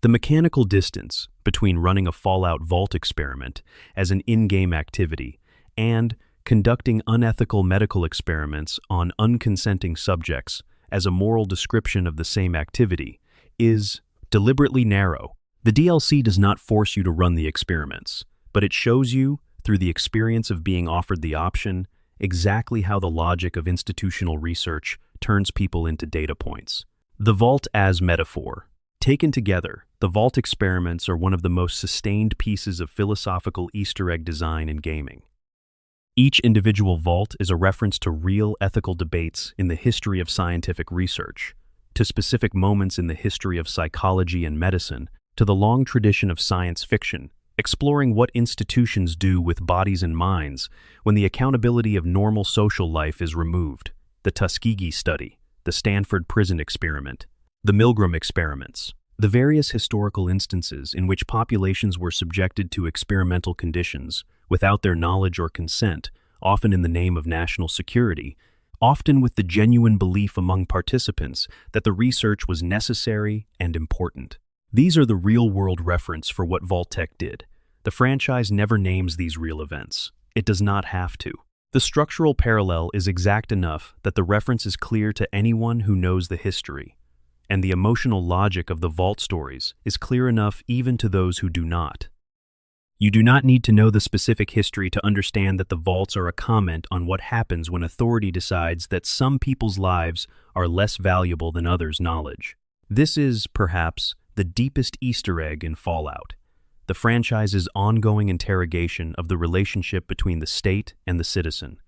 The mechanical distance between running a Fallout Vault experiment as an in-game activity and conducting unethical medical experiments on unconsenting subjects as a moral description of the same activity is deliberately narrow. The DLC does not force you to run the experiments, but it shows you, through the experience of being offered the option, exactly how the logic of institutional research turns people into data points. The Vault as metaphor. Taken together, the Vault experiments are one of the most sustained pieces of philosophical Easter egg design in gaming. Each individual vault is a reference to real ethical debates in the history of scientific research, to specific moments in the history of psychology and medicine, to the long tradition of science fiction, exploring what institutions do with bodies and minds when the accountability of normal social life is removed. The Tuskegee study, the Stanford prison experiment, the Milgram experiments, the various historical instances in which populations were subjected to experimental conditions without their knowledge or consent, often in the name of national security, often with the genuine belief among participants that the research was necessary and important. These are the real-world reference for what Vault-Tec did. The franchise never names these real events. It does not have to. The structural parallel is exact enough that the reference is clear to anyone who knows the history, and the emotional logic of the Vault stories is clear enough even to those who do not. You do not need to know the specific history to understand that the Vaults are a comment on what happens when authority decides that some people's lives are less valuable than others' knowledge. This is, perhaps, the deepest Easter egg in Fallout, the franchise's ongoing interrogation of the relationship between the state and the citizen,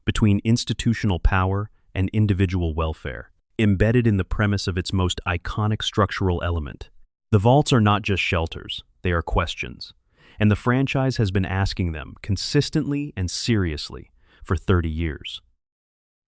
between institutional power and individual welfare, embedded in the premise of its most iconic structural element. The Vaults are not just shelters, they are questions, and the franchise has been asking them consistently and seriously for 30 years.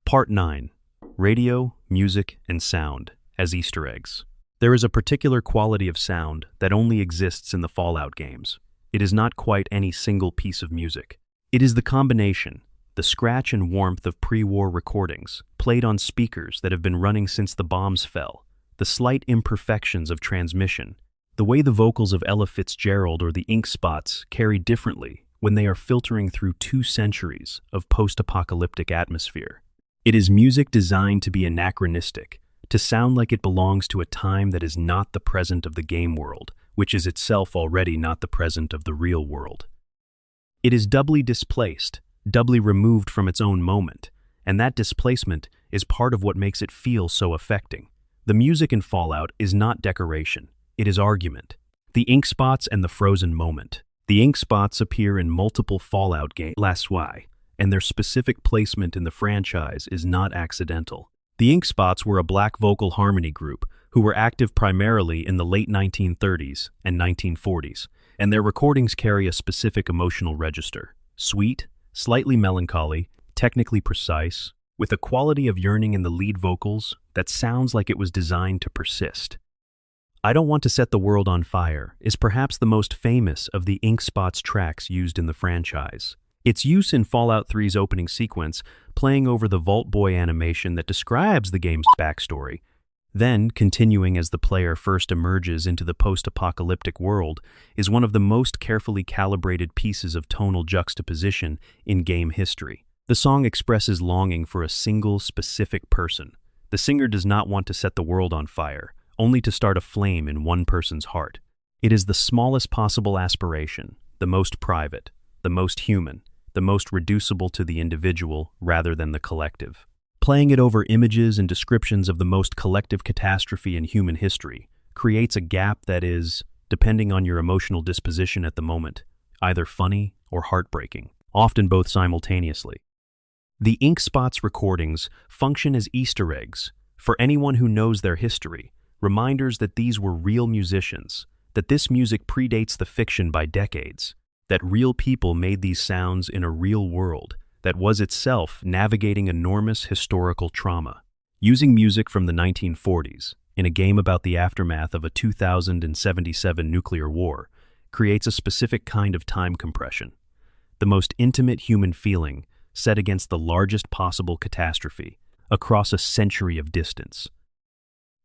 Part 9. Radio, Music, and Sound as Easter eggs. There is a particular quality of sound that only exists in the Fallout games. It is not quite any single piece of music. It is the combination, the scratch and warmth of pre-war recordings, played on speakers that have been running since the bombs fell, the slight imperfections of transmission, the way the vocals of Ella Fitzgerald or the ink spots carry differently when they are filtering through 2 centuries of post-apocalyptic atmosphere. It is music designed to be anachronistic, to sound like it belongs to a time that is not the present of the game world, which is itself already not the present of the real world. It is doubly displaced, doubly removed from its own moment, and that displacement is part of what makes it feel so affecting. The music in Fallout is not decoration. It is argument. The ink spots and the frozen moment. The ink spots appear in multiple Fallout games, and their specific placement in the franchise is not accidental. The ink spots were a black vocal harmony group who were active primarily in the late 1930s and 1940s, and their recordings carry a specific emotional register. Sweet, slightly melancholy, technically precise, with a quality of yearning in the lead vocals that sounds like it was designed to persist. I Don't Want to Set the World on Fire is perhaps the most famous of the ink spots tracks used in the franchise. Its use in Fallout 3's opening sequence, playing over the Vault Boy animation that describes the game's backstory, then continuing as the player first emerges into the post-apocalyptic world, is one of the most carefully calibrated pieces of tonal juxtaposition in game history. The song expresses longing for a single, specific person. The singer does not want to set the world on fire, only to start a flame in one person's heart. It is the smallest possible aspiration, the most private, the most human, the most reducible to the individual rather than the collective. Playing it over images and descriptions of the most collective catastrophe in human history creates a gap that is, depending on your emotional disposition at the moment, either funny or heartbreaking, often both simultaneously. The ink spots recordings function as Easter eggs for anyone who knows their history, reminders that these were real musicians, that this music predates the fiction by decades, that real people made these sounds in a real world, that was itself navigating enormous historical trauma. Using music from the 1940s, in a game about the aftermath of a 2077 nuclear war, creates a specific kind of time compression, the most intimate human feeling set against the largest possible catastrophe across a century of distance.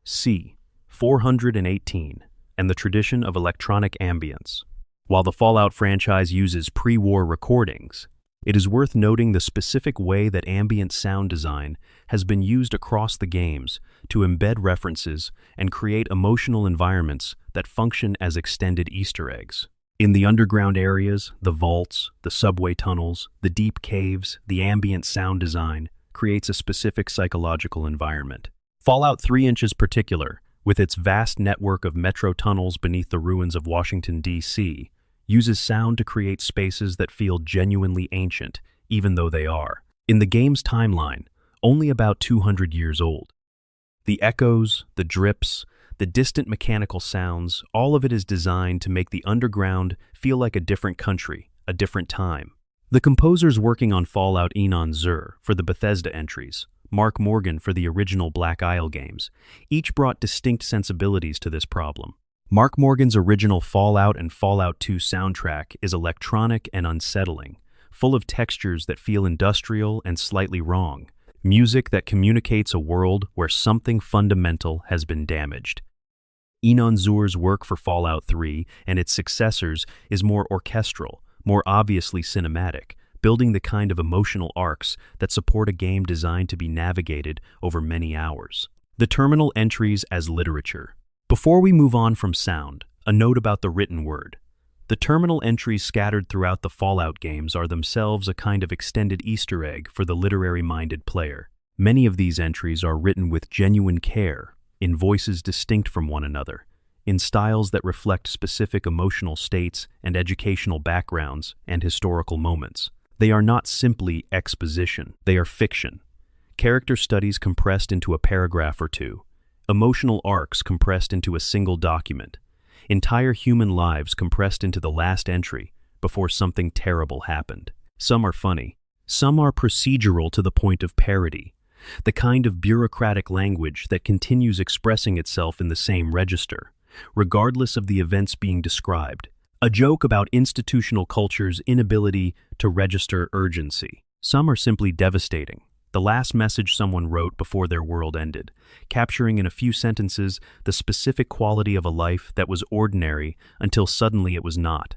C. 418, and the tradition of electronic ambience. While the Fallout franchise uses pre-war recordings, it is worth noting the specific way that ambient sound design has been used across the games to embed references and create emotional environments that function as extended Easter eggs. In the underground areas, the vaults, the subway tunnels, the deep caves, the ambient sound design creates a specific psychological environment. Fallout 3 in particular, with its vast network of metro tunnels beneath the ruins of Washington, D.C., uses sound to create spaces that feel genuinely ancient, even though they are, in the game's timeline, only about 200 years old. The echoes, the drips, the distant mechanical sounds, all of it is designed to make the underground feel like a different country, a different time. The composers working on Fallout Enon Zur for the Bethesda entries, Mark Morgan for the original Black Isle games, each brought distinct sensibilities to this problem. Mark Morgan's original Fallout and Fallout 2 soundtrack is electronic and unsettling, full of textures that feel industrial and slightly wrong, music that communicates a world where something fundamental has been damaged. Enon Zur's work for Fallout 3 and its successors is more orchestral, more obviously cinematic, building the kind of emotional arcs that support a game designed to be navigated over many hours. The terminal entries as literature. Before we move on from sound, a note about the written word. The terminal entries scattered throughout the Fallout games are themselves a kind of extended Easter egg for the literary-minded player. Many of these entries are written with genuine care, in voices distinct from one another, in styles that reflect specific emotional states and educational backgrounds and historical moments. They are not simply exposition, they are fiction. Character studies compressed into a paragraph or two, emotional arcs compressed into a single document, entire human lives compressed into the last entry before something terrible happened. Some are funny, some are procedural to the point of parody, the kind of bureaucratic language that continues expressing itself in the same register, regardless of the events being described, a joke about institutional culture's inability to register urgency. Some are simply devastating, the last message someone wrote before their world ended, capturing in a few sentences the specific quality of a life that was ordinary until suddenly it was not.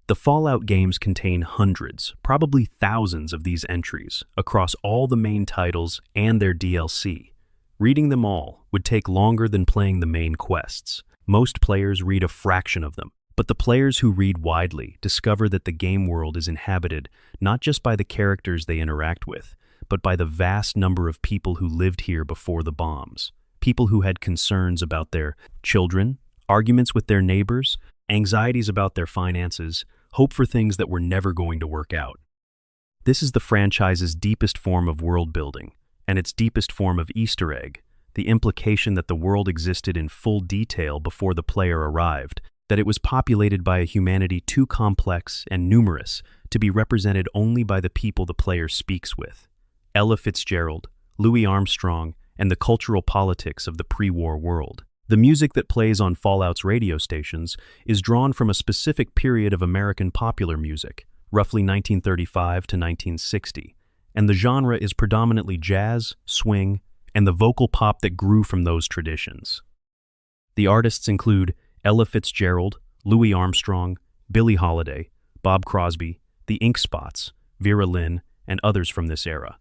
The Fallout games contain hundreds, probably thousands of these entries across all the main titles and their DLC. Reading them all would take longer than playing the main quests. Most players read a fraction of them, but the players who read widely discover that the game world is inhabited not just by the characters they interact with, but by the vast number of people who lived here before the bombs. People who had concerns about their children, arguments with their neighbors, anxieties about their finances, hope for things that were never going to work out. This is the franchise's deepest form of world building, and its deepest form of Easter egg, the implication that the world existed in full detail before the player arrived, that it was populated by a humanity too complex and numerous to be represented only by the people the player speaks with. Ella Fitzgerald, Louis Armstrong, and the cultural politics of the pre-war world. The music that plays on Fallout's radio stations is drawn from a specific period of American popular music, roughly 1935 to 1960, and the genre is predominantly jazz, swing, and the vocal pop that grew from those traditions. The artists include Ella Fitzgerald, Louis Armstrong, Billie Holiday, Bob Crosby, the Ink Spots, Vera Lynn, and others from this era.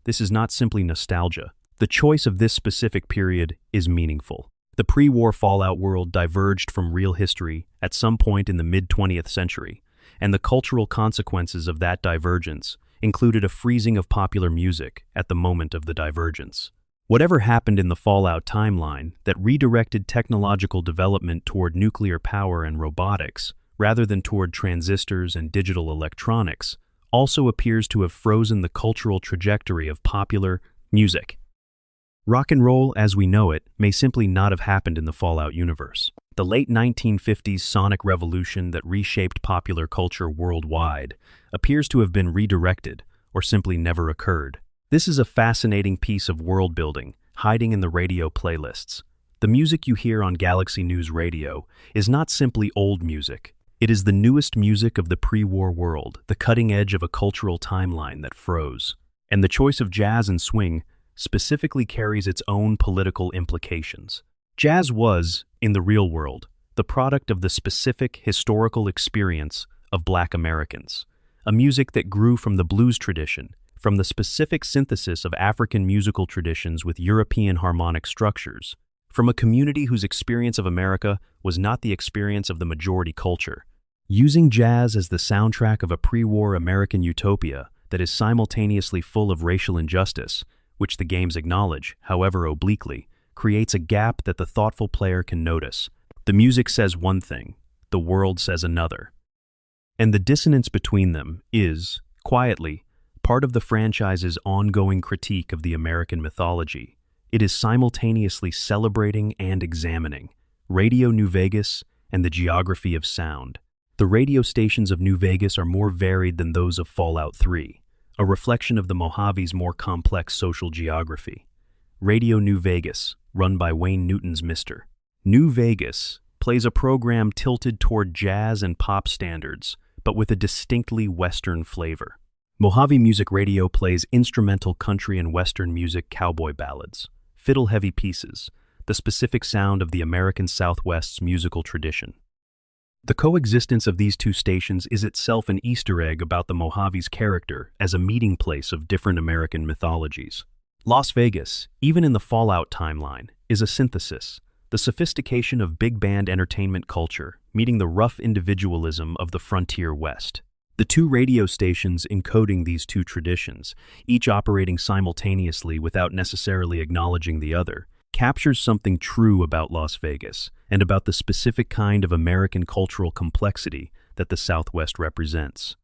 This is not simply nostalgia. The choice of this specific period is meaningful. The pre-war Fallout world diverged from real history at some point in the mid-20th century, and the cultural consequences of that divergence included a freezing of popular music at the moment of the divergence. Whatever happened in the Fallout timeline that redirected technological development toward nuclear power and robotics, rather than toward transistors and digital electronics, also appears to have frozen the cultural trajectory of popular music. Rock and roll, as we know it, may simply not have happened in the Fallout universe. The late 1950s sonic revolution that reshaped popular culture worldwide appears to have been redirected, or simply never occurred. This is a fascinating piece of world building, hiding in the radio playlists. The music you hear on Galaxy News Radio is not simply old music. It is the newest music of the pre-war world, the cutting edge of a cultural timeline that froze. And the choice of jazz and swing specifically carries its own political implications. Jazz was, in the real world, the product of the specific historical experience of Black Americans, a music that grew from the blues tradition, from the specific synthesis of African musical traditions with European harmonic structures, from a community whose experience of America was not the experience of the majority culture. Using jazz as the soundtrack of a pre-war American utopia that is simultaneously full of racial injustice, which the games acknowledge, however obliquely, creates a gap that the thoughtful player can notice. The music says one thing, the world says another. And the dissonance between them is, quietly, part of the franchise's ongoing critique of the American mythology. It is simultaneously celebrating and examining Radio New Vegas and the geography of sound. The radio stations of New Vegas are more varied than those of Fallout 3, a reflection of the Mojave's more complex social geography. Radio New Vegas, run by Wayne Newton's Mr. New Vegas, plays a program tilted toward jazz and pop standards, but with a distinctly Western flavor. Mojave Music Radio plays instrumental country and Western music cowboy ballads, fiddle-heavy pieces, the specific sound of the American Southwest's musical tradition. The coexistence of these two stations is itself an Easter egg about the Mojave's character as a meeting place of different American mythologies. Las Vegas, even in the Fallout timeline, is a synthesis, the sophistication of big band entertainment culture meeting the rough individualism of the frontier West. The two radio stations encoding these two traditions, each operating simultaneously without necessarily acknowledging the other, captures something true about Las Vegas and about the specific kind of American cultural complexity that the Southwest represents.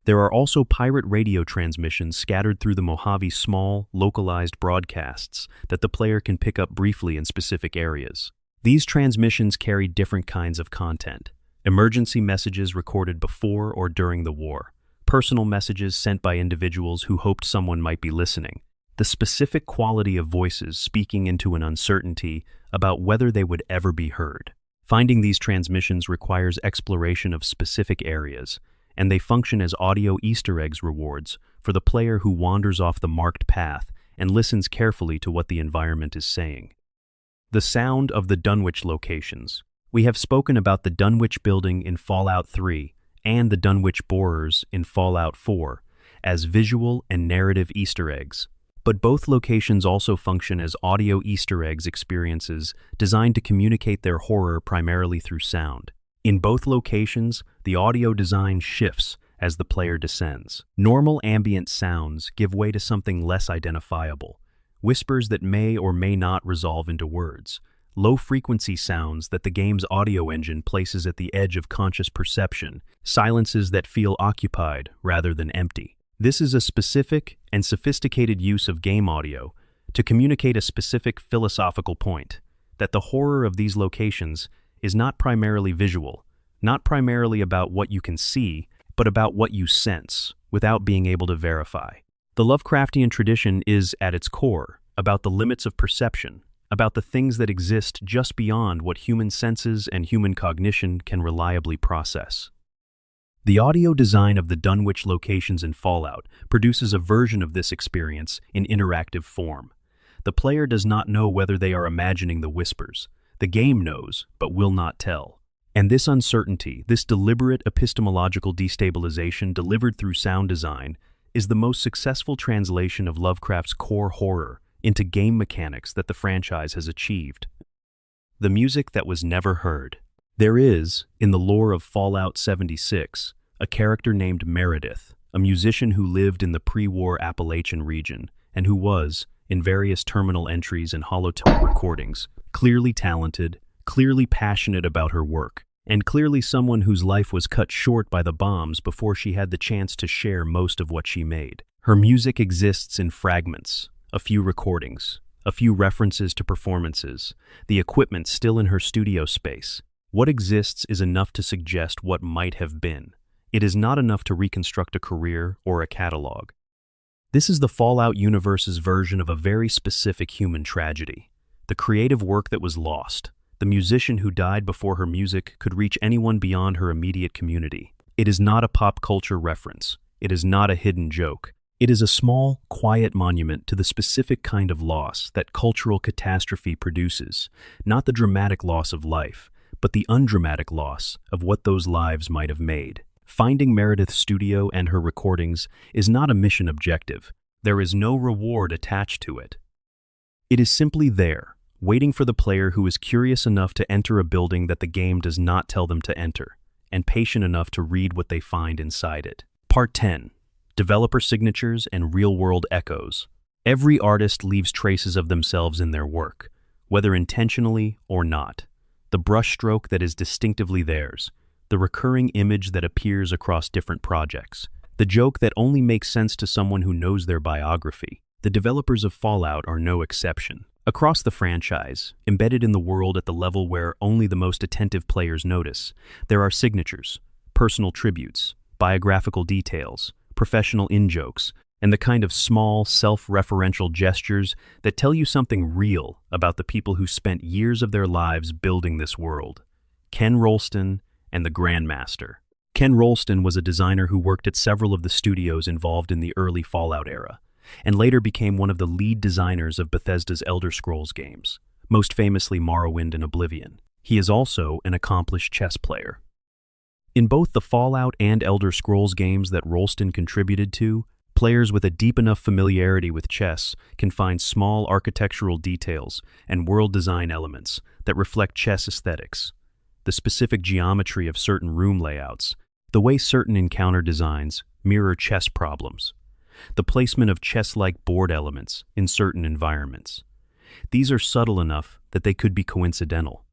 There are also pirate radio transmissions scattered through the Mojave's small, localized broadcasts that the player can pick up briefly in specific areas. These transmissions carry different kinds of content. Emergency messages recorded before or during the war, personal messages sent by individuals who hoped someone might be listening, the specific quality of voices speaking into an uncertainty about whether they would ever be heard. Finding these transmissions requires exploration of specific areas, and they function as audio Easter eggs rewards for the player who wanders off the marked path and listens carefully to what the environment is saying. The sound of the Dunwich locations. We have spoken about the Dunwich building in Fallout 3 and the Dunwich borers in Fallout 4 as visual and narrative Easter eggs, but both locations also function as audio Easter eggs experiences designed to communicate their horror primarily through sound. In both locations, the audio design shifts as the player descends. Normal ambient sounds give way to something less identifiable, whispers that may or may not resolve into words, low-frequency sounds that the game's audio engine places at the edge of conscious perception, silences that feel occupied rather than empty. This is a specific and sophisticated use of game audio to communicate a specific philosophical point, that the horror of these locations is not primarily visual, not primarily about what you can see, but about what you sense, without being able to verify. The Lovecraftian tradition is, at its core, about the limits of perception, about the things that exist just beyond what human senses and human cognition can reliably process. The audio design of the Dunwich locations in Fallout produces a version of this experience in interactive form. The player does not know whether they are imagining the whispers. The game knows, but will not tell. And this uncertainty, this deliberate epistemological destabilization delivered through sound design, is the most successful translation of Lovecraft's core horror into game mechanics that the franchise has achieved. The music that was never heard. There is, in the lore of Fallout 76, a character named Meredith, a musician who lived in the pre-war Appalachian region and who was, in various terminal entries and holotone recordings, clearly talented, clearly passionate about her work, and clearly someone whose life was cut short by the bombs before she had the chance to share most of what she made. Her music exists in fragments, a few recordings, a few references to performances, the equipment still in her studio space. What exists is enough to suggest what might have been. It is not enough to reconstruct a career or a catalog. This is the Fallout universe's version of a very specific human tragedy. The creative work that was lost. The musician who died before her music could reach anyone beyond her immediate community. It is not a pop culture reference. It is not a hidden joke. It is a small, quiet monument to the specific kind of loss that cultural catastrophe produces, not the dramatic loss of life, but the undramatic loss of what those lives might have made. Finding Meredith's studio and her recordings is not a mission objective. There is no reward attached to it. It is simply there, waiting for the player who is curious enough to enter a building that the game does not tell them to enter, and patient enough to read what they find inside it. Part 10. Developer signatures and real-world echoes. Every artist leaves traces of themselves in their work, whether intentionally or not. The brushstroke that is distinctively theirs, the recurring image that appears across different projects, the joke that only makes sense to someone who knows their biography. The developers of Fallout are no exception. Across the franchise, embedded in the world at the level where only the most attentive players notice, there are signatures, personal tributes, biographical details, professional in-jokes, and the kind of small, self-referential gestures that tell you something real about the people who spent years of their lives building this world. Ken Rolston and the Grandmaster. Ken Rolston was a designer who worked at several of the studios involved in the early Fallout era, and later became one of the lead designers of Bethesda's Elder Scrolls games, most famously Morrowind and Oblivion. He is also an accomplished chess player. In both the Fallout and Elder Scrolls games that Rolston contributed to, players with a deep enough familiarity with chess can find small architectural details and world design elements that reflect chess aesthetics, the specific geometry of certain room layouts, the way certain encounter designs mirror chess problems, the placement of chess-like board elements in certain environments. These are subtle enough that they could be coincidental.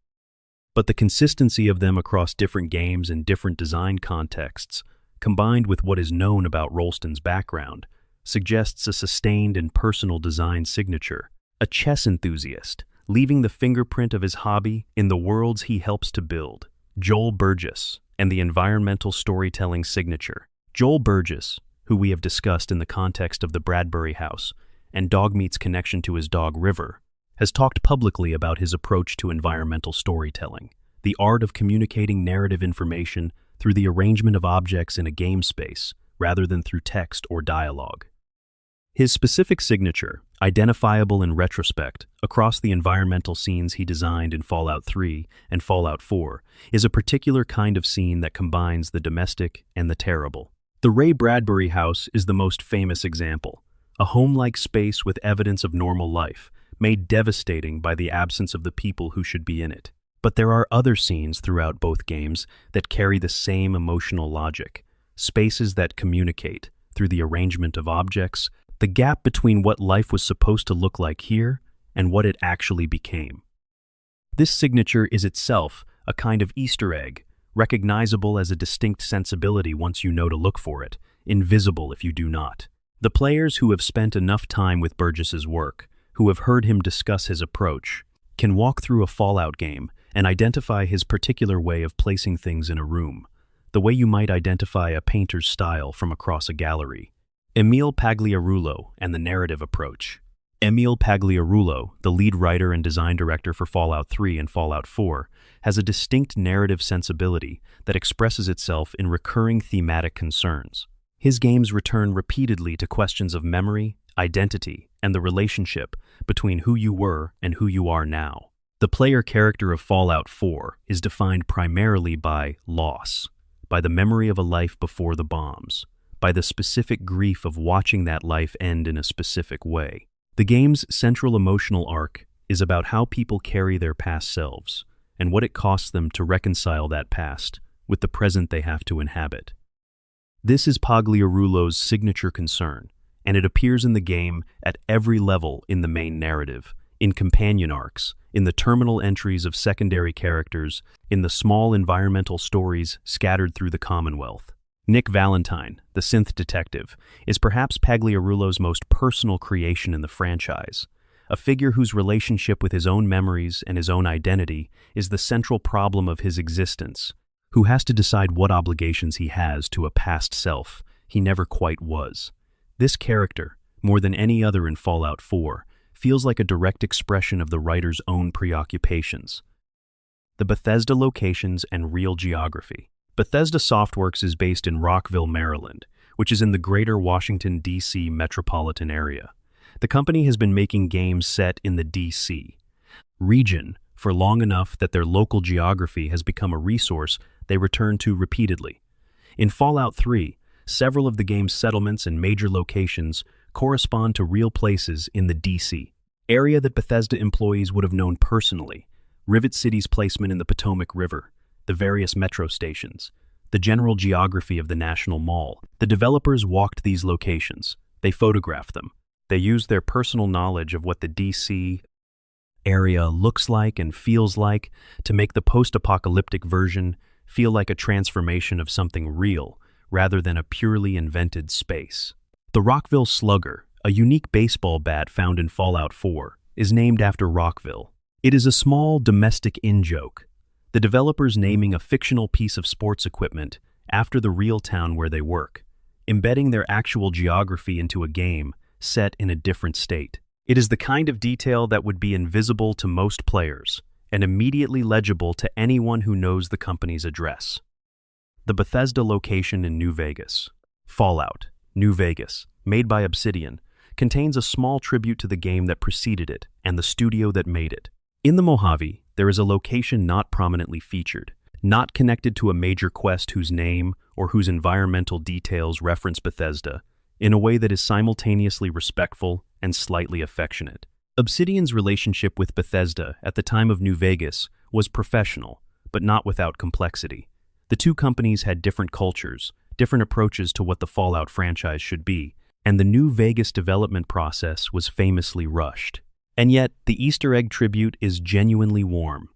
But the consistency of them across different games and different design contexts, combined with what is known about Rolston's background, suggests a sustained and personal design signature. A chess enthusiast, leaving the fingerprint of his hobby in the worlds he helps to build. Joel Burgess and the environmental storytelling signature. Joel Burgess, who we have discussed in the context of the Bradbury House and Dogmeat's connection to his dog River, has talked publicly about his approach to environmental storytelling, the art of communicating narrative information through the arrangement of objects in a game space rather than through text or dialogue. His specific signature, identifiable in retrospect across the environmental scenes he designed in Fallout 3 and Fallout 4, is a particular kind of scene that combines the domestic and the terrible. The Ray Bradbury house is the most famous example, a home-like space with evidence of normal life, made devastating by the absence of the people who should be in it. But there are other scenes throughout both games that carry the same emotional logic, spaces that communicate, through the arrangement of objects, the gap between what life was supposed to look like here and what it actually became. This signature is itself a kind of Easter egg, recognizable as a distinct sensibility once you know to look for it, invisible if you do not. The players who have spent enough time with Burgess's work, who have heard him discuss his approach, can walk through a Fallout game and identify his particular way of placing things in a room, the way you might identify a painter's style from across a gallery. Emile Pagliarulo and the narrative approach. Emile Pagliarulo, the lead writer and design director for Fallout 3 and Fallout 4, has a distinct narrative sensibility that expresses itself in recurring thematic concerns. His games return repeatedly to questions of memory, identity, and the relationship between who you were and who you are now. The player character of Fallout 4 is defined primarily by loss, by the memory of a life before the bombs, by the specific grief of watching that life end in a specific way. The game's central emotional arc is about how people carry their past selves and what it costs them to reconcile that past with the present they have to inhabit. This is Pagliarulo's signature concern, and it appears in the game at every level in the main narrative, in companion arcs, in the terminal entries of secondary characters, in the small environmental stories scattered through the Commonwealth. Nick Valentine, the synth detective, is perhaps Pagliarulo's most personal creation in the franchise, a figure whose relationship with his own memories and his own identity is the central problem of his existence, who has to decide what obligations he has to a past self he never quite was. This character, more than any other in Fallout 4, feels like a direct expression of the writer's own preoccupations. The Bethesda locations and real geography. Bethesda Softworks is based in Rockville, Maryland, which is in the greater Washington, D.C. metropolitan area. The company has been making games set in the D.C. region for long enough that their local geography has become a resource they return to repeatedly. In Fallout 3, several of the game's settlements and major locations correspond to real places in the D.C. area that Bethesda employees would have known personally. Rivet City's placement in the Potomac River, the various metro stations, the general geography of the National Mall. The developers walked these locations. They photographed them. They used their personal knowledge of what the D.C. area looks like and feels like to make the post-apocalyptic version feel like a transformation of something real rather than a purely invented space. The Rockville Slugger, a unique baseball bat found in Fallout 4, is named after Rockville. It is a small domestic in-joke, the developers naming a fictional piece of sports equipment after the real town where they work, embedding their actual geography into a game set in a different state. It is the kind of detail that would be invisible to most players and immediately legible to anyone who knows the company's address. The Bethesda location in New Vegas. Fallout, New Vegas, made by Obsidian, contains a small tribute to the game that preceded it and the studio that made it. In the Mojave, there is a location not prominently featured, not connected to a major quest whose name or whose environmental details reference Bethesda, in a way that is simultaneously respectful and slightly affectionate. Obsidian's relationship with Bethesda at the time of New Vegas was professional, but not without complexity. The two companies had different cultures, different approaches to what the Fallout franchise should be, and the New Vegas development process was famously rushed. And yet, the Easter egg tribute is genuinely warm.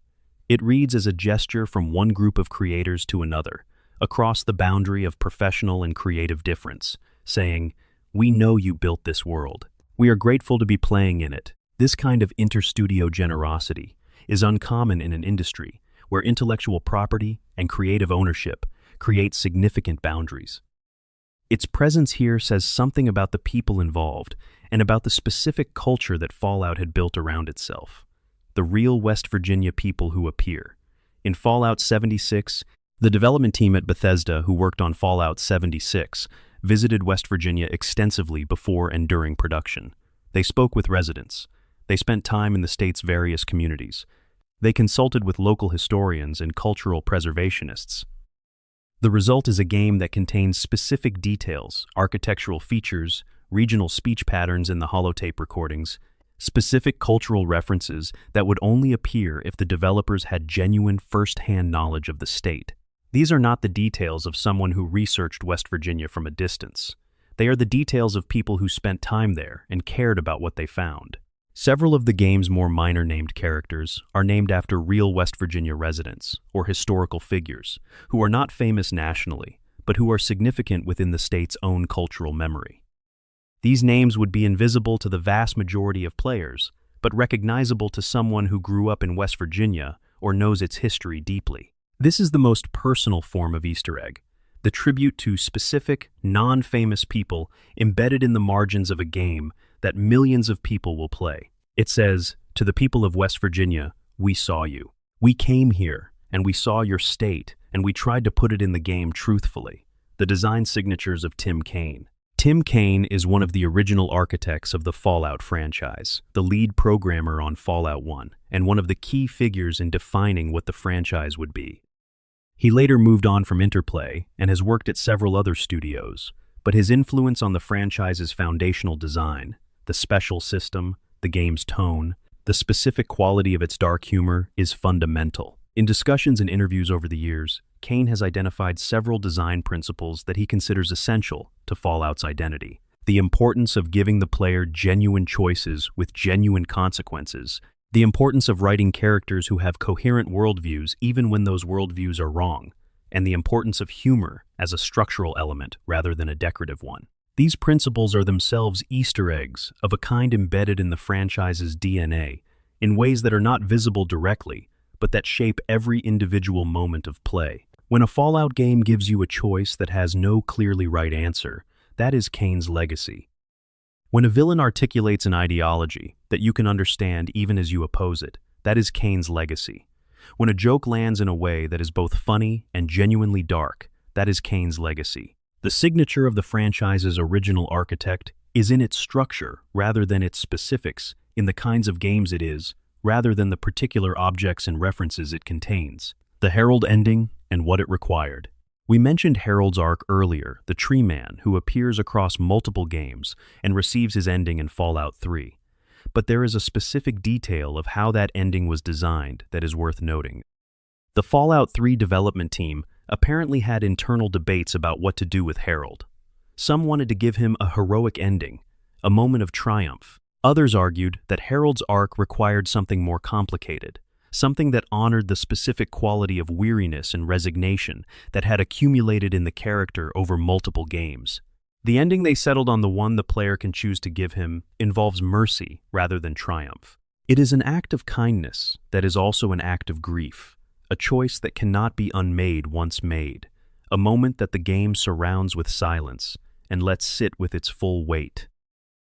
It reads as a gesture from one group of creators to another, across the boundary of professional and creative difference, saying, "We know you built this world. We are grateful to be playing in it." This kind of interstudio generosity is uncommon in an industry where intellectual property and creative ownership create significant boundaries. Its presence here says something about the people involved and about the specific culture that Fallout had built around itself. The real West Virginia people who appear. In Fallout 76, the development team at Bethesda who worked on Fallout 76 visited West Virginia extensively before and during production. They spoke with residents. They spent time in the state's various communities. They consulted with local historians and cultural preservationists. The result is a game that contains specific details, architectural features, regional speech patterns in the holotape recordings, specific cultural references that would only appear if the developers had genuine first-hand knowledge of the state. These are not the details of someone who researched West Virginia from a distance. They are the details of people who spent time there and cared about what they found. Several of the game's more minor named characters are named after real West Virginia residents or historical figures who are not famous nationally, but who are significant within the state's own cultural memory. These names would be invisible to the vast majority of players, but recognizable to someone who grew up in West Virginia or knows its history deeply. This is the most personal form of Easter egg, the tribute to specific, non-famous people embedded in the margins of a game that millions of people will play. It says, "To the people of West Virginia, we saw you. We came here, and we saw your state, and we tried to put it in the game truthfully." The design signatures of Tim Kaine. Tim Kaine is one of the original architects of the Fallout franchise, the lead programmer on Fallout 1, and one of the key figures in defining what the franchise would be. He later moved on from Interplay and has worked at several other studios, but his influence on the franchise's foundational design, the special system, the game's tone, the specific quality of its dark humor is fundamental. In discussions and interviews over the years, Kaine has identified several design principles that he considers essential to Fallout's identity. The importance of giving the player genuine choices with genuine consequences, the importance of writing characters who have coherent worldviews even when those worldviews are wrong, and the importance of humor as a structural element rather than a decorative one. These principles are themselves Easter eggs of a kind embedded in the franchise's DNA in ways that are not visible directly, but that shape every individual moment of play. When a Fallout game gives you a choice that has no clearly right answer, that is Kaine's legacy. When a villain articulates an ideology that you can understand even as you oppose it, that is Kane's legacy. When a joke lands in a way that is both funny and genuinely dark, that is Kane's legacy. The signature of the franchise's original architect is in its structure rather than its specifics, in the kinds of games it is, rather than the particular objects and references it contains. The Harold ending and what it required. We mentioned Harold's arc earlier, the tree man who appears across multiple games and receives his ending in Fallout 3. But there is a specific detail of how that ending was designed that is worth noting. The Fallout 3 development team apparently had internal debates about what to do with Harold. Some wanted to give him a heroic ending, a moment of triumph. Others argued that Harold's arc required something more complicated, something that honored the specific quality of weariness and resignation that had accumulated in the character over multiple games. The ending they settled on, the one the player can choose to give him, involves mercy rather than triumph. It is an act of kindness that is also an act of grief, a choice that cannot be unmade once made, a moment that the game surrounds with silence and lets sit with its full weight.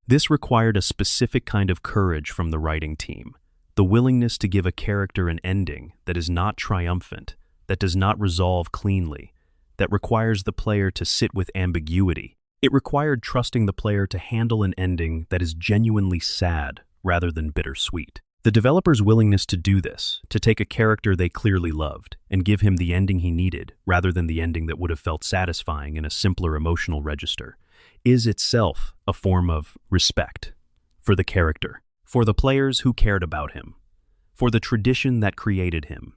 This required a specific kind of courage from the writing team, the willingness to give a character an ending that is not triumphant, that does not resolve cleanly, that requires the player to sit with ambiguity. It required trusting the player to handle an ending that is genuinely sad rather than bittersweet. The developer's willingness to do this, to take a character they clearly loved and give him the ending he needed rather than the ending that would have felt satisfying in a simpler emotional register, is itself a form of respect for the character, for the players who cared about him, for the tradition that created him.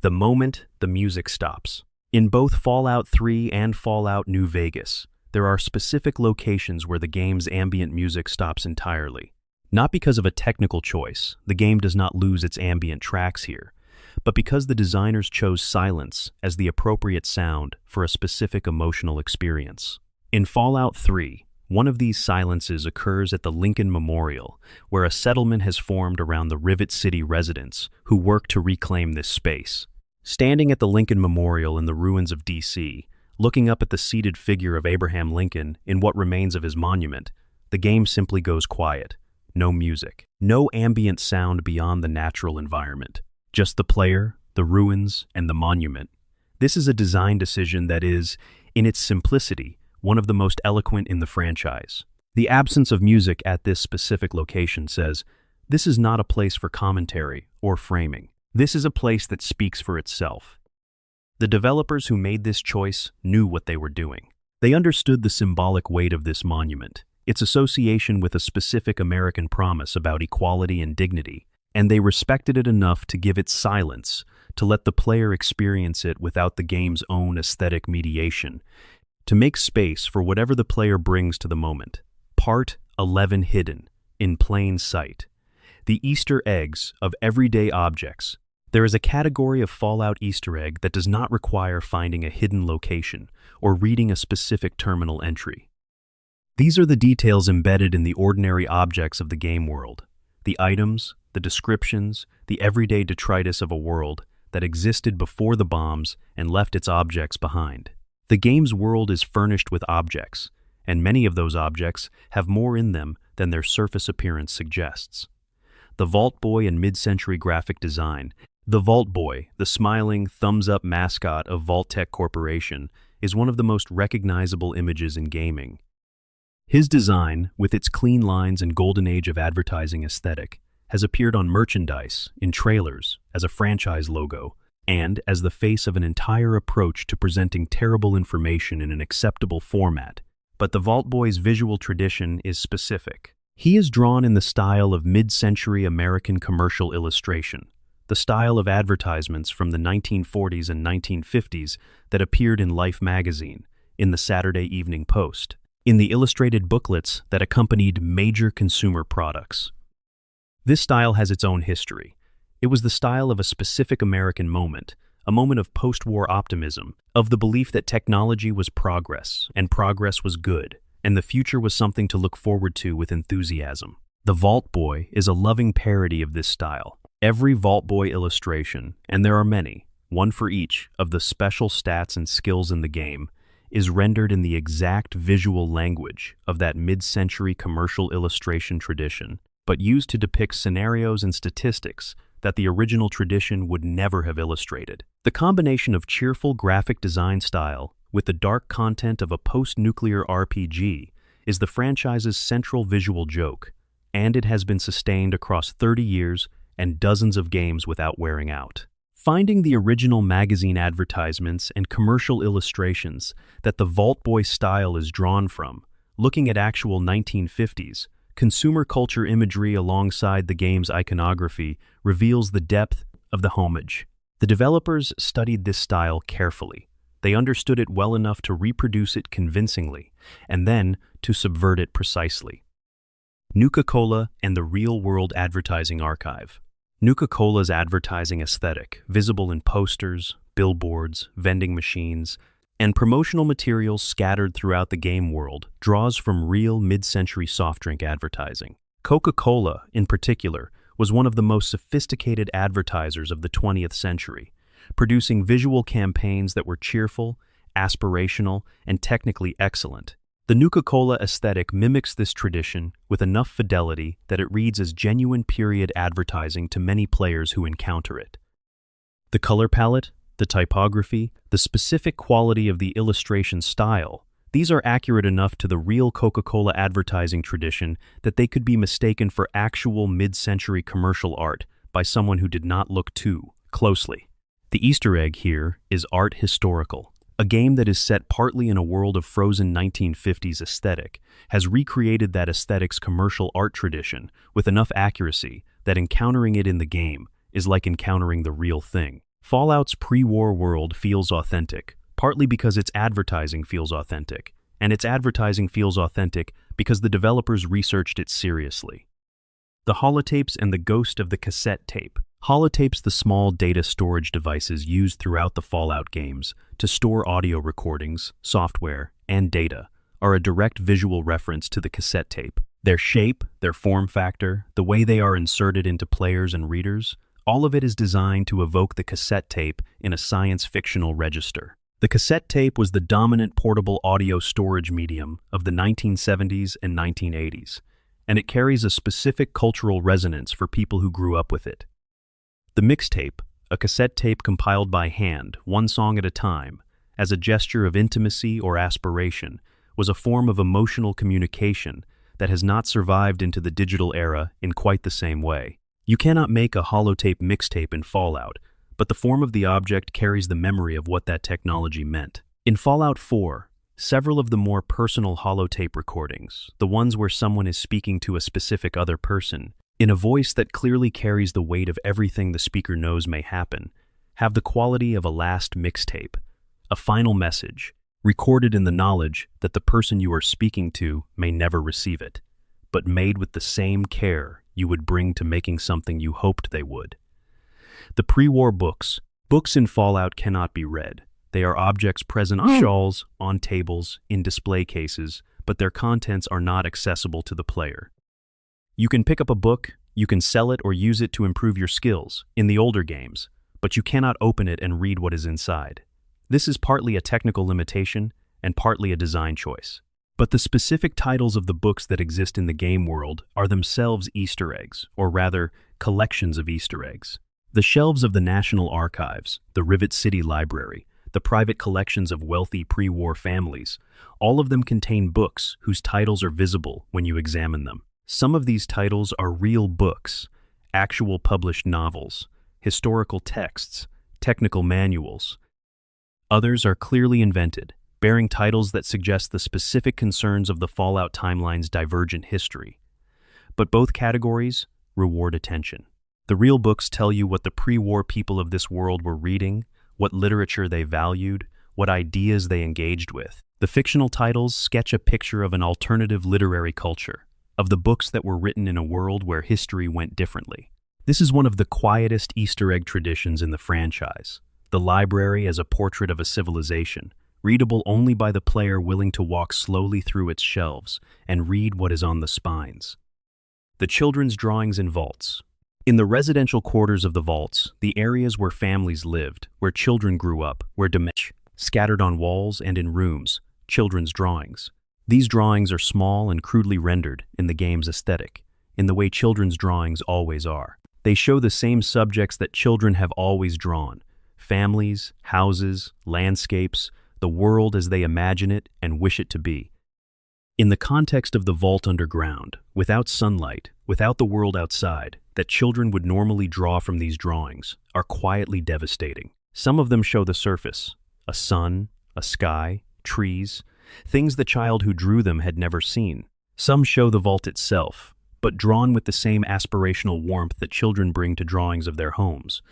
The moment the music stops. In both Fallout 3 and Fallout New Vegas, there are specific locations where the game's ambient music stops entirely. Not because of a technical choice, the game does not lose its ambient tracks here, but because the designers chose silence as the appropriate sound for a specific emotional experience. In Fallout 3, one of these silences occurs at the Lincoln Memorial, where a settlement has formed around the Rivet City residents who work to reclaim this space. Standing at the Lincoln Memorial in the ruins of D.C., looking up at the seated figure of Abraham Lincoln in what remains of his monument, the game simply goes quiet. No music, no ambient sound beyond the natural environment, just the player, the ruins, and the monument. This is a design decision that is, in its simplicity, one of the most eloquent in the franchise. The absence of music at this specific location says, this is not a place for commentary or framing. This is a place that speaks for itself. The developers who made this choice knew what they were doing. They understood the symbolic weight of this monument, its association with a specific American promise about equality and dignity, and they respected it enough to give it silence, to let the player experience it without the game's own aesthetic mediation, to make space for whatever the player brings to the moment. Part 11 hidden, in plain sight. The Easter eggs of everyday objects. There is a category of Fallout Easter egg that does not require finding a hidden location or reading a specific terminal entry. These are the details embedded in the ordinary objects of the game world, the items, the descriptions, the everyday detritus of a world that existed before the bombs and left its objects behind. The game's world is furnished with objects, and many of those objects have more in them than their surface appearance suggests. The Vault Boy and mid-century graphic design. The Vault Boy, the smiling, thumbs-up mascot of Vault-Tec Corporation, is one of the most recognizable images in gaming. His design, with its clean lines and golden age of advertising aesthetic, has appeared on merchandise, in trailers, as a franchise logo, and as the face of an entire approach to presenting terrible information in an acceptable format. But the Vault Boy's visual tradition is specific. He is drawn in the style of mid-century American commercial illustration, the style of advertisements from the 1940s and 1950s that appeared in Life magazine, in the Saturday Evening Post, in the illustrated booklets that accompanied major consumer products. This style has its own history. It was the style of a specific American moment, a moment of post-war optimism, of the belief that technology was progress, and progress was good, and the future was something to look forward to with enthusiasm. The Vault Boy is a loving parody of this style. Every Vault Boy illustration, and there are many, one for each, of the special stats and skills in the game, is rendered in the exact visual language of that mid-century commercial illustration tradition, but used to depict scenarios and statistics that the original tradition would never have illustrated. The combination of cheerful graphic design style with the dark content of a post-nuclear RPG is the franchise's central visual joke, and it has been sustained across 30 years and dozens of games without wearing out. Finding the original magazine advertisements and commercial illustrations that the Vault Boy style is drawn from, looking at actual 1950s, consumer culture imagery alongside the game's iconography reveals the depth of the homage. The developers studied this style carefully. They understood it well enough to reproduce it convincingly, and then to subvert it precisely. Nuka-Cola and the Real-World Advertising Archive. Nuka-Cola's advertising aesthetic, visible in posters, billboards, vending machines, and promotional materials scattered throughout the game world, draws from real mid-century soft drink advertising. Coca-Cola, in particular, was one of the most sophisticated advertisers of the 20th century, producing visual campaigns that were cheerful, aspirational, and technically excellent. The Nuka-Cola aesthetic mimics this tradition with enough fidelity that it reads as genuine period advertising to many players who encounter it. The color palette, the typography, the specific quality of the illustration style, these are accurate enough to the real Coca-Cola advertising tradition that they could be mistaken for actual mid-century commercial art by someone who did not look too closely. The Easter egg here is art historical. A game that is set partly in a world of frozen 1950s aesthetic has recreated that aesthetic's commercial art tradition with enough accuracy that encountering it in the game is like encountering the real thing. Fallout's pre-war world feels authentic, partly because its advertising feels authentic, and its advertising feels authentic because the developers researched it seriously. The holotapes and the ghost of the cassette tape. Holotapes, the small data storage devices used throughout the Fallout games to store audio recordings, software, and data, are a direct visual reference to the cassette tape. Their shape, their form factor, the way they are inserted into players and readers, all of it is designed to evoke the cassette tape in a science-fictional register. The cassette tape was the dominant portable audio storage medium of the 1970s and 1980s, and it carries a specific cultural resonance for people who grew up with it. The mixtape, a cassette tape compiled by hand, one song at a time, as a gesture of intimacy or aspiration, was a form of emotional communication that has not survived into the digital era in quite the same way. You cannot make a holotape mixtape in Fallout, but the form of the object carries the memory of what that technology meant. In Fallout 4, several of the more personal holotape recordings, the ones where someone is speaking to a specific other person, in a voice that clearly carries the weight of everything the speaker knows may happen, have the quality of a last mixtape, a final message, recorded in the knowledge that the person you are speaking to may never receive it, but made with the same care you would bring to making something you hoped they would. The pre-war books. Books in Fallout cannot be read. They are objects present on shelves, on tables, in display cases, but their contents are not accessible to the player. You can pick up a book, you can sell it or use it to improve your skills in the older games, but you cannot open it and read what is inside. This is partly a technical limitation and partly a design choice. But the specific titles of the books that exist in the game world are themselves Easter eggs, or rather, collections of Easter eggs. The shelves of the National Archives, the Rivet City Library, the private collections of wealthy pre-war families, all of them contain books whose titles are visible when you examine them. Some of these titles are real books, actual published novels, historical texts, technical manuals. Others are clearly invented, bearing titles that suggest the specific concerns of the Fallout timeline's divergent history. But both categories reward attention. The real books tell you what the pre-war people of this world were reading, what literature they valued, what ideas they engaged with. The fictional titles sketch a picture of an alternative literary culture, of the books that were written in a world where history went differently. This is one of the quietest Easter egg traditions in the franchise. The library as a portrait of a civilization, readable only by the player willing to walk slowly through its shelves and read what is on the spines. The children's drawings in vaults. In the residential quarters of the vaults, the areas where families lived, where children grew up, where scattered on walls and in rooms, children's drawings. These drawings are small and crudely rendered in the game's aesthetic, in the way children's drawings always are. They show the same subjects that children have always drawn: families, houses, landscapes, the world as they imagine it and wish it to be. In the context of the vault underground, without sunlight, without the world outside, that children would normally draw from these drawings are quietly devastating. Some of them show the surface: a sun, a sky, trees, things the child who drew them had never seen. Some show the vault itself, but drawn with the same aspirational warmth that children bring to drawings of their homes.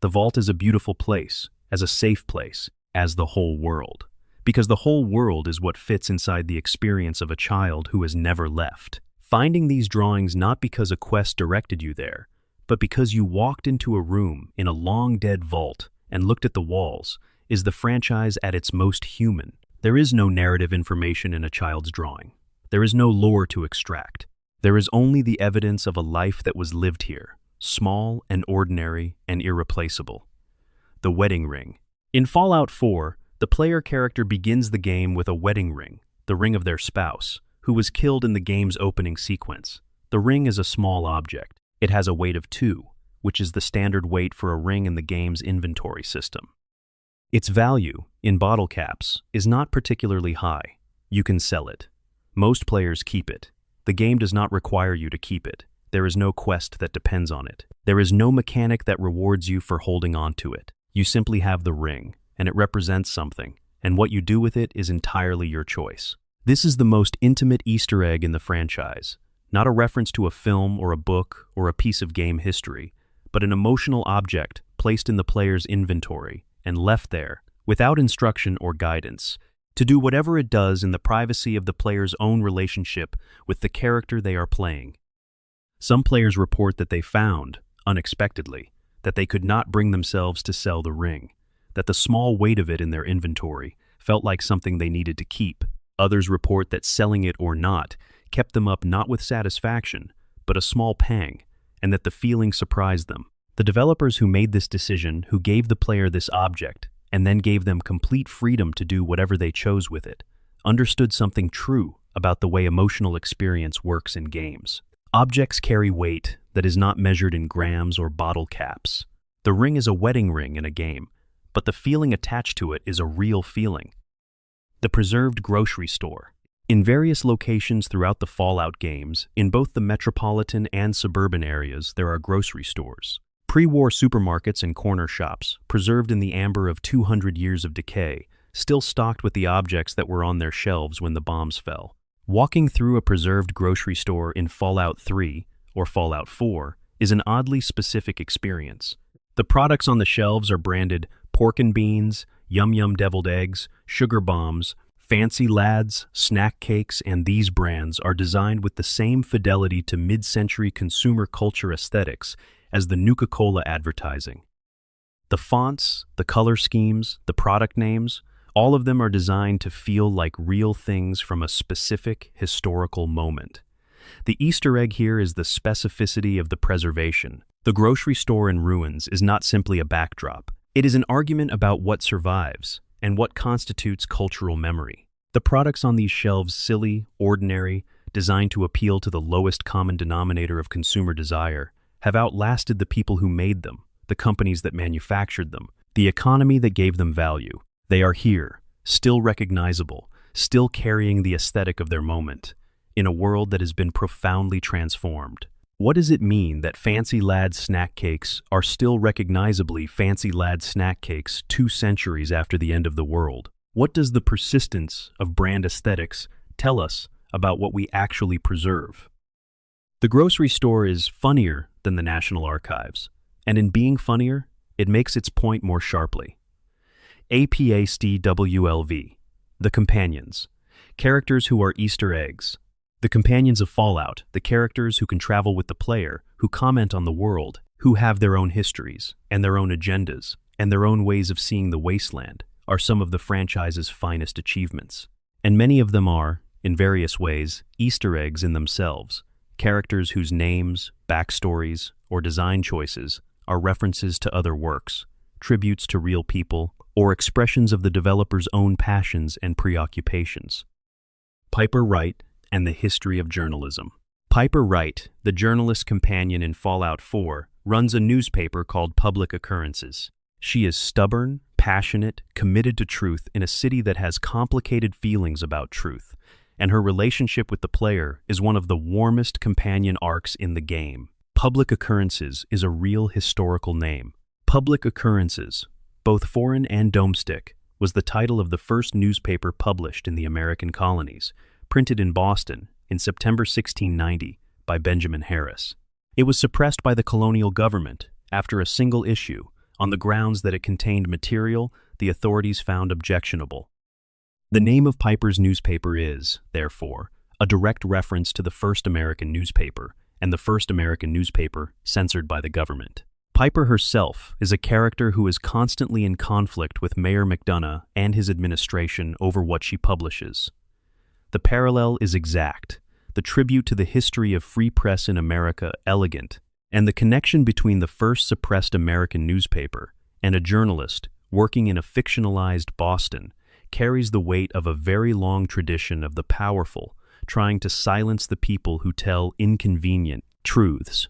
The vault is a beautiful place, as a safe place, as the whole world. Because the whole world is what fits inside the experience of a child who has never left. Finding these drawings not because a quest directed you there, but because you walked into a room in a long-dead vault and looked at the walls, is the franchise at its most human. There is no narrative information in a child's drawing. There is no lore to extract. There is only the evidence of a life that was lived here, small and ordinary and irreplaceable. The wedding ring. In Fallout 4, the player character begins the game with a wedding ring, the ring of their spouse, who was killed in the game's opening sequence. The ring is a small object. It has a weight of 2, which is the standard weight for a ring in the game's inventory system. Its value, in bottle caps, is not particularly high. You can sell it. Most players keep it. The game does not require you to keep it. There is no quest that depends on it. There is no mechanic that rewards you for holding on to it. You simply have the ring, and it represents something, and what you do with it is entirely your choice. This is the most intimate Easter egg in the franchise, not a reference to a film or a book or a piece of game history, but an emotional object placed in the player's inventory and left there, without instruction or guidance, to do whatever it does in the privacy of the player's own relationship with the character they are playing. Some players report that they found, unexpectedly, that they could not bring themselves to sell the ring, that the small weight of it in their inventory felt like something they needed to keep. Others report that selling it or not kept them up not with satisfaction, but a small pang, and that the feeling surprised them. The developers who made this decision, who gave the player this object, and then gave them complete freedom to do whatever they chose with it, understood something true about the way emotional experience works in games. Objects carry weight that is not measured in grams or bottle caps. The ring is a wedding ring in a game, but the feeling attached to it is a real feeling. The preserved grocery store. In various locations throughout the Fallout games, in both the metropolitan and suburban areas, there are grocery stores. Pre-war supermarkets and corner shops, preserved in the amber of 200 years of decay, still stocked with the objects that were on their shelves when the bombs fell. Walking through a preserved grocery store in Fallout 3 or Fallout 4 is an oddly specific experience. The products on the shelves are branded pork and beans, Yum Yum deviled eggs, sugar bombs, Fancy Lads, snack cakes, and these brands are designed with the same fidelity to mid-century consumer culture aesthetics as the Nuka-Cola advertising. The fonts, the color schemes, the product names, all of them are designed to feel like real things from a specific historical moment. The Easter egg here is the specificity of the preservation. The grocery store in ruins is not simply a backdrop. It is an argument about what survives and what constitutes cultural memory. The products on these shelves, silly, ordinary, designed to appeal to the lowest common denominator of consumer desire, have outlasted the people who made them, the companies that manufactured them, the economy that gave them value. They are here, still recognizable, still carrying the aesthetic of their moment, in a world that has been profoundly transformed. What does it mean that Fancy Lads snack cakes are still recognizably Fancy Lads snack cakes 2 centuries after the end of the world? What does the persistence of brand aesthetics tell us about what we actually preserve? The grocery store is funnier than the National Archives, and in being funnier, it makes its point more sharply. APASTWLV, the companions, characters who are Easter eggs. The companions of Fallout, the characters who can travel with the player, who comment on the world, who have their own histories, and their own agendas, and their own ways of seeing the wasteland, are some of the franchise's finest achievements. And many of them are, in various ways, Easter eggs in themselves, characters whose names, backstories, or design choices are references to other works, tributes to real people, or expressions of the developer's own passions and preoccupations. Piper Wright and the history of journalism. Piper Wright, the journalist companion in Fallout 4, runs a newspaper called Public Occurrences. She is stubborn, passionate, committed to truth in a city that has complicated feelings about truth, and her relationship with the player is one of the warmest companion arcs in the game. Public Occurrences is a real historical name. Public Occurrences, both foreign and domestic, was the title of the first newspaper published in the American colonies, printed in Boston in September 1690 by Benjamin Harris. It was suppressed by the colonial government after a single issue on the grounds that it contained material the authorities found objectionable. The name of Piper's newspaper is, therefore, a direct reference to the first American newspaper and the first American newspaper censored by the government. Piper herself is a character who is constantly in conflict with Mayor McDonough and his administration over what she publishes. The parallel is exact, the tribute to the history of free press in America elegant, and the connection between the first suppressed American newspaper and a journalist working in a fictionalized Boston carries the weight of a very long tradition of the powerful trying to silence the people who tell inconvenient truths.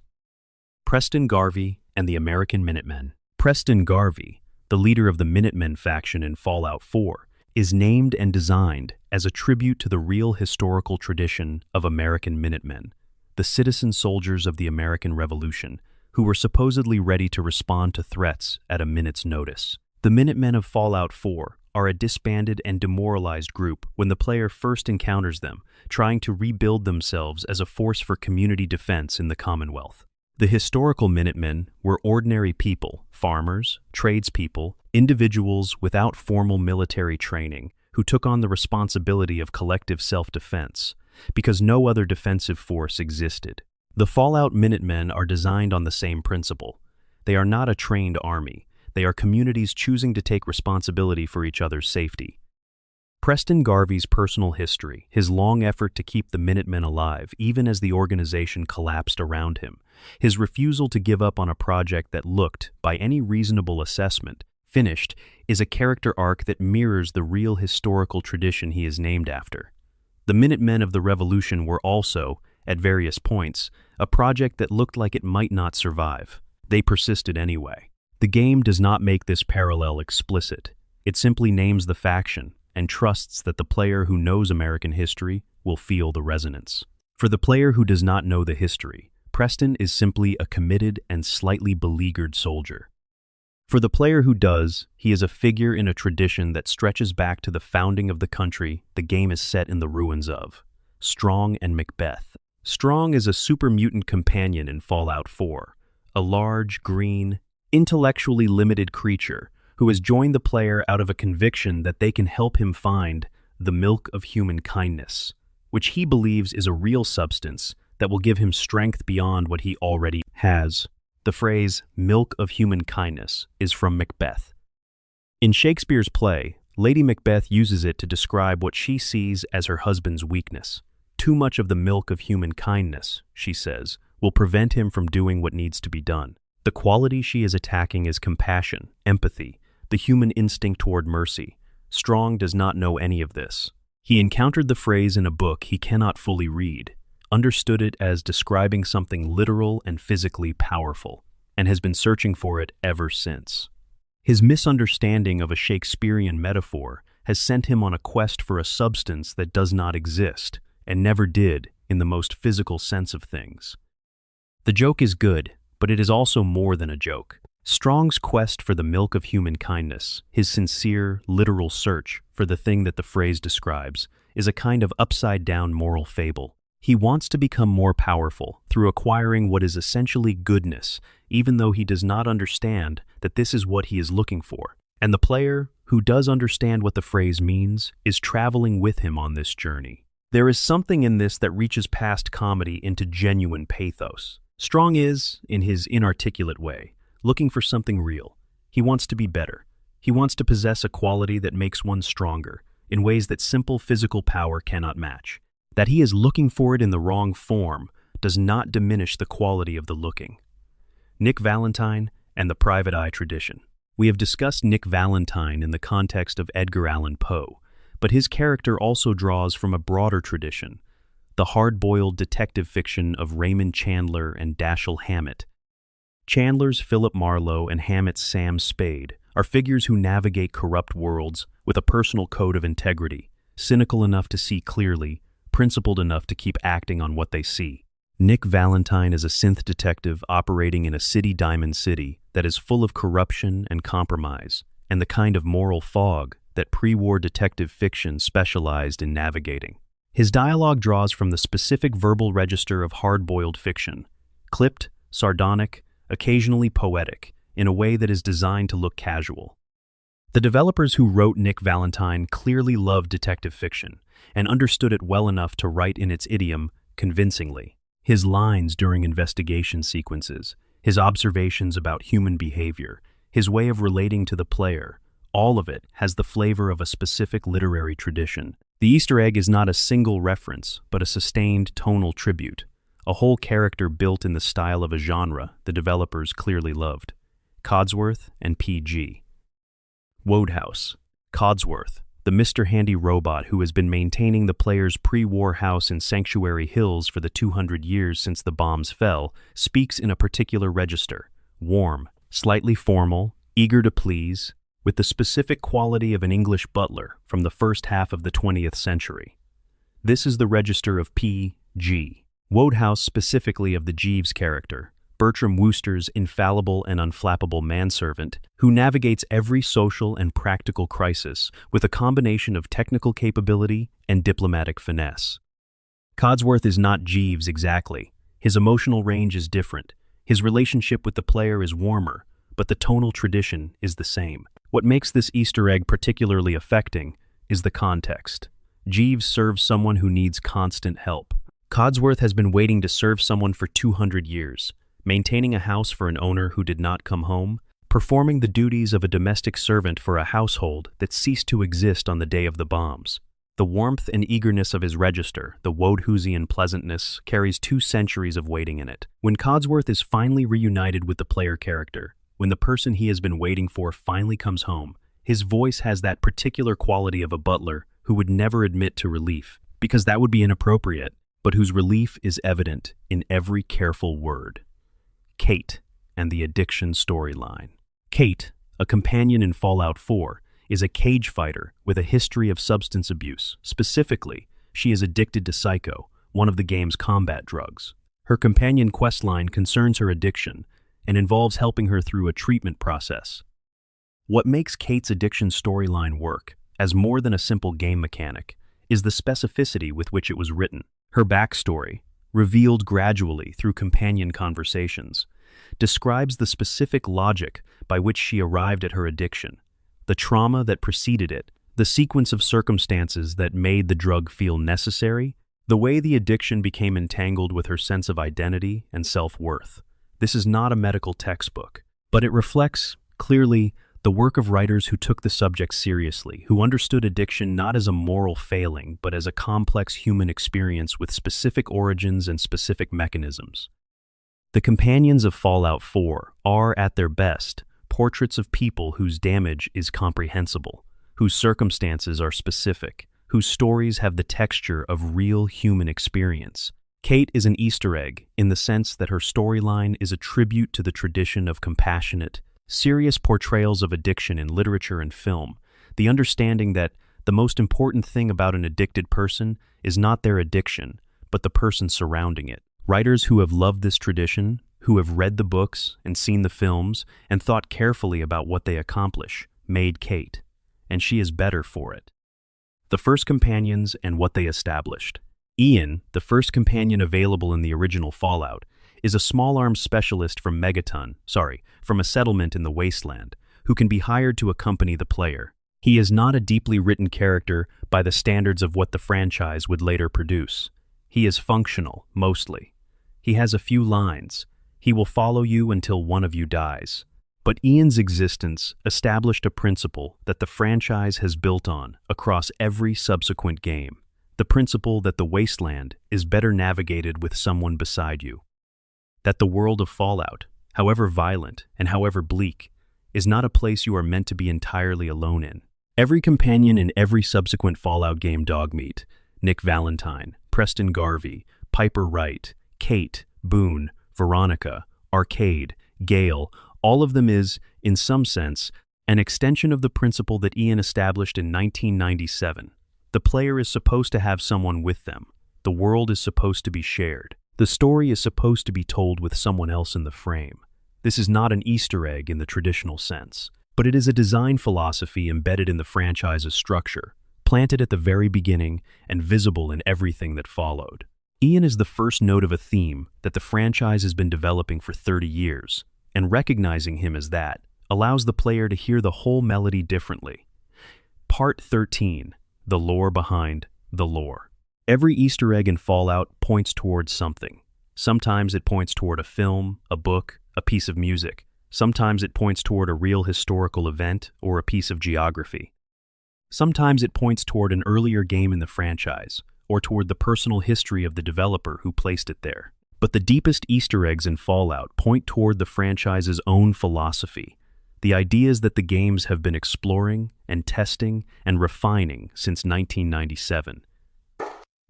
Preston Garvey and the American Minutemen. Preston Garvey, the leader of the Minutemen faction in Fallout 4, is named and designed as a tribute to the real historical tradition of American Minutemen, the citizen soldiers of the American Revolution, who were supposedly ready to respond to threats at a minute's notice. The Minutemen of Fallout 4 are a disbanded and demoralized group when the player first encounters them, trying to rebuild themselves as a force for community defense in the Commonwealth. The historical Minutemen were ordinary people, farmers, tradespeople, individuals without formal military training who took on the responsibility of collective self-defense because no other defensive force existed. The Fallout Minutemen are designed on the same principle. They are not a trained army. They are communities choosing to take responsibility for each other's safety. Preston Garvey's personal history, his long effort to keep the Minutemen alive even as the organization collapsed around him, his refusal to give up on a project that looked, by any reasonable assessment, finished, is a character arc that mirrors the real historical tradition he is named after. The Minutemen of the Revolution were also, at various points, a project that looked like it might not survive. They persisted anyway. The game does not make this parallel explicit. It simply names the faction and trusts that the player who knows American history will feel the resonance. For the player who does not know the history, Preston is simply a committed and slightly beleaguered soldier. For the player who does, he is a figure in a tradition that stretches back to the founding of the country the game is set in the ruins of. Strong and Macbeth. Strong is a super mutant companion in Fallout 4, a large, green, intellectually limited creature who has joined the player out of a conviction that they can help him find the milk of human kindness, which he believes is a real substance that will give him strength beyond what he already has. The phrase, milk of human kindness, is from Macbeth. In Shakespeare's play, Lady Macbeth uses it to describe what she sees as her husband's weakness. Too much of the milk of human kindness, she says, will prevent him from doing what needs to be done. The quality she is attacking is compassion, empathy, the human instinct toward mercy. Strong does not know any of this. He encountered the phrase in a book he cannot fully read, understood it as describing something literal and physically powerful, and has been searching for it ever since. His misunderstanding of a Shakespearean metaphor has sent him on a quest for a substance that does not exist, and never did in the most physical sense of things. The joke is good, but it is also more than a joke. Strong's quest for the milk of human kindness, his sincere, literal search for the thing that the phrase describes, is a kind of upside-down moral fable. He wants to become more powerful through acquiring what is essentially goodness, even though he does not understand that this is what he is looking for. And the player, who does understand what the phrase means, is traveling with him on this journey. There is something in this that reaches past comedy into genuine pathos. Strong is, in his inarticulate way, looking for something real. He wants to be better. He wants to possess a quality that makes one stronger, in ways that simple physical power cannot match. That he is looking for it in the wrong form does not diminish the quality of the looking. Nick Valentine and the Private Eye Tradition. We have discussed Nick Valentine in the context of Edgar Allan Poe, but his character also draws from a broader tradition, the hard-boiled detective fiction of Raymond Chandler and Dashiell Hammett. Chandler's Philip Marlowe and Hammett's Sam Spade are figures who navigate corrupt worlds with a personal code of integrity, cynical enough to see clearly, principled enough to keep acting on what they see. Nick Valentine is a synth detective operating in a diamond city that is full of corruption and compromise, and the kind of moral fog that pre-war detective fiction specialized in navigating. His dialogue draws from the specific verbal register of hard-boiled fiction, clipped, sardonic, occasionally poetic, in a way that is designed to look casual. The developers who wrote Nick Valentine clearly loved detective fiction and understood it well enough to write in its idiom convincingly. His lines during investigation sequences, his observations about human behavior, his way of relating to the player, all of it has the flavor of a specific literary tradition. The Easter egg is not a single reference, but a sustained tonal tribute, a whole character built in the style of a genre the developers clearly loved. Codsworth and PG. Wodehouse. Codsworth, the Mr. Handy robot who has been maintaining the player's pre-war house in Sanctuary Hills for the 200 years since the bombs fell, speaks in a particular register, warm, slightly formal, eager to please, with the specific quality of an English butler from the first half of the 20th century. This is the register of P.G. Wodehouse, specifically of the Jeeves character, Bertram Wooster's infallible and unflappable manservant, who navigates every social and practical crisis with a combination of technical capability and diplomatic finesse. Codsworth is not Jeeves exactly. His emotional range is different. His relationship with the player is warmer, but the tonal tradition is the same. What makes this Easter egg particularly affecting is the context. Jeeves serves someone who needs constant help. Codsworth has been waiting to serve someone for 200 years, maintaining a house for an owner who did not come home, performing the duties of a domestic servant for a household that ceased to exist on the day of the bombs. The warmth and eagerness of his register, the Wodehoosian pleasantness, carries 2 centuries of waiting in it. When Codsworth is finally reunited with the player character, when the person he has been waiting for finally comes home, his voice has that particular quality of a butler who would never admit to relief, because that would be inappropriate, but whose relief is evident in every careful word. Kate and the addiction storyline. Kate, a companion in Fallout 4, is a cage fighter with a history of substance abuse. Specifically, she is addicted to Psycho, one of the game's combat drugs. Her companion questline concerns her addiction and involves helping her through a treatment process. What makes Kate's addiction storyline work, as more than a simple game mechanic, is the specificity with which it was written. Her backstory, revealed gradually through companion conversations, describes the specific logic by which she arrived at her addiction, the trauma that preceded it, the sequence of circumstances that made the drug feel necessary, the way the addiction became entangled with her sense of identity and self-worth. This is not a medical textbook, but it reflects, clearly, the work of writers who took the subject seriously, who understood addiction not as a moral failing, but as a complex human experience with specific origins and specific mechanisms. The companions of Fallout 4 are, at their best, portraits of people whose damage is comprehensible, whose circumstances are specific, whose stories have the texture of real human experience. Kate is an Easter egg in the sense that her storyline is a tribute to the tradition of compassionate, serious portrayals of addiction in literature and film, the understanding that the most important thing about an addicted person is not their addiction, but the person surrounding it. Writers who have loved this tradition, who have read the books and seen the films and thought carefully about what they accomplish, made Kate, and she is better for it. The first companions and what they established. Ian, the first companion available in the original Fallout, is a small-arms specialist from from a settlement in the wasteland, who can be hired to accompany the player. He is not a deeply written character by the standards of what the franchise would later produce. He is functional, mostly. He has a few lines. He will follow you until one of you dies. But Ian's existence established a principle that the franchise has built on across every subsequent game. The principle that the wasteland is better navigated with someone beside you. That the world of Fallout, however violent and however bleak, is not a place you are meant to be entirely alone in. Every companion in every subsequent Fallout game Dogmeat, Nick Valentine, Preston Garvey, Piper Wright, Kate, Boone, Veronica, Arcade, Gale, all of them is, in some sense, an extension of the principle that Ian established in 1997. The player is supposed to have someone with them. The world is supposed to be shared. The story is supposed to be told with someone else in the frame. This is not an Easter egg in the traditional sense, but it is a design philosophy embedded in the franchise's structure, planted at the very beginning and visible in everything that followed. Ian is the first note of a theme that the franchise has been developing for 30 years, and recognizing him as that allows the player to hear the whole melody differently. Part 13. The lore behind the lore. Every Easter egg in Fallout points towards something. Sometimes it points toward a film, a book, a piece of music. Sometimes it points toward a real historical event or a piece of geography. Sometimes it points toward an earlier game in the franchise, or toward the personal history of the developer who placed it there. But the deepest Easter eggs in Fallout point toward the franchise's own philosophy, the ideas that the games have been exploring and testing and refining since 1997.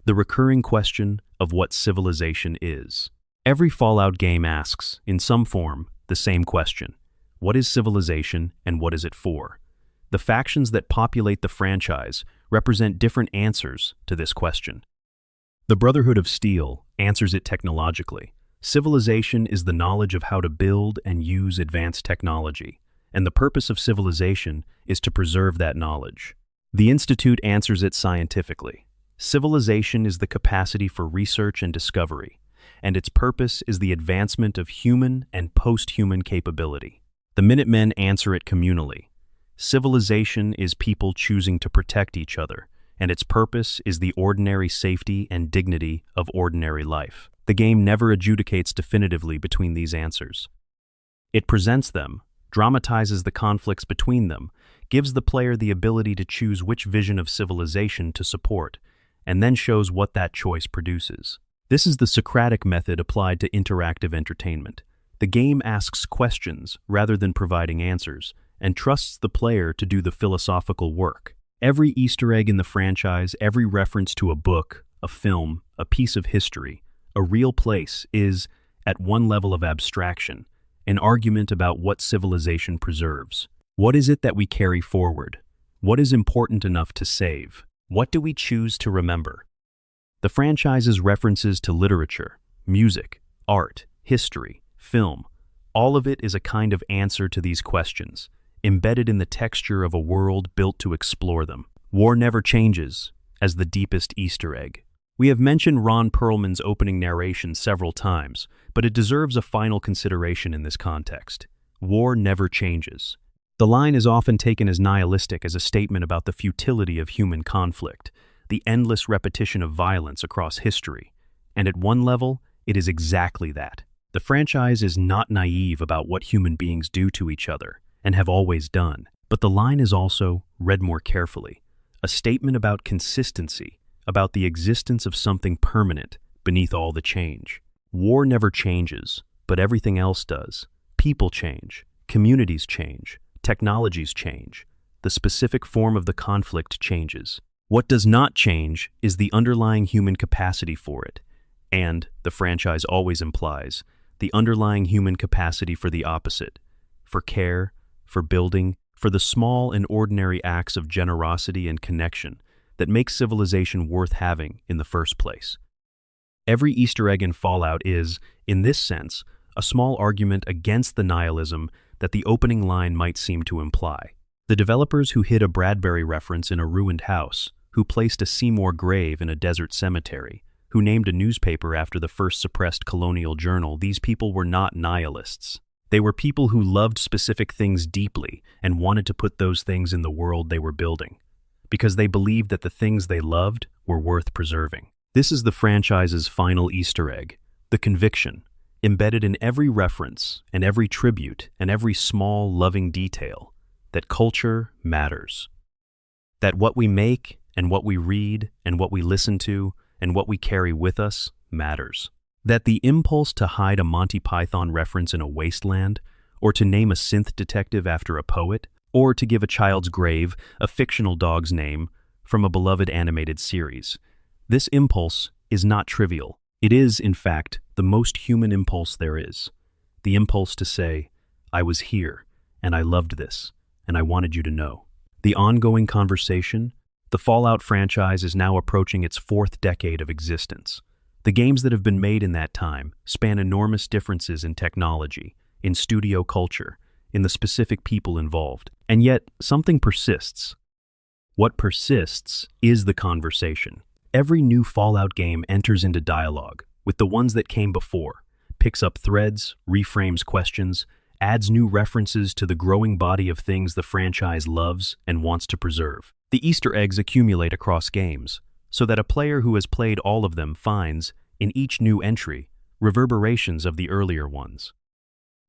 The recurring question of what civilization is. Every Fallout game asks, in some form, the same question. What is civilization and what is it for? The factions that populate the franchise represent different answers to this question. The Brotherhood of Steel answers it technologically. Civilization is the knowledge of how to build and use advanced technology, and the purpose of civilization is to preserve that knowledge. The Institute answers it scientifically. Civilization is the capacity for research and discovery, and its purpose is the advancement of human and post-human capability. The Minutemen answer it communally. Civilization is people choosing to protect each other, and its purpose is the ordinary safety and dignity of ordinary life. The game never adjudicates definitively between these answers. It presents them, dramatizes the conflicts between them, gives the player the ability to choose which vision of civilization to support, and then shows what that choice produces. This is the Socratic method applied to interactive entertainment. The game asks questions rather than providing answers, and trusts the player to do the philosophical work. Every Easter egg in the franchise, every reference to a book, a film, a piece of history, a real place is, at one level of abstraction, an argument about what civilization preserves. What is it that we carry forward? What is important enough to save? What do we choose to remember? The franchise's references to literature, music, art, history, film, all of it is a kind of answer to these questions, embedded in the texture of a world built to explore them. War never changes, as the deepest Easter egg. We have mentioned Ron Perlman's opening narration several times, but it deserves a final consideration in this context. War never changes. The line is often taken as nihilistic, as a statement about the futility of human conflict, the endless repetition of violence across history. And at one level, it is exactly that. The franchise is not naive about what human beings do to each other, and have always done. But the line is also, read more carefully, a statement about consistency, about the existence of something permanent beneath all the change. War never changes, but everything else does. People change, communities change, technologies change. The specific form of the conflict changes. What does not change is the underlying human capacity for it, and, the franchise always implies, the underlying human capacity for the opposite, for care, for building, for the small and ordinary acts of generosity and connection that make civilization worth having in the first place. Every Easter egg in Fallout is, in this sense, a small argument against the nihilism that the opening line might seem to imply. The developers who hid a Bradbury reference in a ruined house, who placed a Seymour grave in a desert cemetery, who named a newspaper after the first suppressed colonial journal, these people were not nihilists. They were people who loved specific things deeply and wanted to put those things in the world they were building, because they believed that the things they loved were worth preserving. This is the franchise's final Easter egg, the conviction, embedded in every reference and every tribute and every small, loving detail, that culture matters. That what we make and what we read and what we listen to and what we carry with us matters. That the impulse to hide a Monty Python reference in a wasteland, or to name a synth detective after a poet, or to give a child's grave a fictional dog's name from a beloved animated series. This impulse is not trivial. It is, in fact, the most human impulse there is. The impulse to say, I was here, and I loved this, and I wanted you to know. The ongoing conversation, the Fallout franchise is now approaching its 4th decade of existence. The games that have been made in that time span enormous differences in technology, in studio culture, in the specific people involved. And yet, something persists. What persists is the conversation. Every new Fallout game enters into dialogue with the ones that came before, picks up threads, reframes questions, adds new references to the growing body of things the franchise loves and wants to preserve. The Easter eggs accumulate across games, so that a player who has played all of them finds, in each new entry, reverberations of the earlier ones.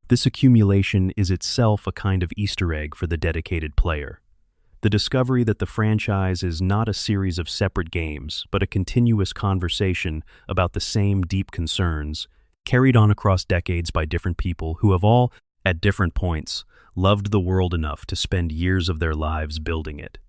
This accumulation is itself a kind of Easter egg for the dedicated player. The discovery that the franchise is not a series of separate games, but a continuous conversation about the same deep concerns, carried on across decades by different people who have all, at different points, loved the world enough to spend years of their lives building it.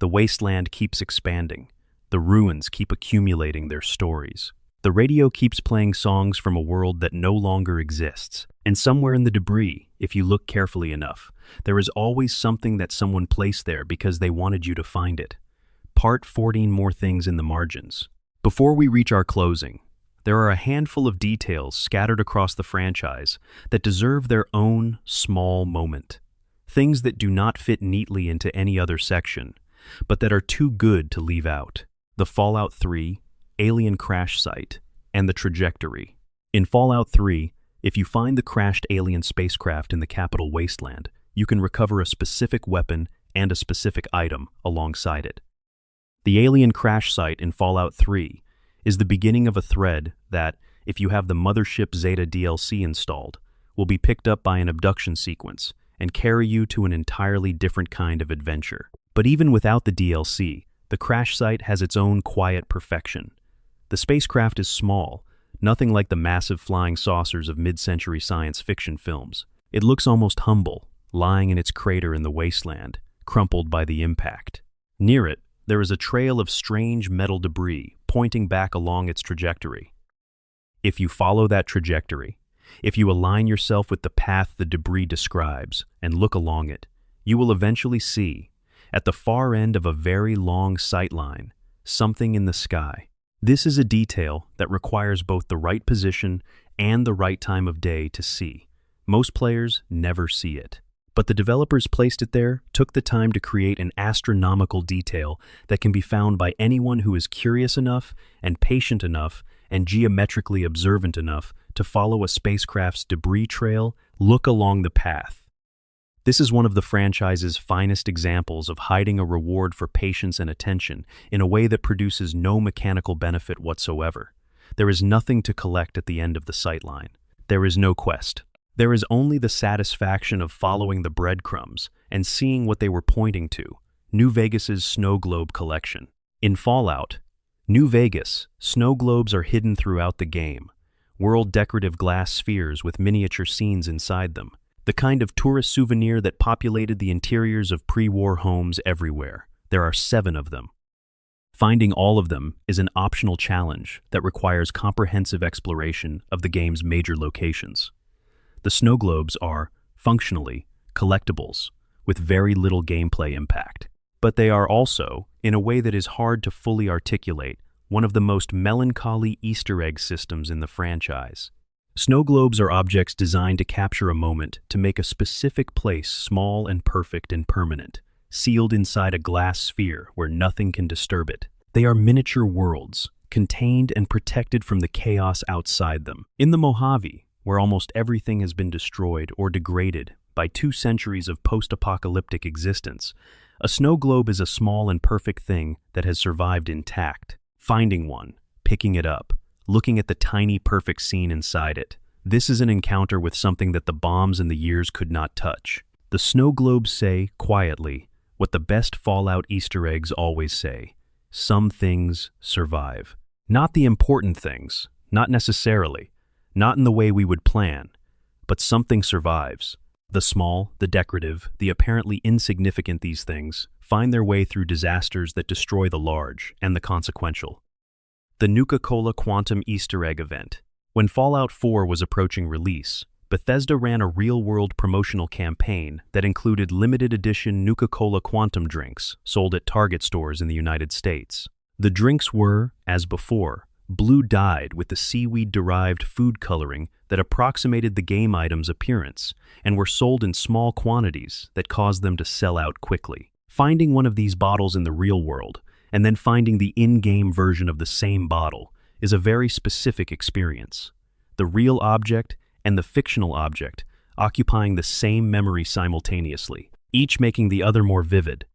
The wasteland keeps expanding. The ruins keep accumulating their stories. The radio keeps playing songs from a world that no longer exists. And somewhere in the debris, if you look carefully enough, there is always something that someone placed there because they wanted you to find it. Part 14 more things in the margins. Before we reach our closing, there are a handful of details scattered across the franchise that deserve their own small moment. Things that do not fit neatly into any other section, but that are too good to leave out. The Fallout 3, alien crash site, and the trajectory. In Fallout 3, if you find the crashed alien spacecraft in the capital wasteland, you can recover a specific weapon and a specific item alongside it. The alien crash site in Fallout 3 is the beginning of a thread that, if you have the Mothership Zeta DLC installed, will be picked up by an abduction sequence and carry you to an entirely different kind of adventure. But even without the DLC, the crash site has its own quiet perfection. The spacecraft is small, nothing like the massive flying saucers of mid-century science fiction films. It looks almost humble, lying in its crater in the wasteland, crumpled by the impact. Near it, there is a trail of strange metal debris pointing back along its trajectory. If you follow that trajectory, if you align yourself with the path the debris describes and look along it, you will eventually see, at the far end of a very long sight line, something in the sky. This is a detail that requires both the right position and the right time of day to see. Most players never see it. But the developers placed it there, took the time to create an astronomical detail that can be found by anyone who is curious enough and patient enough and geometrically observant enough to follow a spacecraft's debris trail, look along the path. This is one of the franchise's finest examples of hiding a reward for patience and attention in a way that produces no mechanical benefit whatsoever. There is nothing to collect at the end of the sightline. There is no quest. There is only the satisfaction of following the breadcrumbs and seeing what they were pointing to, New Vegas's snow globe collection. In Fallout, New Vegas, snow globes are hidden throughout the game, world decorative glass spheres with miniature scenes inside them, the kind of tourist souvenir that populated the interiors of pre-war homes everywhere. There are 7 of them. Finding all of them is an optional challenge that requires comprehensive exploration of the game's major locations. The snow globes are, functionally, collectibles, with very little gameplay impact. But they are also, in a way that is hard to fully articulate, one of the most melancholy Easter egg systems in the franchise. Snow globes are objects designed to capture a moment, to make a specific place small and perfect and permanent, sealed inside a glass sphere where nothing can disturb it. They are miniature worlds, contained and protected from the chaos outside them. In the Mojave, where almost everything has been destroyed or degraded by 2 centuries of post-apocalyptic existence, a snow globe is a small and perfect thing that has survived intact. Finding one, picking it up, looking at the tiny perfect scene inside it. This is an encounter with something that the bombs and the years could not touch. The snow globes say, quietly, what the best Fallout Easter eggs always say. Some things survive. Not the important things, not necessarily, not in the way we would plan, but something survives. The small, the decorative, the apparently insignificant these things find their way through disasters that destroy the large and the consequential. The Nuka-Cola Quantum Easter Egg Event. When Fallout 4 was approaching release, Bethesda ran a real-world promotional campaign that included limited edition Nuka-Cola Quantum drinks sold at Target stores in the United States. The drinks were, as before, blue-dyed with the seaweed-derived food coloring that approximated the game item's appearance and were sold in small quantities that caused them to sell out quickly. Finding one of these bottles in the real world and then finding the in-game version of the same bottle is a very specific experience. The real object and the fictional object occupying the same memory simultaneously, each making the other more vivid.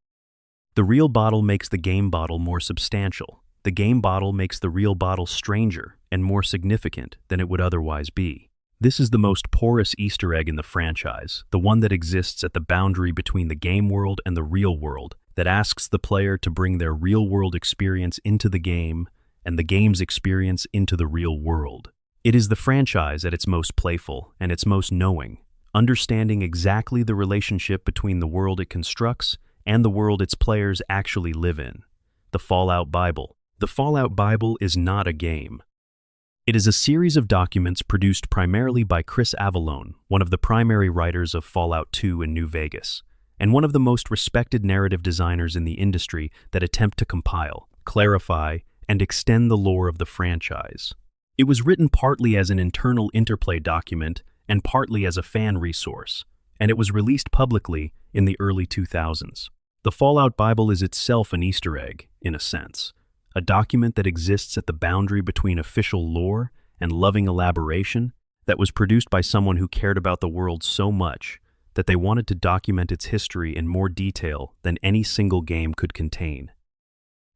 The real bottle makes the game bottle more substantial. The game bottle makes the real bottle stranger and more significant than it would otherwise be. This is the most porous Easter egg in the franchise, the one that exists at the boundary between the game world and the real world, that asks the player to bring their real-world experience into the game and the game's experience into the real world. It is the franchise at its most playful and its most knowing, understanding exactly the relationship between the world it constructs and the world its players actually live in. The Fallout Bible. The Fallout Bible is not a game. It is a series of documents produced primarily by Chris Avellone, one of the primary writers of Fallout 2 in New Vegas, and one of the most respected narrative designers in the industry that attempt to compile, clarify, and extend the lore of the franchise. It was written partly as an internal interplay document and partly as a fan resource, and it was released publicly in the early 2000s. The Fallout Bible is itself an Easter egg, in a sense, a document that exists at the boundary between official lore and loving elaboration that was produced by someone who cared about the world so much that they wanted to document its history in more detail than any single game could contain.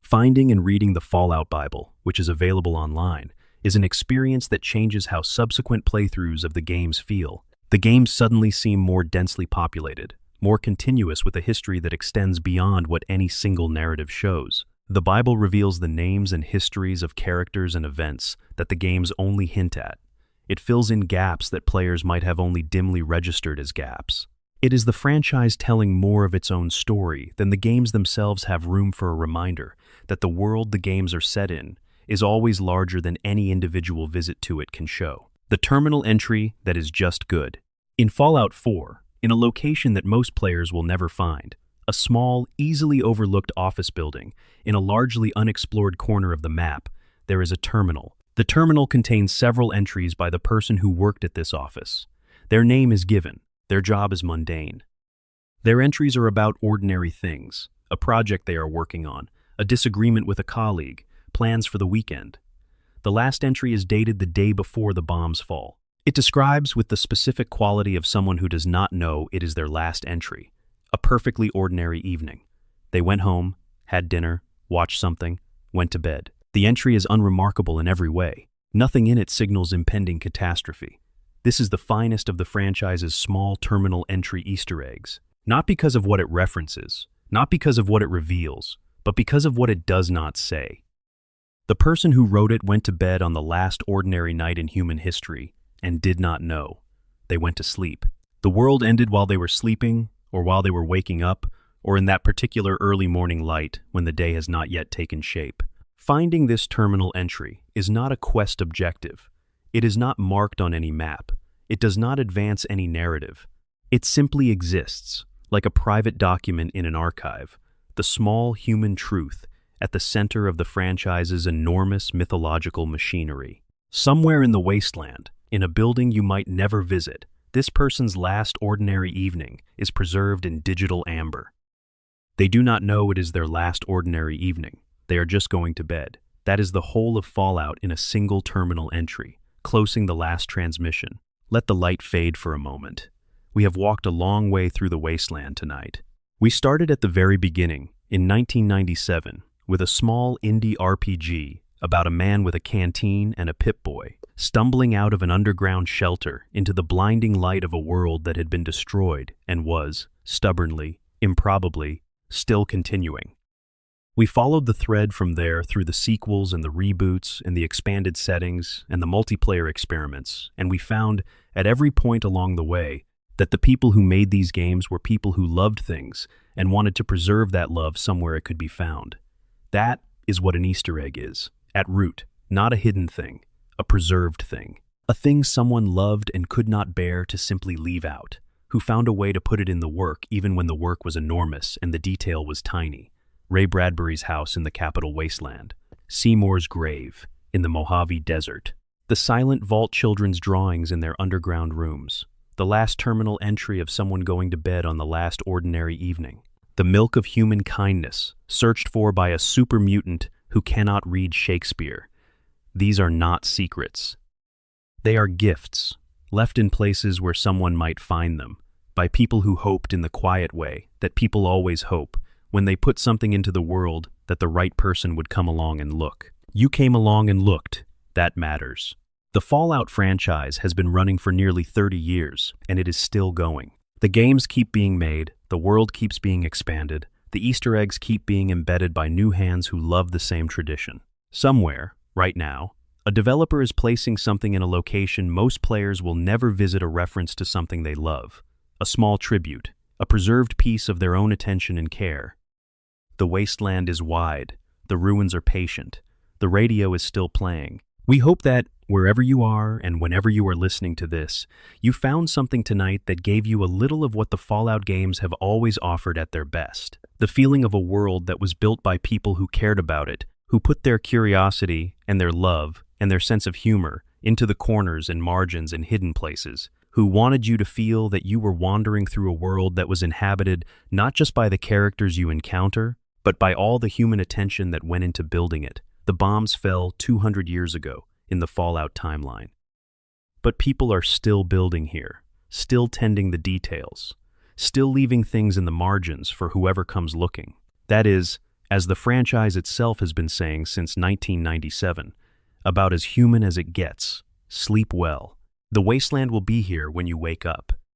Finding and reading the Fallout Bible, which is available online, is an experience that changes how subsequent playthroughs of the games feel. The games suddenly seem more densely populated, more continuous with a history that extends beyond what any single narrative shows. The Bible reveals the names and histories of characters and events that the games only hint at. It fills in gaps that players might have only dimly registered as gaps. It is the franchise telling more of its own story than the games themselves have room for a reminder that the world the games are set in is always larger than any individual visit to it can show. The terminal entry that is just good. In Fallout 4, in a location that most players will never find, a small, easily overlooked office building in a largely unexplored corner of the map, there is a terminal. The terminal contains several entries by the person who worked at this office. Their name is given. Their job is mundane. Their entries are about ordinary things, a project they are working on, a disagreement with a colleague, plans for the weekend. The last entry is dated the day before the bombs fall. It describes with the specific quality of someone who does not know it is their last entry. A perfectly ordinary evening. They went home, had dinner, watched something, went to bed. The entry is unremarkable in every way. Nothing in it signals impending catastrophe. This is the finest of the franchise's small terminal entry Easter eggs. Not because of what it references, not because of what it reveals, but because of what it does not say. The person who wrote it went to bed on the last ordinary night in human history and did not know. They went to sleep. The world ended while they were sleeping, or while they were waking up, or in that particular early morning light when the day has not yet taken shape. Finding this terminal entry is not a quest objective. It is not marked on any map. It does not advance any narrative. It simply exists, like a private document in an archive, the small human truth at the center of the franchise's enormous mythological machinery. Somewhere in the wasteland, in a building you might never visit, this person's last ordinary evening is preserved in digital amber. They do not know it is their last ordinary evening. They are just going to bed. That is the whole of Fallout in a single terminal entry, closing the last transmission. Let the light fade for a moment. We have walked a long way through the wasteland tonight. We started at the very beginning, in 1997, with a small indie RPG about a man with a canteen and a Pip-Boy, stumbling out of an underground shelter into the blinding light of a world that had been destroyed and was, stubbornly, improbably, still continuing. We followed the thread from there through the sequels and the reboots and the expanded settings and the multiplayer experiments, and we found, at every point along the way, that the people who made these games were people who loved things and wanted to preserve that love somewhere it could be found. That is what an Easter egg is, at root, not a hidden thing, a preserved thing. A thing someone loved and could not bear to simply leave out, who found a way to put it in the work even when the work was enormous and the detail was tiny. Ray Bradbury's house in the capital wasteland. Seymour's grave in the Mojave Desert. The silent vault children's drawings in their underground rooms. The last terminal entry of someone going to bed on the last ordinary evening. The milk of human kindness, searched for by a super mutant who cannot read Shakespeare. These are not secrets. They are gifts, left in places where someone might find them, by people who hoped in the quiet way that people always hope, when they put something into the world that the right person would come along and look. You came along and looked. That matters. The Fallout franchise has been running for nearly 30 years, and it is still going. The games keep being made, the world keeps being expanded, the Easter eggs keep being embedded by new hands who love the same tradition. Somewhere, right now, a developer is placing something in a location most players will never visit, a reference to something they love, a small tribute, a preserved piece of their own attention and care. The wasteland is wide, the ruins are patient, the radio is still playing. We hope that, wherever you are and whenever you are listening to this, you found something tonight that gave you a little of what the Fallout games have always offered at their best. The feeling of a world that was built by people who cared about it, who put their curiosity and their love and their sense of humor into the corners and margins and hidden places, who wanted you to feel that you were wandering through a world that was inhabited not just by the characters you encounter, but by all the human attention that went into building it. The bombs fell 200 years ago in the Fallout timeline. But people are still building here, still tending the details, still leaving things in the margins for whoever comes looking. That is, as the franchise itself has been saying since 1997, about as human as it gets. Sleep well. The wasteland will be here when you wake up.